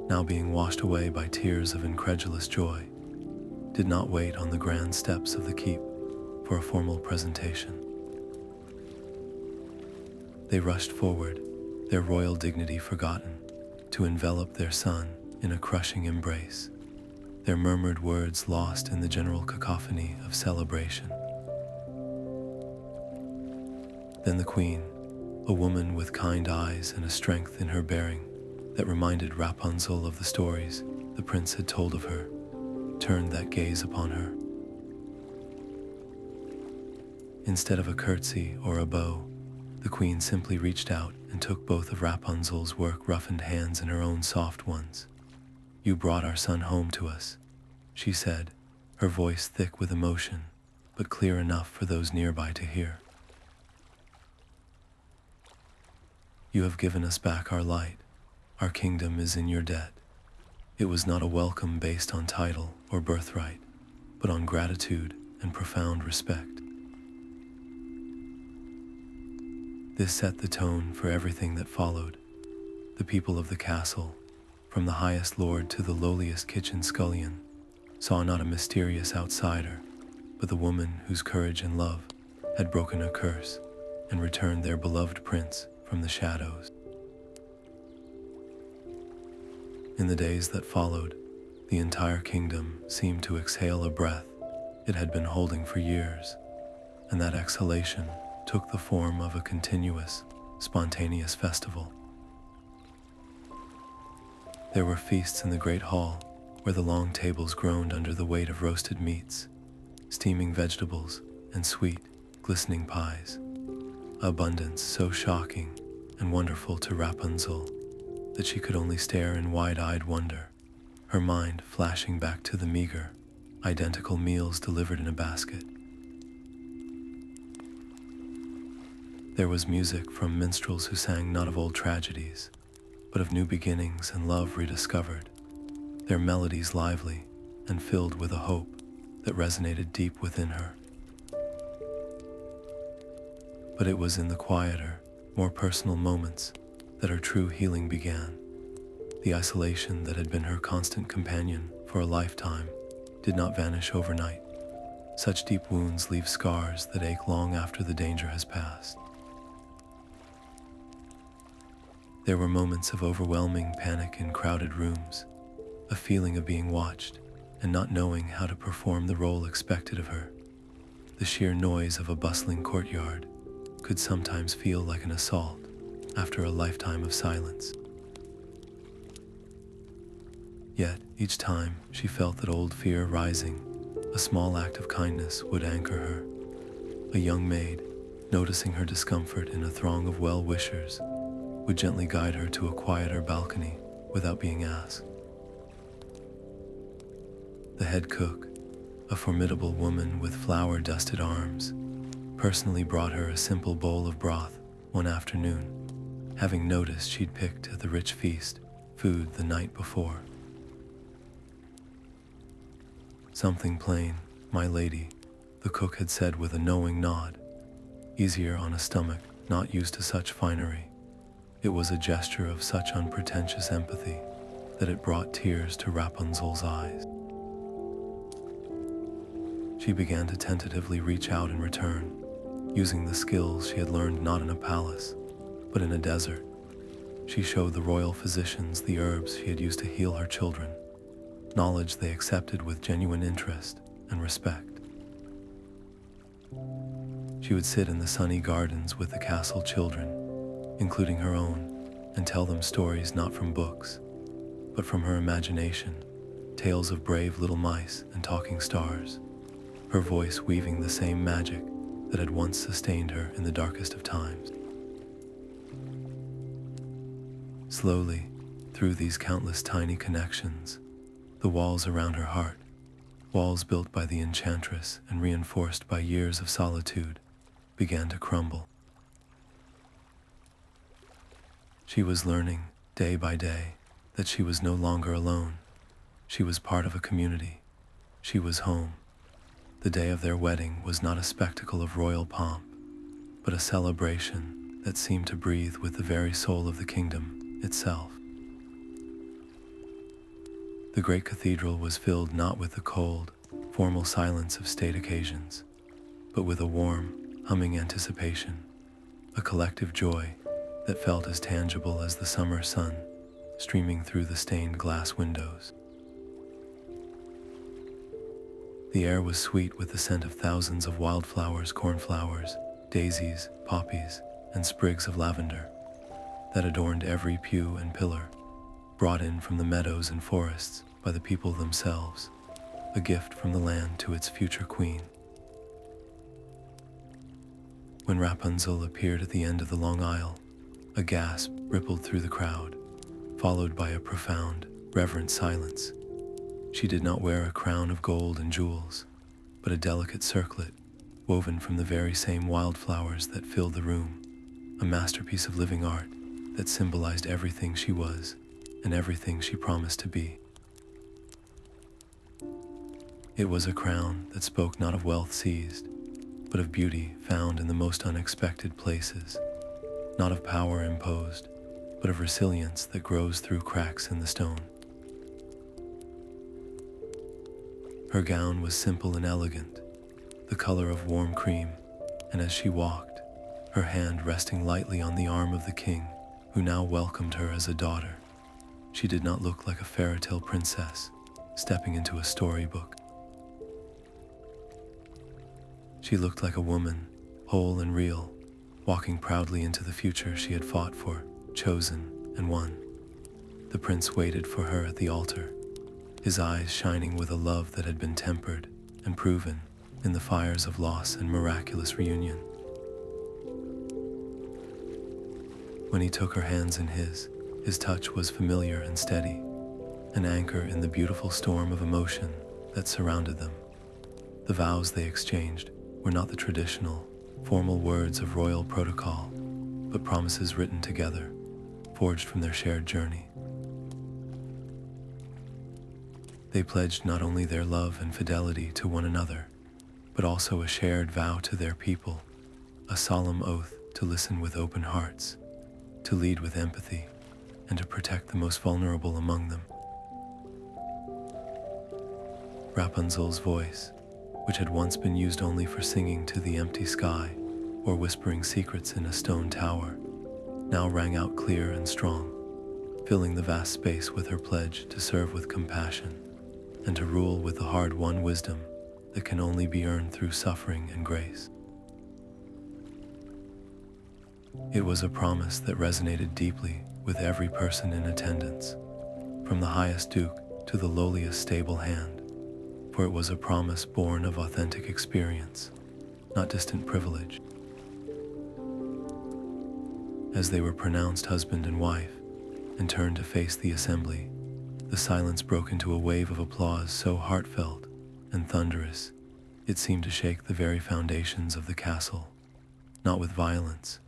now being washed away by tears of incredulous joy, did not wait on the grand steps of the keep for a formal presentation. They rushed forward, their royal dignity forgotten, to envelop their son in a crushing embrace, their murmured words lost in the general cacophony of celebration. Then the queen, a woman with kind eyes and a strength in her bearing that reminded Rapunzel of the stories the prince had told of her, turned that gaze upon her. Instead of a curtsy or a bow, the queen simply reached out and took both of Rapunzel's work-roughened hands in her own soft ones. "You brought our son home to us," she said, her voice thick with emotion, but clear enough for those nearby to hear. "You have given us back our light. Our kingdom is in your debt." It was not a welcome based on title or birthright, but on gratitude and profound respect. This set the tone for everything that followed. The people of the castle, from the highest lord to the lowliest kitchen scullion, saw not a mysterious outsider, but the woman whose courage and love had broken a curse and returned their beloved prince from the shadows. In the days that followed, the entire kingdom seemed to exhale a breath it had been holding for years, and that exhalation took the form of a continuous, spontaneous festival. There were feasts in the great hall, where the long tables groaned under the weight of roasted meats, steaming vegetables, and sweet, glistening pies. Abundance so shocking and wonderful to Rapunzel that she could only stare in wide-eyed wonder, her mind flashing back to the meager, identical meals delivered in a basket. There was music from minstrels who sang not of old tragedies, but of new beginnings and love rediscovered, their melodies lively and filled with a hope that resonated deep within her. But it was in the quieter, more personal moments that her true healing began. The isolation that had been her constant companion for a lifetime did not vanish overnight. Such deep wounds leave scars that ache long after the danger has passed. There were moments of overwhelming panic in crowded rooms, a feeling of being watched and not knowing how to perform the role expected of her. The sheer noise of a bustling courtyard could sometimes feel like an assault after a lifetime of silence. Yet, each time she felt that old fear rising, a small act of kindness would anchor her. A young maid, noticing her discomfort in a throng of well-wishers, would gently guide her to a quieter balcony without being asked. The head cook, a formidable woman with flour-dusted arms, personally brought her a simple bowl of broth one afternoon, having noticed she'd picked at the rich feast food the night before. "Something plain, my lady," the cook had said with a knowing nod. "Easier on a stomach not used to such finery." It was a gesture of such unpretentious empathy that it brought tears to Rapunzel's eyes. She began to tentatively reach out in return, using the skills she had learned not in a palace, but in a desert. She showed the royal physicians the herbs she had used to heal her children, knowledge they accepted with genuine interest and respect. She would sit in the sunny gardens with the castle children, including her own, and tell them stories not from books, but from her imagination, tales of brave little mice and talking stars, her voice weaving the same magic that had once sustained her in the darkest of times. Slowly, through these countless tiny connections, the walls around her heart, walls built by the Enchantress and reinforced by years of solitude, began to crumble. She was learning, day by day, that she was no longer alone. She was part of a community. She was home. The day of their wedding was not a spectacle of royal pomp, but a celebration that seemed to breathe with the very soul of the kingdom itself. The great cathedral was filled not with the cold, formal silence of state occasions, but with a warm, humming anticipation, a collective joy that felt as tangible as the summer sun streaming through the stained glass windows. The air was sweet with the scent of thousands of wildflowers, cornflowers, daisies, poppies, and sprigs of lavender that adorned every pew and pillar, brought in from the meadows and forests by the people themselves, a gift from the land to its future queen. When Rapunzel appeared at the end of the long aisle, a gasp rippled through the crowd, followed by a profound, reverent silence. She did not wear a crown of gold and jewels, but a delicate circlet woven from the very same wildflowers that filled the room, a masterpiece of living art that symbolized everything she was and everything she promised to be. It was a crown that spoke not of wealth seized, but of beauty found in the most unexpected places, not of power imposed, but of resilience that grows through cracks in the stone. Her gown was simple and elegant, the color of warm cream, and as she walked, her hand resting lightly on the arm of the king, who now welcomed her as a daughter, she did not look like a fairytale princess stepping into a storybook. She looked like a woman, whole and real, walking proudly into the future she had fought for, chosen, and won. The prince waited for her at the altar, his eyes shining with a love that had been tempered and proven in the fires of loss and miraculous reunion. When he took her hands in his touch was familiar and steady, an anchor in the beautiful storm of emotion that surrounded them. The vows they exchanged were not the traditional, formal words of royal protocol, but promises written together, forged from their shared journey. They pledged not only their love and fidelity to one another, but also a shared vow to their people, a solemn oath to listen with open hearts, to lead with empathy, and to protect the most vulnerable among them. Rapunzel's voice, which had once been used only for singing to the empty sky or whispering secrets in a stone tower, now rang out clear and strong, filling the vast space with her pledge to serve with compassion and to rule with the hard-won wisdom that can only be earned through suffering and grace. It was a promise that resonated deeply with every person in attendance, from the highest duke to the lowliest stable hand, for it was a promise born of authentic experience, not distant privilege. As they were pronounced husband and wife and turned to face the assembly, the silence broke into a wave of applause so heartfelt and thunderous it seemed to shake the very foundations of the castle, not with violence,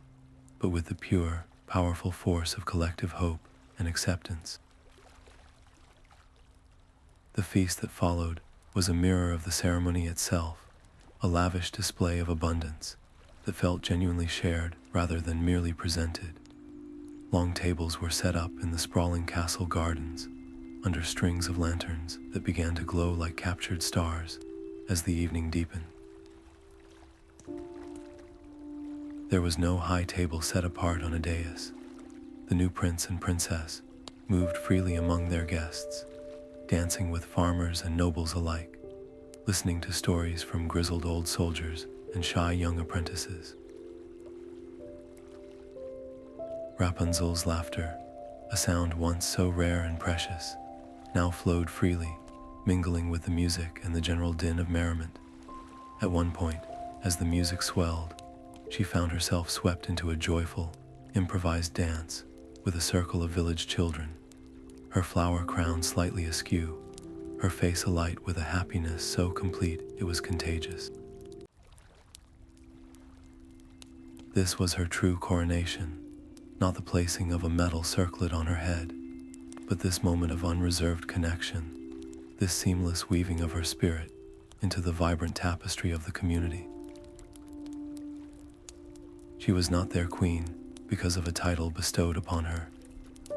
but with the pure, powerful force of collective hope and acceptance. The feast that followed was a mirror of the ceremony itself, a lavish display of abundance that felt genuinely shared rather than merely presented. Long tables were set up in the sprawling castle gardens, under strings of lanterns that began to glow like captured stars as the evening deepened. There was no high table set apart on a dais. The new prince and princess moved freely among their guests, dancing with farmers and nobles alike, listening to stories from grizzled old soldiers and shy young apprentices. Rapunzel's laughter, a sound once so rare and precious, now flowed freely, mingling with the music and the general din of merriment. At one point, as the music swelled, she found herself swept into a joyful, improvised dance with a circle of village children, her flower crown slightly askew, her face alight with a happiness so complete it was contagious. This was her true coronation, not the placing of a metal circlet on her head, but this moment of unreserved connection, this seamless weaving of her spirit into the vibrant tapestry of the community. She was not their queen because of a title bestowed upon her.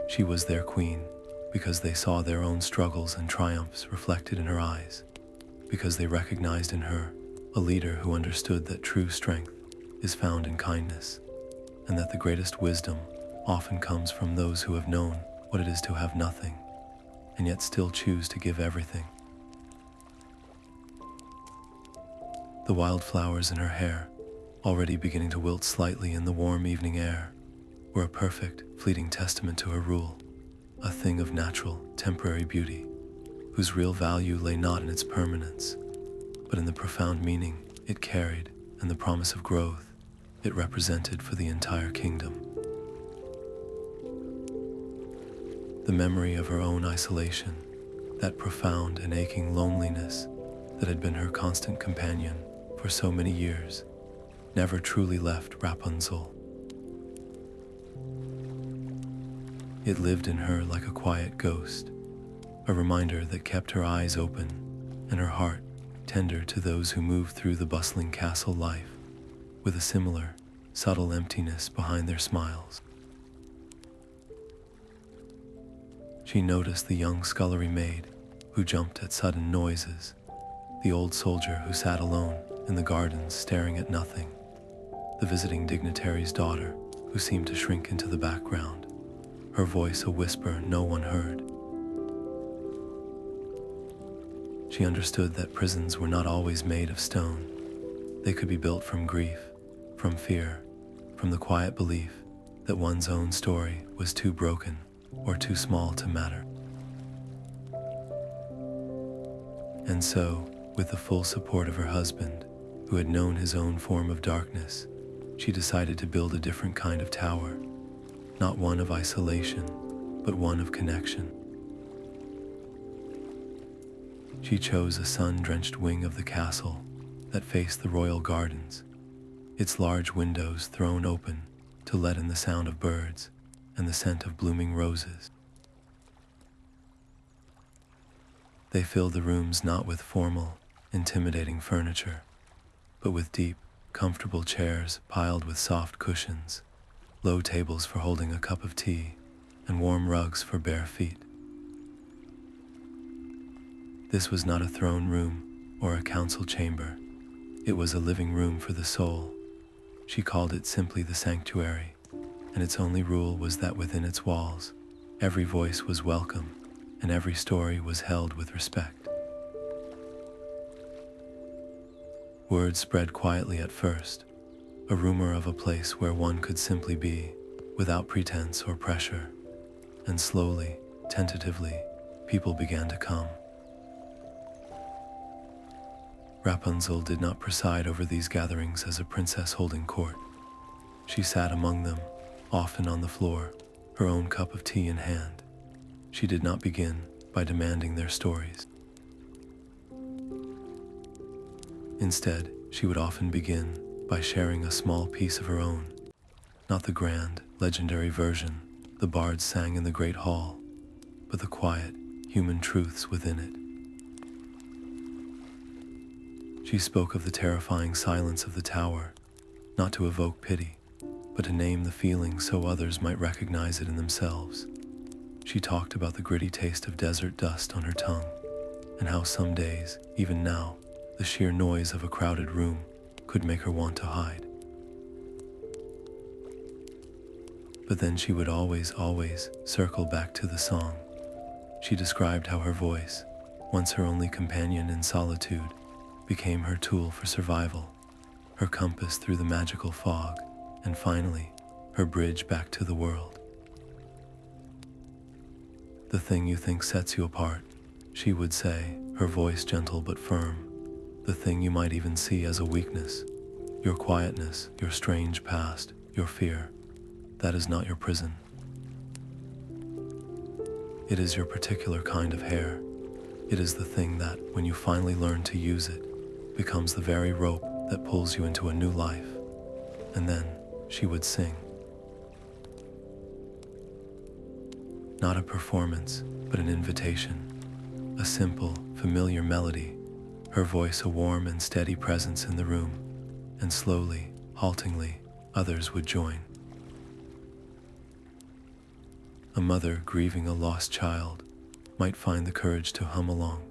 She was their queen because they saw their own struggles and triumphs reflected in her eyes, because they recognized in her a leader who understood that true strength is found in kindness, and that the greatest wisdom often comes from those who have known what it is to have nothing, and yet still choose to give everything. The wildflowers in her hair, already beginning to wilt slightly in the warm evening air, were a perfect, fleeting testament to her rule, a thing of natural, temporary beauty, whose real value lay not in its permanence, but in the profound meaning it carried and the promise of growth it represented for the entire kingdom. The memory of her own isolation, that profound and aching loneliness that had been her constant companion for so many years, never truly left Rapunzel. It lived in her like a quiet ghost, a reminder that kept her eyes open and her heart tender to those who moved through the bustling castle life with a similar, subtle emptiness behind their smiles. She noticed the young scullery maid who jumped at sudden noises, the old soldier who sat alone in the gardens staring at nothing, the visiting dignitary's daughter who seemed to shrink into the background, her voice a whisper no one heard. She understood that prisons were not always made of stone. They could be built from grief, from fear, from the quiet belief that one's own story was too broken or too small to matter. And so, with the full support of her husband, who had known his own form of darkness, she decided to build a different kind of tower, not one of isolation, but one of connection. She chose a sun-drenched wing of the castle that faced the royal gardens, its large windows thrown open to let in the sound of birds and the scent of blooming roses. They filled the rooms not with formal, intimidating furniture, but with deep, comfortable chairs piled with soft cushions, low tables for holding a cup of tea, and warm rugs for bare feet. This was not a throne room or a council chamber. It was a living room for the soul. She called it simply the sanctuary, and its only rule was that within its walls, every voice was welcome and every story was held with respect. Word spread quietly at first, a rumor of a place where one could simply be, without pretense or pressure, and slowly, tentatively, people began to come. Rapunzel did not preside over these gatherings as a princess holding court. She sat among them, often on the floor, her own cup of tea in hand. She did not begin by demanding their stories. Instead, she would often begin by sharing a small piece of her own, not the grand, legendary version the bards sang in the great hall, but the quiet, human truths within it. She spoke of the terrifying silence of the tower, not to evoke pity, but to name the feeling so others might recognize it in themselves. She talked about the gritty taste of desert dust on her tongue, and how some days, even now, the sheer noise of a crowded room could make her want to hide. But then she would always circle back to the song. She described how her voice, once her only companion in solitude, became her tool for survival, her compass through the magical fog, and finally, her bridge back to the world. The thing you think sets you apart, she would say, her voice gentle but firm. The thing you might even see as a weakness, your quietness, your strange past, your fear, that is not your prison. It is your particular kind of hair. It is the thing that, when you finally learn to use it, becomes the very rope that pulls you into a new life. And then she would sing. Not a performance, but an invitation. A simple, familiar melody, her voice a warm and steady presence in the room, and slowly, haltingly, others would join. A mother grieving a lost child might find the courage to hum along.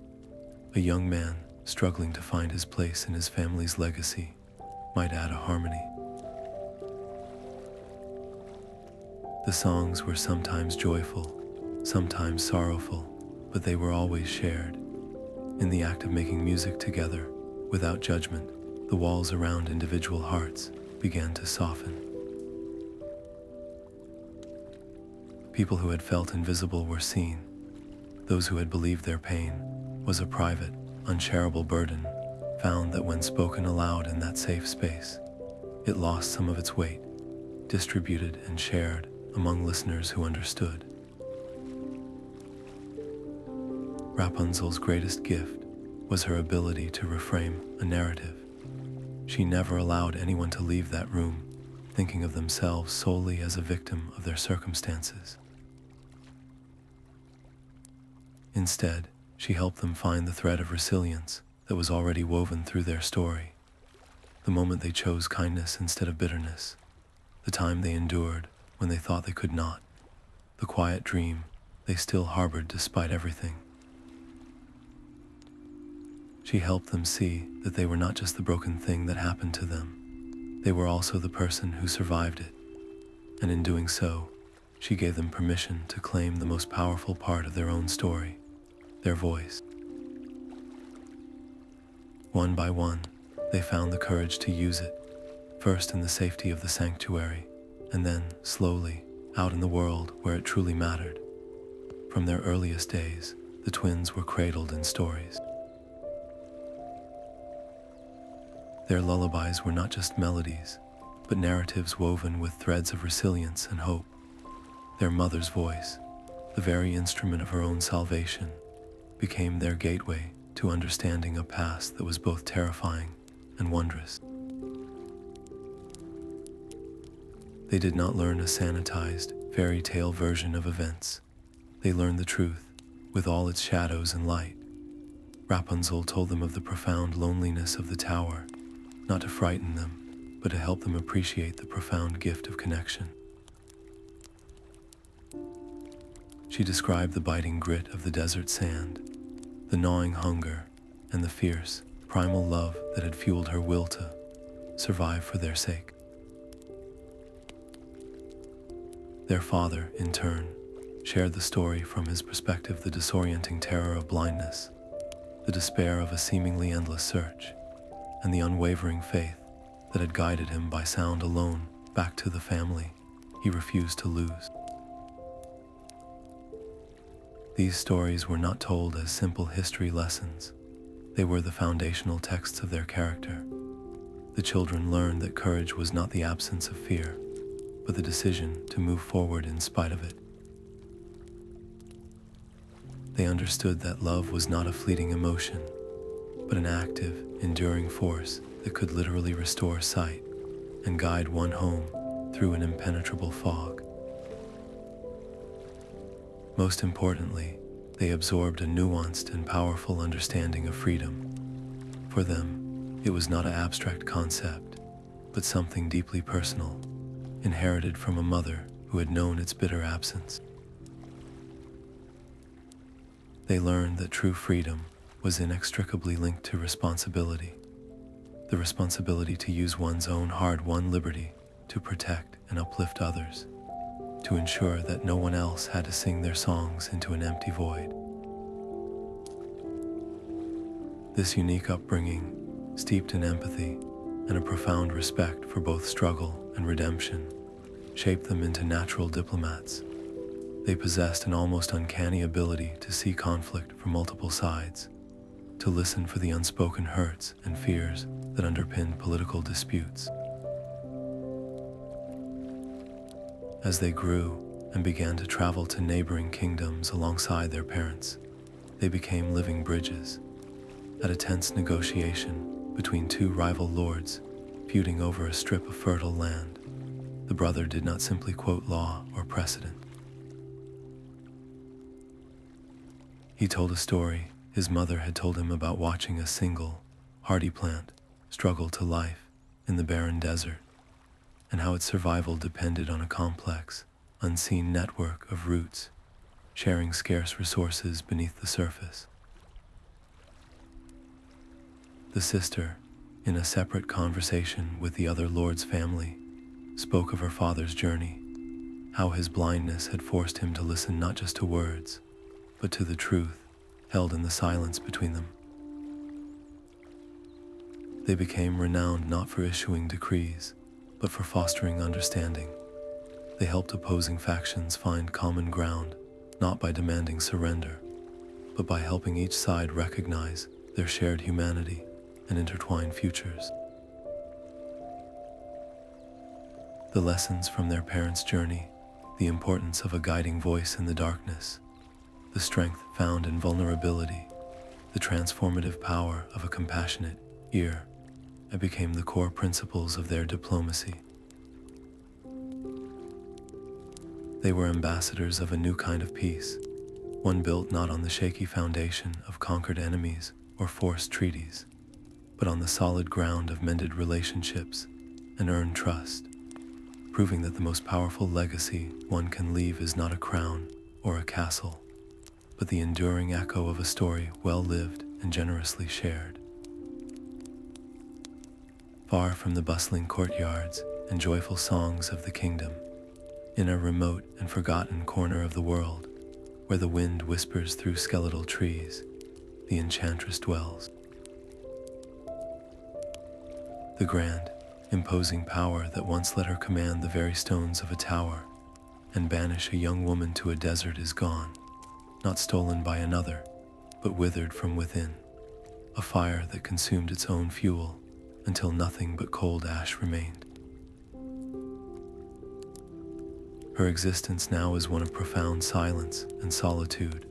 A young man struggling to find his place in his family's legacy, might add a harmony. The songs were sometimes joyful, sometimes sorrowful, but they were always shared. In the act of making music together, without judgment, the walls around individual hearts began to soften. People who had felt invisible were seen. Those who had believed their pain was a private, unshareable burden found that when spoken aloud in that safe space, it lost some of its weight, distributed and shared among listeners who understood. Rapunzel's greatest gift was her ability to reframe a narrative. She never allowed anyone to leave that room thinking of themselves solely as a victim of their circumstances. Instead, she helped them find the thread of resilience that was already woven through their story. The moment they chose kindness instead of bitterness, the time they endured when they thought they could not, the quiet dream they still harbored despite everything. She helped them see that they were not just the broken thing that happened to them. They were also the person who survived it. And in doing so, she gave them permission to claim the most powerful part of their own story, their voice. One by one, they found the courage to use it, first in the safety of the sanctuary, and then, slowly, out in the world where it truly mattered. From their earliest days, the twins were cradled in stories. Their lullabies were not just melodies, but narratives woven with threads of resilience and hope. Their mother's voice, the very instrument of her own salvation, became their gateway to understanding a past that was both terrifying and wondrous. They did not learn a sanitized, fairy tale version of events. They learned the truth, with all its shadows and light. Rapunzel told them of the profound loneliness of the tower, not to frighten them, but to help them appreciate the profound gift of connection. She described the biting grit of the desert sand, the gnawing hunger, and the fierce, primal love that had fueled her will to survive for their sake. Their father, in turn, shared the story from his perspective, the disorienting terror of blindness, the despair of a seemingly endless search, and the unwavering faith that had guided him by sound alone back to the family he refused to lose. These stories were not told as simple history lessons. They were the foundational texts of their character. The children learned that courage was not the absence of fear, but the decision to move forward in spite of it. They understood that love was not a fleeting emotion, but an active, enduring force that could literally restore sight and guide one home through an impenetrable fog. Most importantly, they absorbed a nuanced and powerful understanding of freedom. For them, it was not an abstract concept, but something deeply personal, inherited from a mother who had known its bitter absence. They learned that true freedom was inextricably linked to responsibility, the responsibility to use one's own hard-won liberty to protect and uplift others, to ensure that no one else had to sing their songs into an empty void. This unique upbringing, steeped in empathy and a profound respect for both struggle and redemption, shaped them into natural diplomats. They possessed an almost uncanny ability to see conflict from multiple sides, to listen for the unspoken hurts and fears that underpinned political disputes. As they grew and began to travel to neighboring kingdoms alongside their parents, they became living bridges. At a tense negotiation between two rival lords feuding over a strip of fertile land, the brother did not simply quote law or precedent. He told a story his mother had told him about watching a single, hardy plant struggle to life in the barren desert, and how its survival depended on a complex, unseen network of roots, sharing scarce resources beneath the surface. The sister, in a separate conversation with the other lord's family, spoke of her father's journey, how his blindness had forced him to listen not just to words, but to the truth held in the silence between them. They became renowned not for issuing decrees, but for fostering understanding. They helped opposing factions find common ground, not by demanding surrender, but by helping each side recognize their shared humanity and intertwined futures. The lessons from their parents' journey, the importance of a guiding voice in the darkness, the strength found in vulnerability, the transformative power of a compassionate ear, and became the core principles of their diplomacy. They were ambassadors of a new kind of peace, one built not on the shaky foundation of conquered enemies or forced treaties, but on the solid ground of mended relationships and earned trust, proving that the most powerful legacy one can leave is not a crown or a castle, but the enduring echo of a story well lived and generously shared. Far from the bustling courtyards and joyful songs of the kingdom, in a remote and forgotten corner of the world, where the wind whispers through skeletal trees, the Enchantress dwells. The grand, imposing power that once let her command the very stones of a tower and banish a young woman to a desert is gone, not stolen by another, but withered from within, a fire that consumed its own fuel until nothing but cold ash remained. Her existence now is one of profound silence and solitude,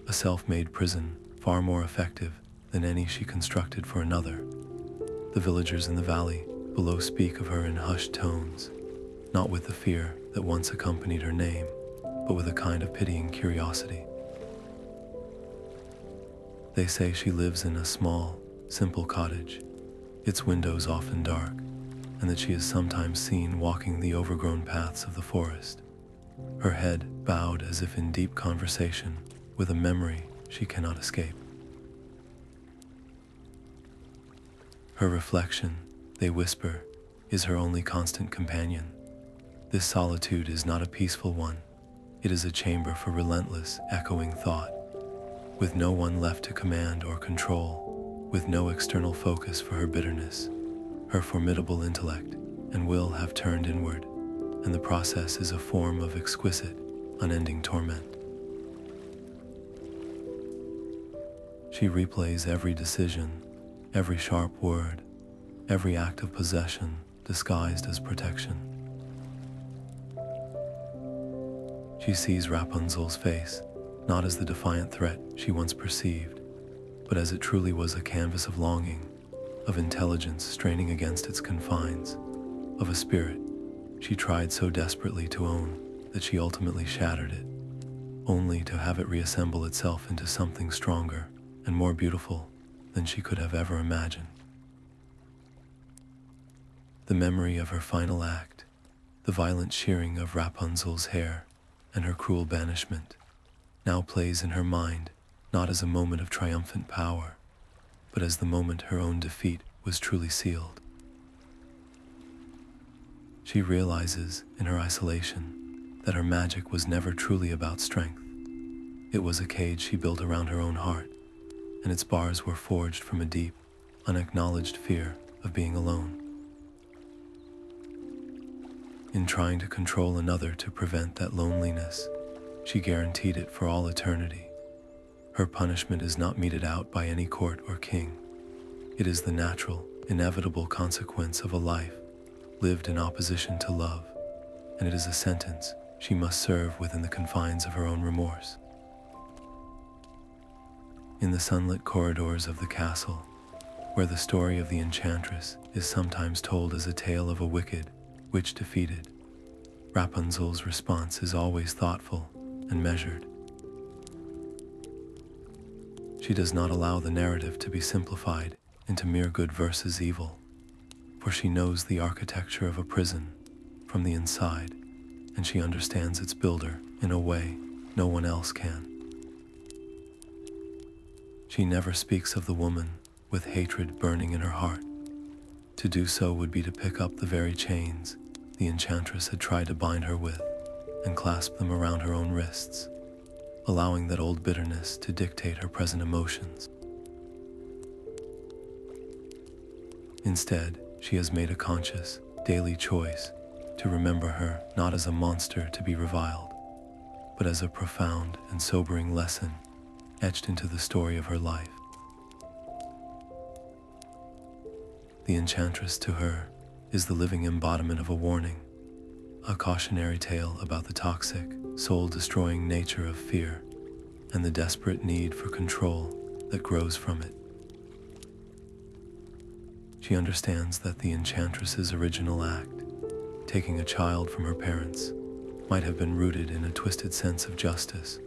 a self-made prison far more effective than any she constructed for another. The villagers in the valley below speak of her in hushed tones, not with the fear that once accompanied her name, but with a kind of pitying curiosity. They say she lives in a small, simple cottage, its windows often dark, and that she is sometimes seen walking the overgrown paths of the forest, her head bowed as if in deep conversation with a memory she cannot escape. Her reflection, they whisper, is her only constant companion. This solitude is not a peaceful one. It is a chamber for relentless, echoing thought, with no one left to command or control, with no external focus for her bitterness. Her formidable intellect and will have turned inward, and the process is a form of exquisite, unending torment. She replays every decision, every sharp word, every act of possession disguised as protection. She sees Rapunzel's face not as the defiant threat she once perceived, but as it truly was, a canvas of longing, of intelligence straining against its confines, of a spirit she tried so desperately to own that she ultimately shattered it, only to have it reassemble itself into something stronger and more beautiful than she could have ever imagined. The memory of her final act, the violent shearing of Rapunzel's hair, and her cruel banishment, now plays in her mind not as a moment of triumphant power, but as the moment her own defeat was truly sealed. She realizes in her isolation that her magic was never truly about strength. It was a cage she built around her own heart, and its bars were forged from a deep, unacknowledged fear of being alone. In trying to control another to prevent that loneliness, she guaranteed it for all eternity. Her punishment is not meted out by any court or king. It is the natural, inevitable consequence of a life lived in opposition to love, and it is a sentence she must serve within the confines of her own remorse. In the sunlit corridors of the castle, where the story of the Enchantress is sometimes told as a tale of a wicked witch defeated, Rapunzel's response is always thoughtful and measured. She does not allow the narrative to be simplified into mere good versus evil, for she knows the architecture of a prison from the inside, and she understands its builder in a way no one else can. She never speaks of the woman with hatred burning in her heart. To do so would be to pick up the very chains the Enchantress had tried to bind her with and clasp them around her own wrists, allowing that old bitterness to dictate her present emotions. Instead, she has made a conscious, daily choice to remember her not as a monster to be reviled, but as a profound and sobering lesson etched into the story of her life. The Enchantress to her is the living embodiment of a warning, a cautionary tale about the toxic, soul-destroying nature of fear and the desperate need for control that grows from it. She understands that the Enchantress's original act, taking a child from her parents, might have been rooted in a twisted sense of justice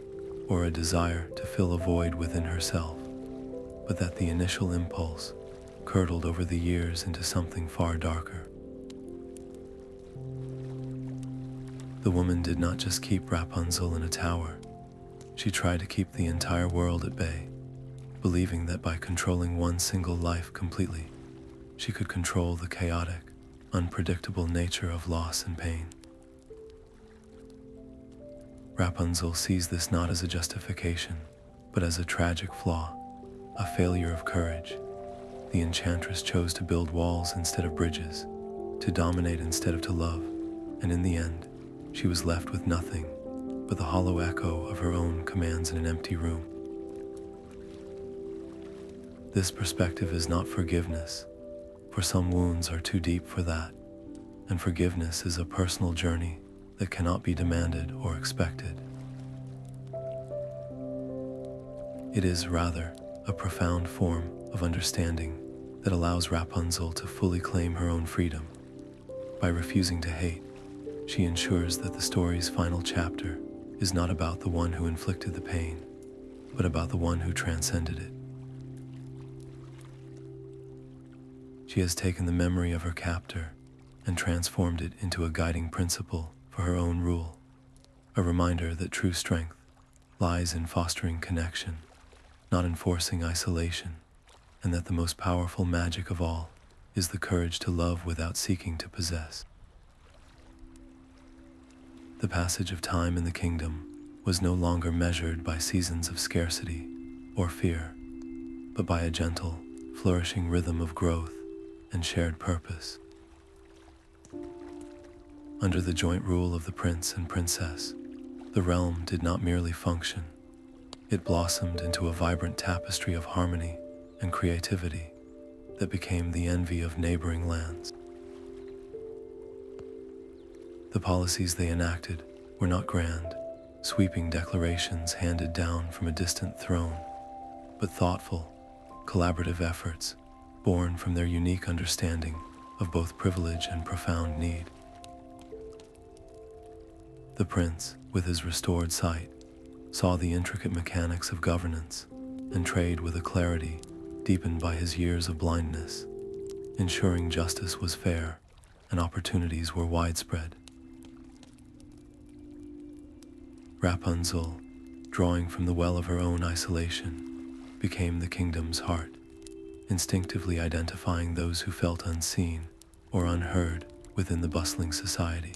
or a desire to fill a void within herself, but that the initial impulse curdled over the years into something far darker. The woman did not just keep Rapunzel in a tower. She tried to keep the entire world at bay, believing that by controlling one single life completely, she could control the chaotic, unpredictable nature of loss and pain. Rapunzel sees this not as a justification, but as a tragic flaw, a failure of courage. The Enchantress chose to build walls instead of bridges, to dominate instead of to love, and in the end, she was left with nothing but the hollow echo of her own commands in an empty room. This perspective is not forgiveness, for some wounds are too deep for that, and forgiveness is a personal journey that cannot be demanded or expected. It is rather a profound form of understanding that allows Rapunzel to fully claim her own freedom. By refusing to hate, she ensures that the story's final chapter is not about the one who inflicted the pain, but about the one who transcended it. She has taken the memory of her captor and transformed it into a guiding principle for her own rule, a reminder that true strength lies in fostering connection, not enforcing isolation, and that the most powerful magic of all is the courage to love without seeking to possess. The passage of time in the kingdom was no longer measured by seasons of scarcity or fear, but by a gentle, flourishing rhythm of growth and shared purpose. Under the joint rule of the prince and princess, the realm did not merely function. It blossomed into a vibrant tapestry of harmony and creativity that became the envy of neighboring lands. The policies they enacted were not grand, sweeping declarations handed down from a distant throne, but thoughtful, collaborative efforts born from their unique understanding of both privilege and profound need. The prince, with his restored sight, saw the intricate mechanics of governance and trade with a clarity deepened by his years of blindness, ensuring justice was fair and opportunities were widespread. Rapunzel, drawing from the well of her own isolation, became the kingdom's heart, instinctively identifying those who felt unseen or unheard within the bustling society.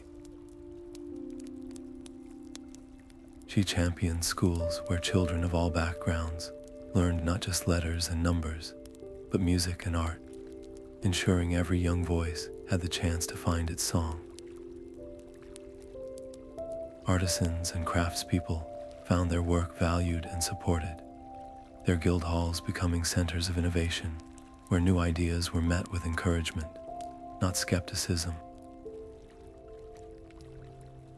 She championed schools where children of all backgrounds learned not just letters and numbers, but music and art, ensuring every young voice had the chance to find its song. Artisans and craftspeople found their work valued and supported, their guild halls becoming centers of innovation where new ideas were met with encouragement, not skepticism.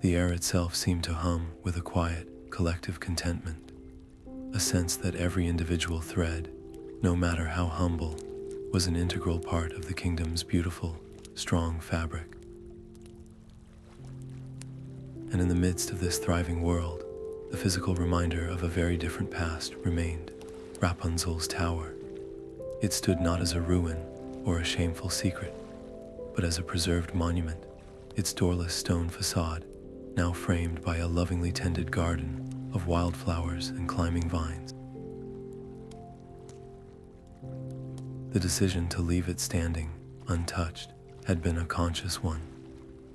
The air itself seemed to hum with a quiet, collective contentment, a sense that every individual thread, no matter how humble, was an integral part of the kingdom's beautiful, strong fabric. And in the midst of this thriving world, the physical reminder of a very different past remained: Rapunzel's tower. It stood not as a ruin or a shameful secret, but as a preserved monument, its doorless stone facade now framed by a lovingly tended garden of wildflowers and climbing vines. The decision to leave it standing, untouched, had been a conscious one.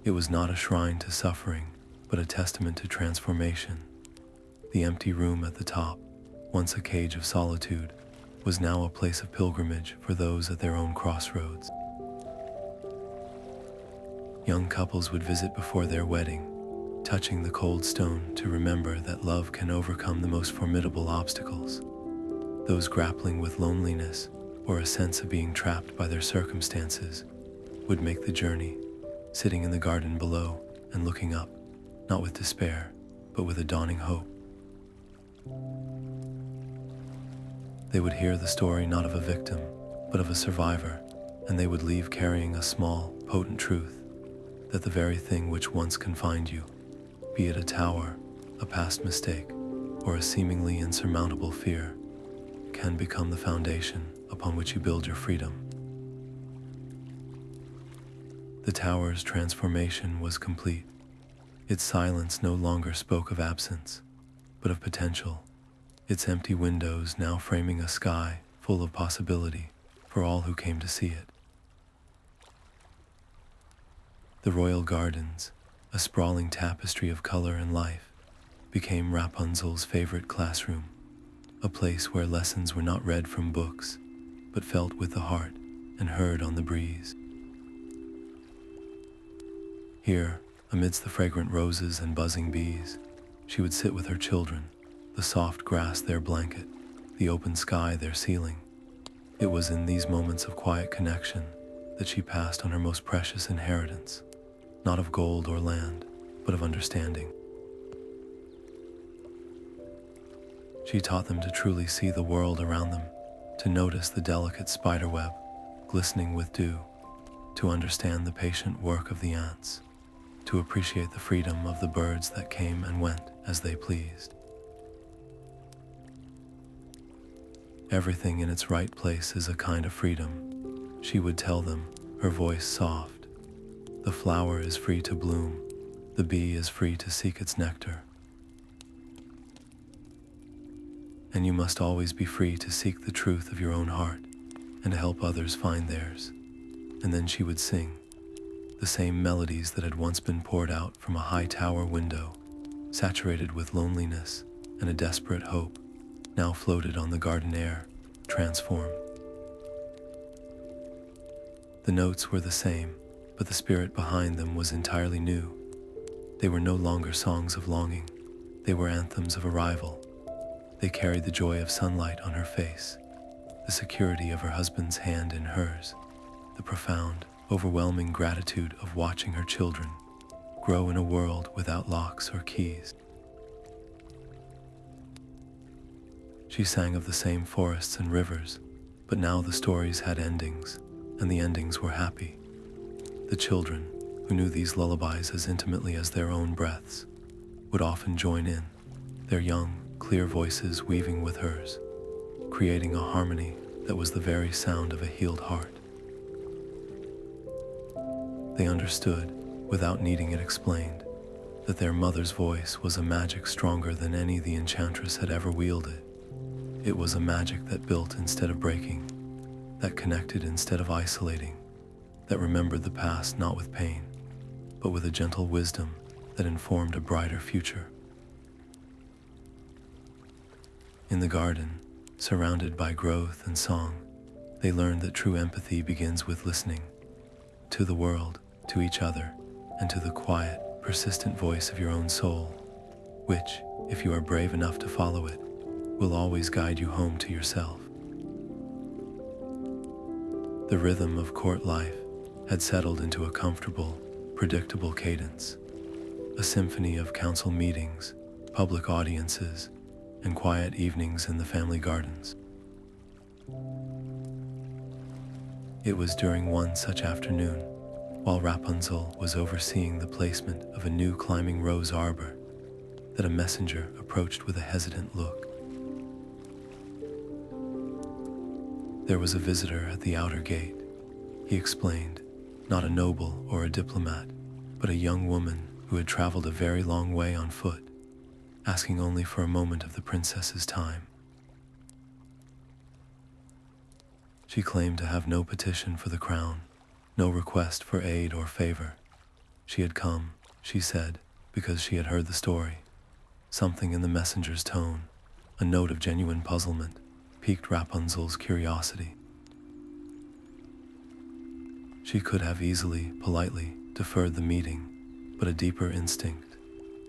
It was not a shrine to suffering, but a testament to transformation. The empty room at the top, once a cage of solitude, was now a place of pilgrimage for those at their own crossroads. Young couples would visit before their wedding, touching the cold stone to remember that love can overcome the most formidable obstacles. Those grappling with loneliness or a sense of being trapped by their circumstances would make the journey, sitting in the garden below and looking up, not with despair, but with a dawning hope. They would hear the story not of a victim, but of a survivor, and they would leave carrying a small, potent truth, that the very thing which once confined you, be it a tower, a past mistake, or a seemingly insurmountable fear, can become the foundation upon which you build your freedom. The tower's transformation was complete. Its silence no longer spoke of absence, but of potential, its empty windows now framing a sky full of possibility for all who came to see it. The royal gardens, a sprawling tapestry of color and life, became Rapunzel's favorite classroom, a place where lessons were not read from books, but felt with the heart and heard on the breeze. Here, amidst the fragrant roses and buzzing bees, she would sit with her children, the soft grass their blanket, the open sky their ceiling. It was in these moments of quiet connection that she passed on her most precious inheritance, not of gold or land, but of understanding. She taught them to truly see the world around them, to notice the delicate spiderweb glistening with dew, to understand the patient work of the ants, to appreciate the freedom of the birds that came and went as they pleased. Everything in its right place is a kind of freedom, she would tell them, her voice soft. The flower is free to bloom, the bee is free to seek its nectar. And you must always be free to seek the truth of your own heart and to help others find theirs. And then she would sing, the same melodies that had once been poured out from a high tower window, saturated with loneliness and a desperate hope, now floated on the garden air, transformed. The notes were the same, but the spirit behind them was entirely new. They were no longer songs of longing, they were anthems of arrival. They carried the joy of sunlight on her face, the security of her husband's hand in hers, the profound, overwhelming gratitude of watching her children grow in a world without locks or keys. She sang of the same forests and rivers, but now the stories had endings, and the endings were happy. The children, who knew these lullabies as intimately as their own breaths, would often join in, their young, clear voices weaving with hers, creating a harmony that was the very sound of a healed heart. They understood, without needing it explained, that their mother's voice was a magic stronger than any the Enchantress had ever wielded. It was a magic that built instead of breaking, that connected instead of isolating, that remembered the past not with pain, but with a gentle wisdom that informed a brighter future. In the garden, surrounded by growth and song, they learned that true empathy begins with listening to the world, to each other, and to the quiet, persistent voice of your own soul, which, if you are brave enough to follow it, will always guide you home to yourself. The rhythm of court life had settled into a comfortable, predictable cadence, a symphony of council meetings, public audiences, and quiet evenings in the family gardens. It was during one such afternoon, while Rapunzel was overseeing the placement of a new climbing rose arbor, that a messenger approached with a hesitant look. There was a visitor at the outer gate, he explained, not a noble or a diplomat, but a young woman who had traveled a very long way on foot, asking only for a moment of the princess's time. She claimed to have no petition for the crown, no request for aid or favor. She had come, she said, because she had heard the story. Something in the messenger's tone, a note of genuine puzzlement, piqued Rapunzel's curiosity. She could have easily, politely, deferred the meeting, but a deeper instinct,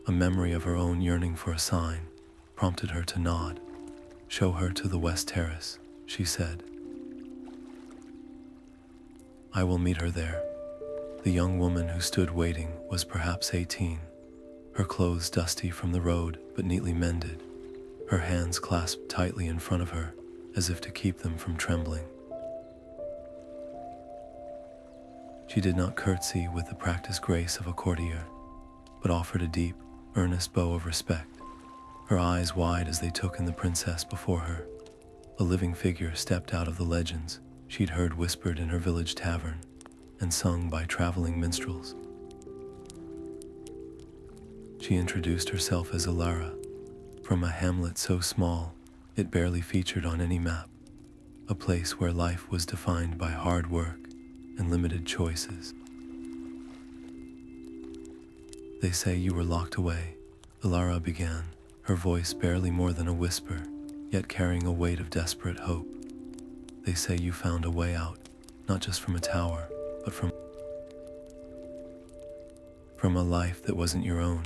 a memory of her own yearning for a sign, prompted her to nod. "Show her to the West Terrace," she said. "I will meet her there." The young woman who stood waiting was perhaps 18, her clothes dusty from the road but neatly mended, her hands clasped tightly in front of her as if to keep them from trembling. She did not curtsy with the practiced grace of a courtier, but offered a deep, earnest bow of respect, her eyes wide as they took in the princess before her. A living figure stepped out of the legends she'd heard whispered in her village tavern and sung by traveling minstrels. She introduced herself as Alara, from a hamlet so small it barely featured on any map, a place where life was defined by hard work and limited choices. "They say you were locked away," Alara began, her voice barely more than a whisper, yet carrying a weight of desperate hope. "They say you found a way out, not just from a tower, but from a life that wasn't your own.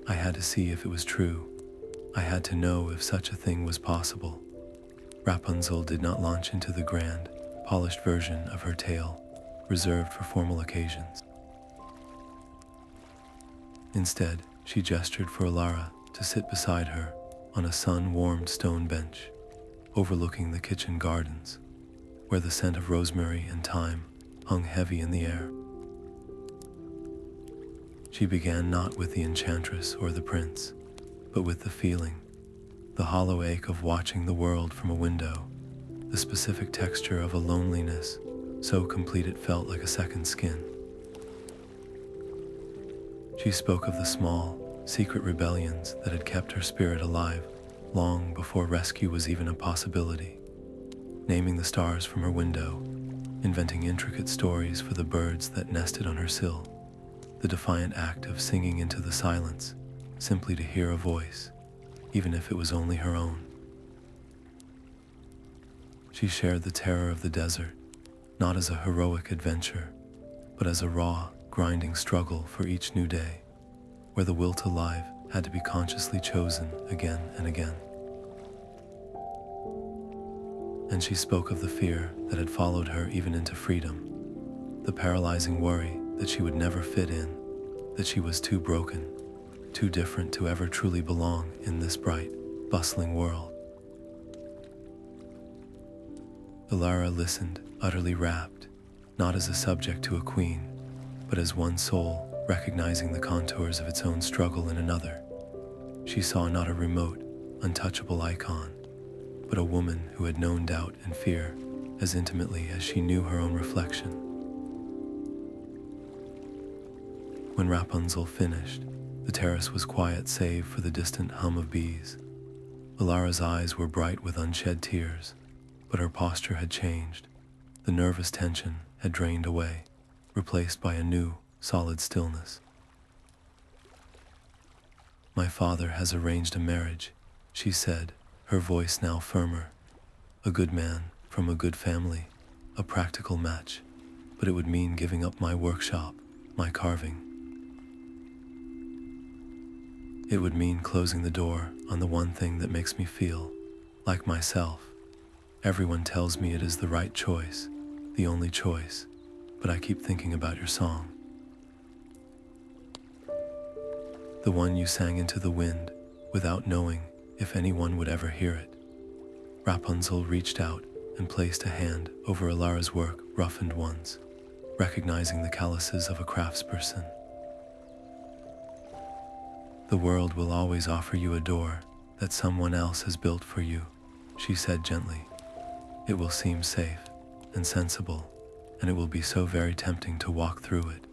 I had to see if it was true. I had to know if such a thing was possible." Rapunzel did not launch into the grand, polished version of her tale, reserved for formal occasions. Instead, she gestured for Alara to sit beside her on a sun-warmed stone bench, overlooking the kitchen gardens, where the scent of rosemary and thyme hung heavy in the air. She began not with the Enchantress or the prince, but with the feeling, the hollow ache of watching the world from a window, the specific texture of a loneliness so complete it felt like a second skin. She spoke of the small, secret rebellions that had kept her spirit alive long before rescue was even a possibility, naming the stars from her window, inventing intricate stories for the birds that nested on her sill, the defiant act of singing into the silence, simply to hear a voice, even if it was only her own. She shared the terror of the desert, not as a heroic adventure, but as a raw, grinding struggle for each new day, where the will to live had to be consciously chosen again and again. And she spoke of the fear that had followed her even into freedom, the paralyzing worry that she would never fit in, that she was too broken, too different to ever truly belong in this bright, bustling world. Alara listened, utterly rapt, not as a subject to a queen, but as one soul recognizing the contours of its own struggle in another. She saw not a remote, untouchable icon, but a woman who had known doubt and fear as intimately as she knew her own reflection. When Rapunzel finished, the terrace was quiet save for the distant hum of bees. Alara's eyes were bright with unshed tears, but her posture had changed. The nervous tension had drained away, replaced by a new, solid stillness. "My father has arranged a marriage," she said, her voice now firmer. "A good man, from a good family, a practical match, but it would mean giving up my workshop, my carving. It would mean closing the door on the one thing that makes me feel like myself. Everyone tells me it is the right choice, the only choice, but I keep thinking about your song. The one you sang into the wind without knowing if anyone would ever hear it." Rapunzel reached out and placed a hand over Alara's work roughened once, recognizing the calluses of a craftsperson. "The world will always offer you a door that someone else has built for you," she said gently. "It will seem safe and sensible, and it will be so very tempting to walk through it.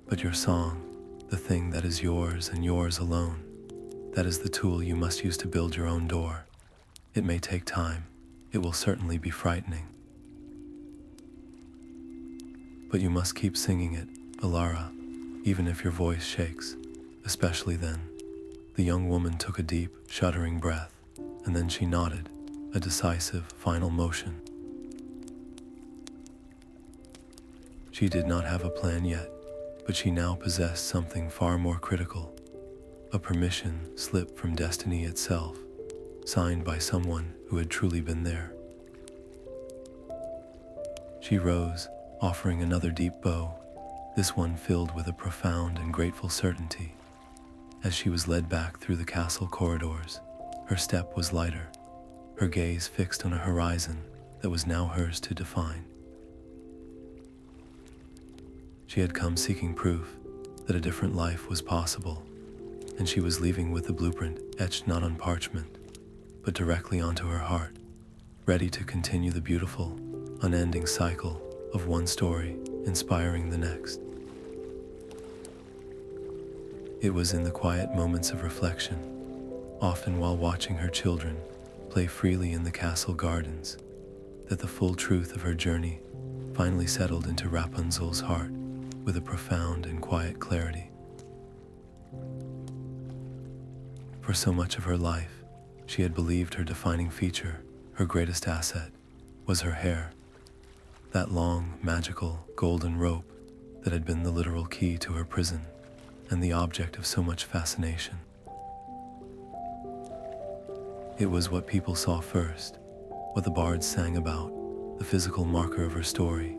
But your song, the thing that is yours and yours alone, that is the tool you must use to build your own door. It may take time, it will certainly be frightening. But you must keep singing it, Alara, even if your voice shakes, especially then. The young woman took a deep, shuddering breath, and then she nodded, a decisive, final motion. She did not have a plan yet, but she now possessed something far more critical, a permission slip from destiny itself, signed by someone who had truly been there. She rose, offering another deep bow, this one filled with a profound and grateful certainty. As she was led back through the castle corridors, her step was lighter, her gaze fixed on a horizon that was now hers to define. She had come seeking proof that a different life was possible, and she was leaving with the blueprint etched not on parchment, but directly onto her heart, ready to continue the beautiful, unending cycle of one story inspiring the next. It was in the quiet moments of reflection, often while watching her children play freely in the castle gardens, that the full truth of her journey finally settled into Rapunzel's heart with a profound and quiet clarity. For so much of her life, she had believed her defining feature, her greatest asset, was her hair, that long, magical, golden rope that had been the literal key to her prison and the object of so much fascination. It was what people saw first, what the bards sang about, the physical marker of her story.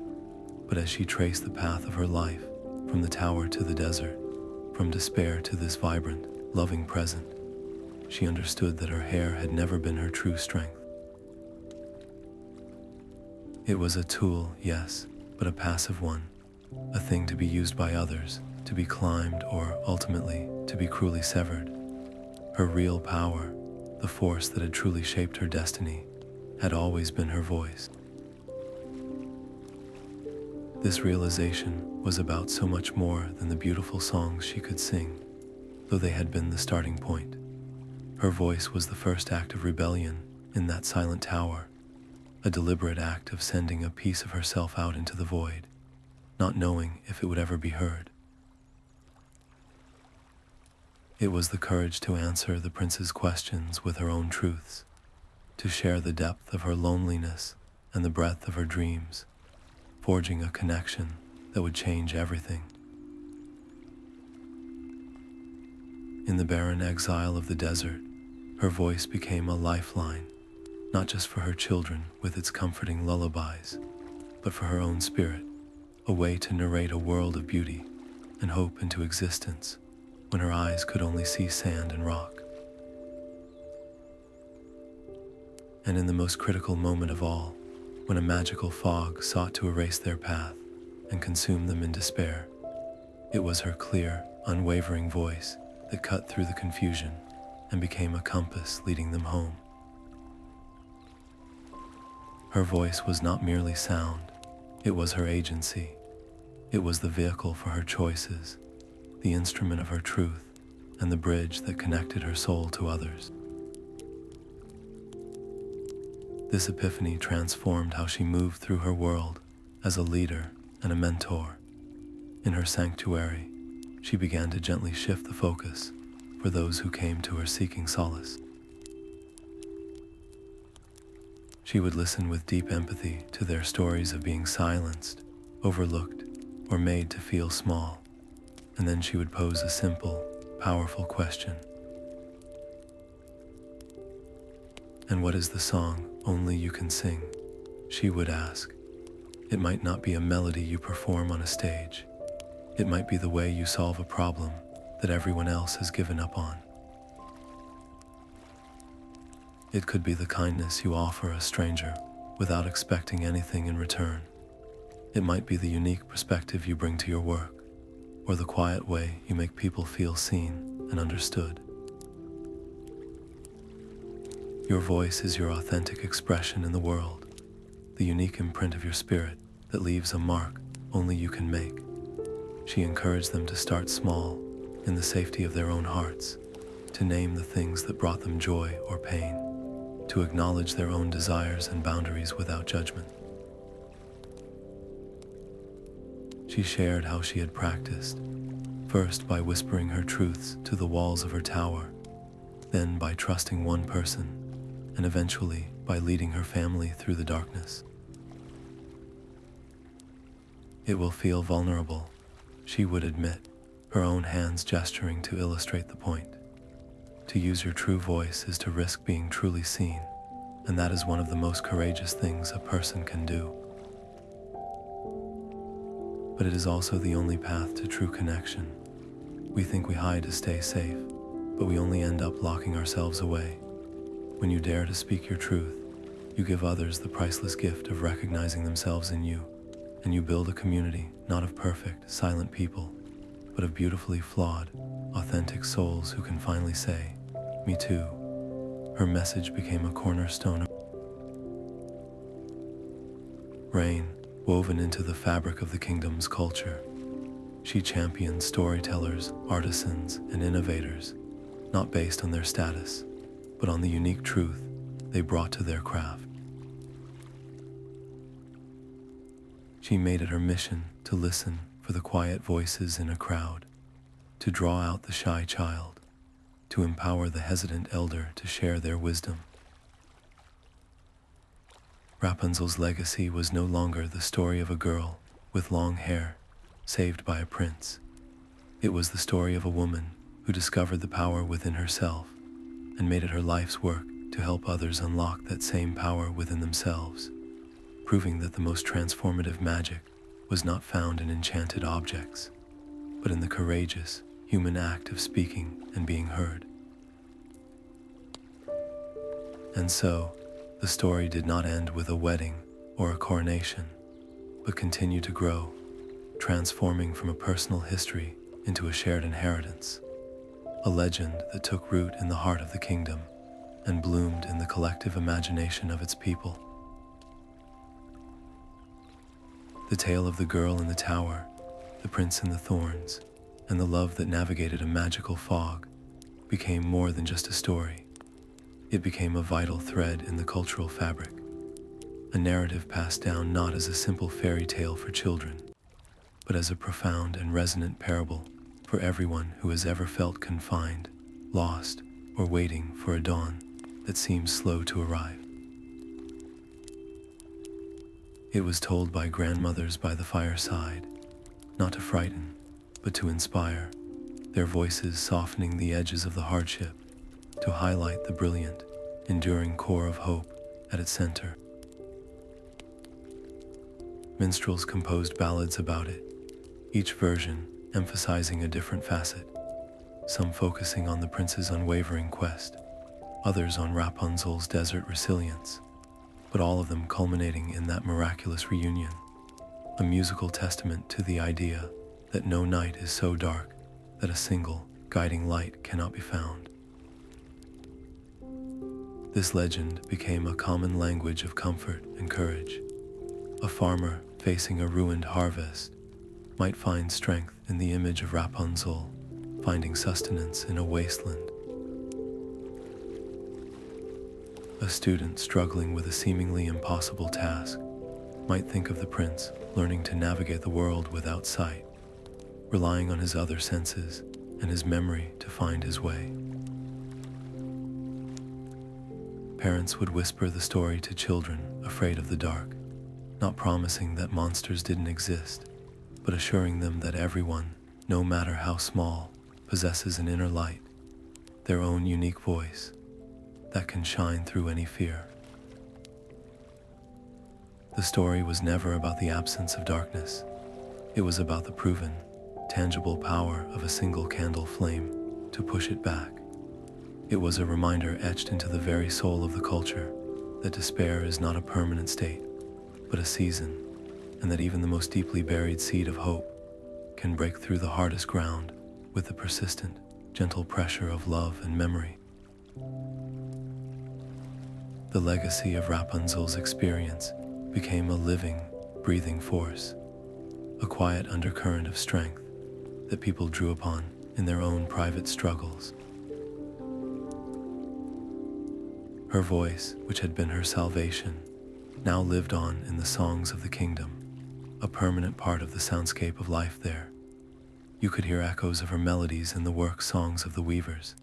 But as she traced the path of her life, from the tower to the desert, from despair to this vibrant, loving present, she understood that her hair had never been her true strength. It was a tool, yes, but a passive one, a thing to be used by others, to be climbed or, ultimately, to be cruelly severed. Her real power, the force that had truly shaped her destiny, had always been her voice. This realization was about so much more than the beautiful songs she could sing, though they had been the starting point. Her voice was the first act of rebellion in that silent tower, a deliberate act of sending a piece of herself out into the void, not knowing if it would ever be heard. It was the courage to answer the prince's questions with her own truths, to share the depth of her loneliness and the breadth of her dreams, forging a connection that would change everything. In the barren exile of the desert, her voice became a lifeline, not just for her children with its comforting lullabies, but for her own spirit, a way to narrate a world of beauty and hope into existence when her eyes could only see sand and rock. And in the most critical moment of all, when a magical fog sought to erase their path and consume them in despair, it was her clear, unwavering voice that cut through the confusion and became a compass leading them home. Her voice was not merely sound, it was her agency. It was the vehicle for her choices, the instrument of her truth, and the bridge that connected her soul to others. This epiphany transformed how she moved through her world as a leader and a mentor. In her sanctuary, she began to gently shift the focus for those who came to her seeking solace. She would listen with deep empathy to their stories of being silenced, overlooked, or made to feel small, and then she would pose a simple, powerful question. "And what is the song only you can sing?" she would ask. "It might not be a melody you perform on a stage. It might be the way you solve a problem that everyone else has given up on. It could be the kindness you offer a stranger without expecting anything in return. It might be the unique perspective you bring to your work, or the quiet way you make people feel seen and understood. Your voice is your authentic expression in the world, the unique imprint of your spirit that leaves a mark only you can make." She encouraged them to start small, in the safety of their own hearts, to name the things that brought them joy or pain, to acknowledge their own desires and boundaries without judgment. She shared how she had practiced, first by whispering her truths to the walls of her tower, then by trusting one person, and eventually by leading her family through the darkness. "It will feel vulnerable," she would admit, her own hands gesturing to illustrate the point. To use your true voice is to risk being truly seen, and that is one of the most courageous things a person can do. But it is also the only path to true connection. We think we hide to stay safe, but we only end up locking ourselves away. When you dare to speak your truth, you give others the priceless gift of recognizing themselves in you, and you build a community not of perfect, silent people, but of beautifully flawed, authentic souls who can finally say, "Me too." Her message became a cornerstone of rain, woven into the fabric of the kingdom's culture. She championed storytellers, artisans, and innovators, not based on their status, but on the unique truth they brought to their craft. She made it her mission to listen for the quiet voices in a crowd, to draw out the shy child, to empower the hesitant elder to share their wisdom. Rapunzel's legacy was no longer the story of a girl with long hair saved by a prince. It was the story of a woman who discovered the power within herself and made it her life's work to help others unlock that same power within themselves, proving that the most transformative magic was not found in enchanted objects, but in the courageous human act of speaking and being heard. And so, the story did not end with a wedding or a coronation, but continued to grow, transforming from a personal history into a shared inheritance, a legend that took root in the heart of the kingdom and bloomed in the collective imagination of its people. The tale of the girl in the tower, the prince in the thorns, and the love that navigated a magical fog became more than just a story. It became a vital thread in the cultural fabric, a narrative passed down not as a simple fairy tale for children, but as a profound and resonant parable for everyone who has ever felt confined, lost, or waiting for a dawn that seems slow to arrive. It was told by grandmothers by the fireside, not to frighten, but to inspire, their voices softening the edges of the hardship, to highlight the brilliant, enduring core of hope at its center. Minstrels composed ballads about it, each version emphasizing a different facet, some focusing on the prince's unwavering quest, others on Rapunzel's desert resilience, but all of them culminating in that miraculous reunion, a musical testament to the idea that no night is so dark that a single guiding light cannot be found. This legend became a common language of comfort and courage. A farmer facing a ruined harvest might find strength in the image of Rapunzel, finding sustenance in a wasteland. A student struggling with a seemingly impossible task might think of the prince learning to navigate the world without sight, relying on his other senses and his memory to find his way. Parents would whisper the story to children afraid of the dark, not promising that monsters didn't exist, but assuring them that everyone, no matter how small, possesses an inner light, their own unique voice, that can shine through any fear. The story was never about the absence of darkness. It was about the proven, tangible power of a single candle flame to push it back. It was a reminder etched into the very soul of the culture that despair is not a permanent state, but a season, and that even the most deeply buried seed of hope can break through the hardest ground with the persistent, gentle pressure of love and memory. The legacy of Rapunzel's experience became a living, breathing force, a quiet undercurrent of strength that people drew upon in their own private struggles. Her voice, which had been her salvation, now lived on in the songs of the kingdom, a permanent part of the soundscape of life there. You could hear echoes of her melodies in the work songs of the weavers,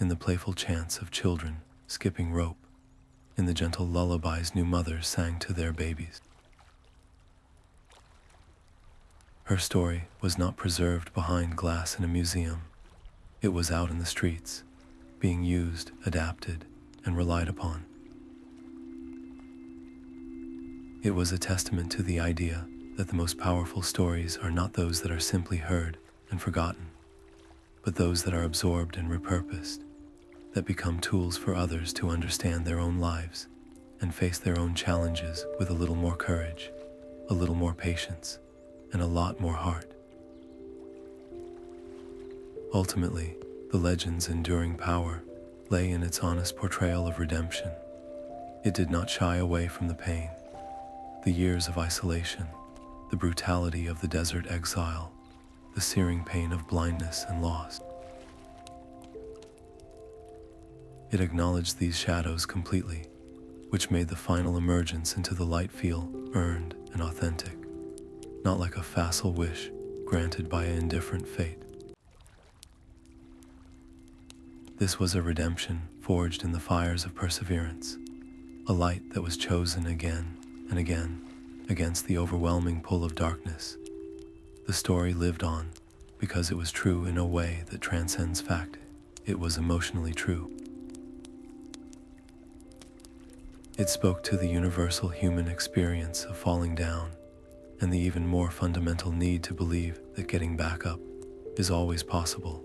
in the playful chants of children skipping rope, in the gentle lullabies new mothers sang to their babies. Her story was not preserved behind glass in a museum. It was out in the streets, being used, adapted, and relied upon. It was a testament to the idea that the most powerful stories are not those that are simply heard and forgotten, but those that are absorbed and repurposed, that become tools for others to understand their own lives and face their own challenges with a little more courage, a little more patience, and a lot more heart. Ultimately, the legend's enduring power lay in its honest portrayal of redemption. It did not shy away from the pain, the years of isolation, the brutality of the desert exile, the searing pain of blindness and loss. It acknowledged these shadows completely, which made the final emergence into the light feel earned and authentic, not like a facile wish granted by an indifferent fate. This was a redemption forged in the fires of perseverance, a light that was chosen again and again against the overwhelming pull of darkness. The story lived on because it was true in a way that transcends fact. It was emotionally true. It spoke to the universal human experience of falling down and the even more fundamental need to believe that getting back up is always possible,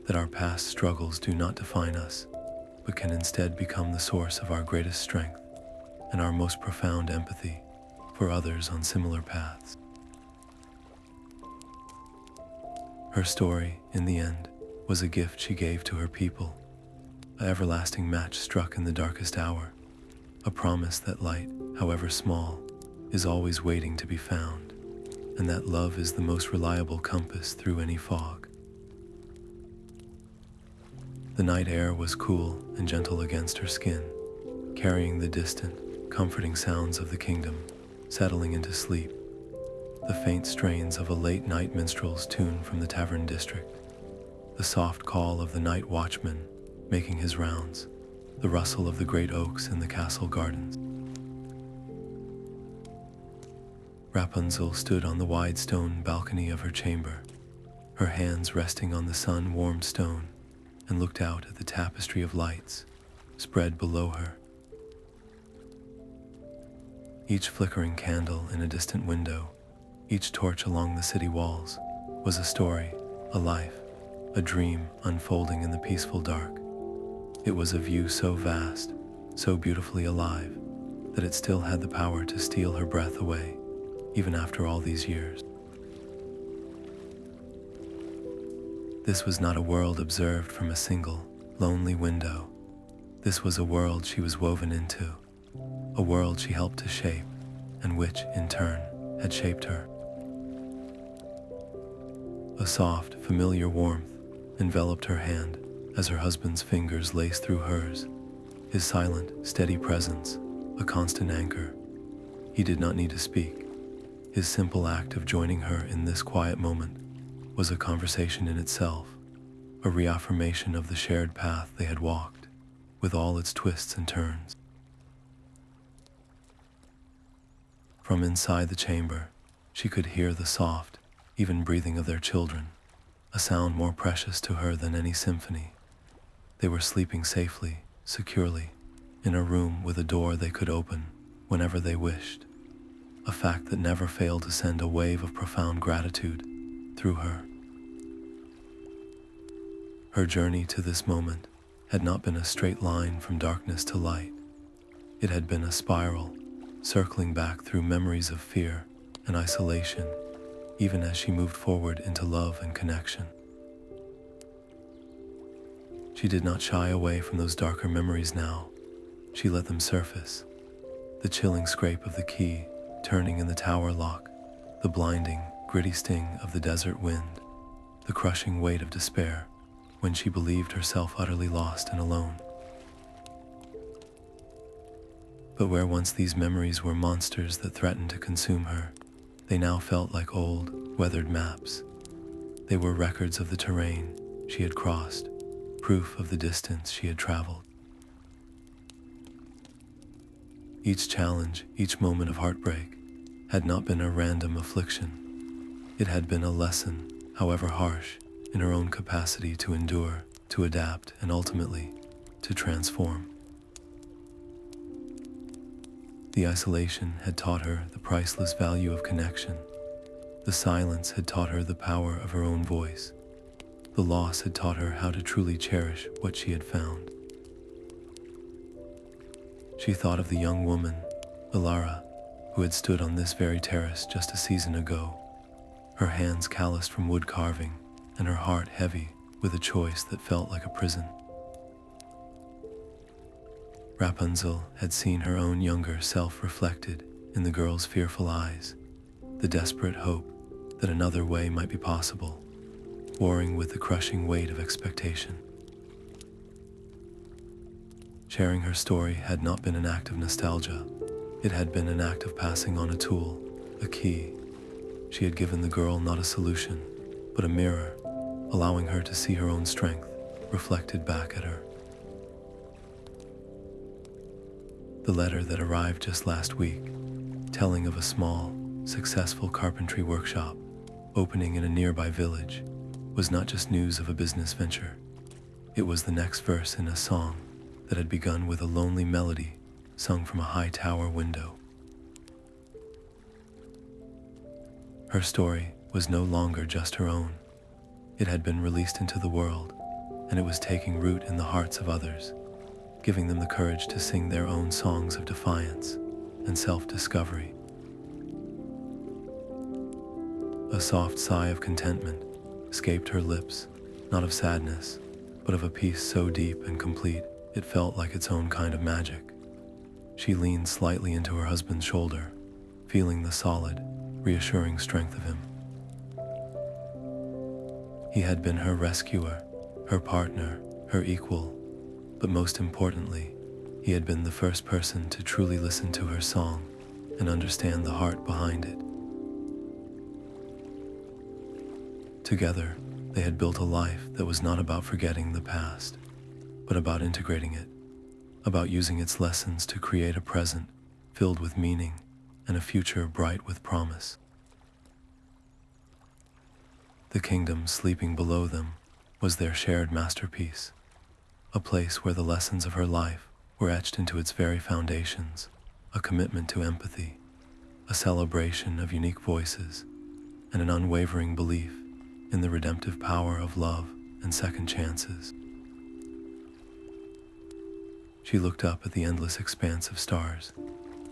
that our past struggles do not define us, but can instead become the source of our greatest strength and our most profound empathy for others on similar paths. Her story, in the end, was a gift she gave to her people, an everlasting match struck in the darkest hour, a promise that light, however small, is always waiting to be found, and that love is the most reliable compass through any fog. The night air was cool and gentle against her skin, carrying the distant, comforting sounds of the kingdom, settling into sleep, the faint strains of a late-night minstrel's tune from the tavern district, the soft call of the night watchman making his rounds, the rustle of the great oaks in the castle gardens. Rapunzel stood on the wide stone balcony of her chamber, her hands resting on the sun-warmed stone, and looked out at the tapestry of lights spread below her. Each flickering candle in a distant window, each torch along the city walls, was a story, a life, a dream unfolding in the peaceful dark. It was a view so vast, so beautifully alive, that it still had the power to steal her breath away, even after all these years. This was not a world observed from a single, lonely window. This was a world she was woven into, a world she helped to shape, and which, in turn, had shaped her. A soft, familiar warmth enveloped her hand as her husband's fingers laced through hers, his silent, steady presence, a constant anchor. He did not need to speak. His simple act of joining her in this quiet moment was a conversation in itself, a reaffirmation of the shared path they had walked, with all its twists and turns. From inside the chamber, she could hear the soft, even breathing of their children, a sound more precious to her than any symphony. They were sleeping safely, securely, in a room with a door they could open whenever they wished, a fact that never failed to send a wave of profound gratitude through her. Her journey to this moment had not been a straight line from darkness to light. It had been a spiral, circling back through memories of fear and isolation, even as she moved forward into love and connection. She did not shy away from those darker memories now. She let them surface. The chilling scrape of the key turning in the tower lock, the blinding, gritty sting of the desert wind, the crushing weight of despair when she believed herself utterly lost and alone. But where once these memories were monsters that threatened to consume her, they now felt like old, weathered maps. They were records of the terrain she had crossed, proof of the distance she had traveled. Each challenge, each moment of heartbreak, had not been a random affliction. It had been a lesson, however harsh, in her own capacity to endure, to adapt, and ultimately, to transform. The isolation had taught her the priceless value of connection. The silence had taught her the power of her own voice. The loss had taught her how to truly cherish what she had found. She thought of the young woman, Ilara, who had stood on this very terrace just a season ago, her hands calloused from wood carving and her heart heavy with a choice that felt like a prison. Rapunzel had seen her own younger self reflected in the girl's fearful eyes, the desperate hope that another way might be possible, warring with the crushing weight of expectation. Sharing her story had not been an act of nostalgia. It had been an act of passing on a tool, a key. She had given the girl not a solution, but a mirror, allowing her to see her own strength reflected back at her. The letter that arrived just last week, telling of a small, successful carpentry workshop opening in a nearby village, was not just news of a business venture. It was the next verse in a song that had begun with a lonely melody sung from a high tower window. Her story was no longer just her own. It had been released into the world, and it was taking root in the hearts of others, giving them the courage to sing their own songs of defiance and self-discovery. A soft sigh of contentment escaped her lips, not of sadness, but of a peace so deep and complete it felt like its own kind of magic. She leaned slightly into her husband's shoulder, feeling the solid, reassuring strength of him. He had been her rescuer, her partner, her equal, but most importantly, he had been the first person to truly listen to her song and understand the heart behind it. Together, they had built a life that was not about forgetting the past, but about integrating it, about using its lessons to create a present filled with meaning and a future bright with promise. The kingdom sleeping below them was their shared masterpiece, a place where the lessons of her life were etched into its very foundations, a commitment to empathy, a celebration of unique voices, and an unwavering belief in the redemptive power of love and second chances. She looked up at the endless expanse of stars,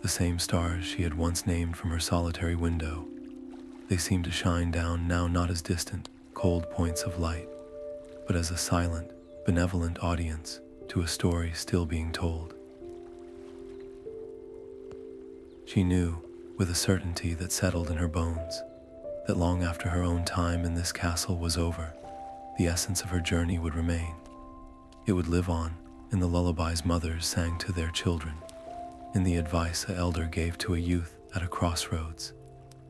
the same stars she had once named from her solitary window. They seemed to shine down now not as distant, cold points of light, but as a silent, benevolent audience to a story still being told. She knew, with a certainty that settled in her bones, that long after her own time in this castle was over, the essence of her journey would remain. It would live on in the lullabies mothers sang to their children, in the advice an elder gave to a youth at a crossroads,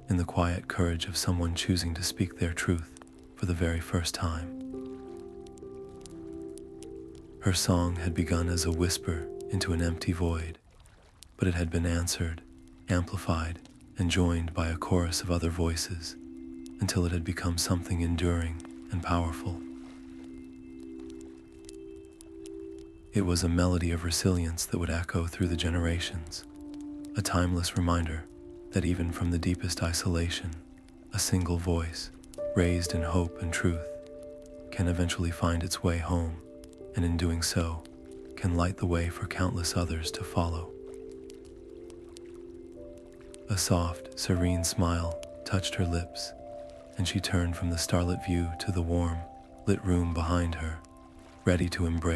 in the quiet courage of someone choosing to speak their truth for the very first time. Her song had begun as a whisper into an empty void, but it had been answered, amplified, and joined by a chorus of other voices, until it had become something enduring and powerful. It was a melody of resilience that would echo through the generations, a timeless reminder that even from the deepest isolation, a single voice, raised in hope and truth, can eventually find its way home, and in doing so, can light the way for countless others to follow. A soft, serene smile touched her lips, and she turned from the starlit view to the warm, lit room behind her, ready to embrace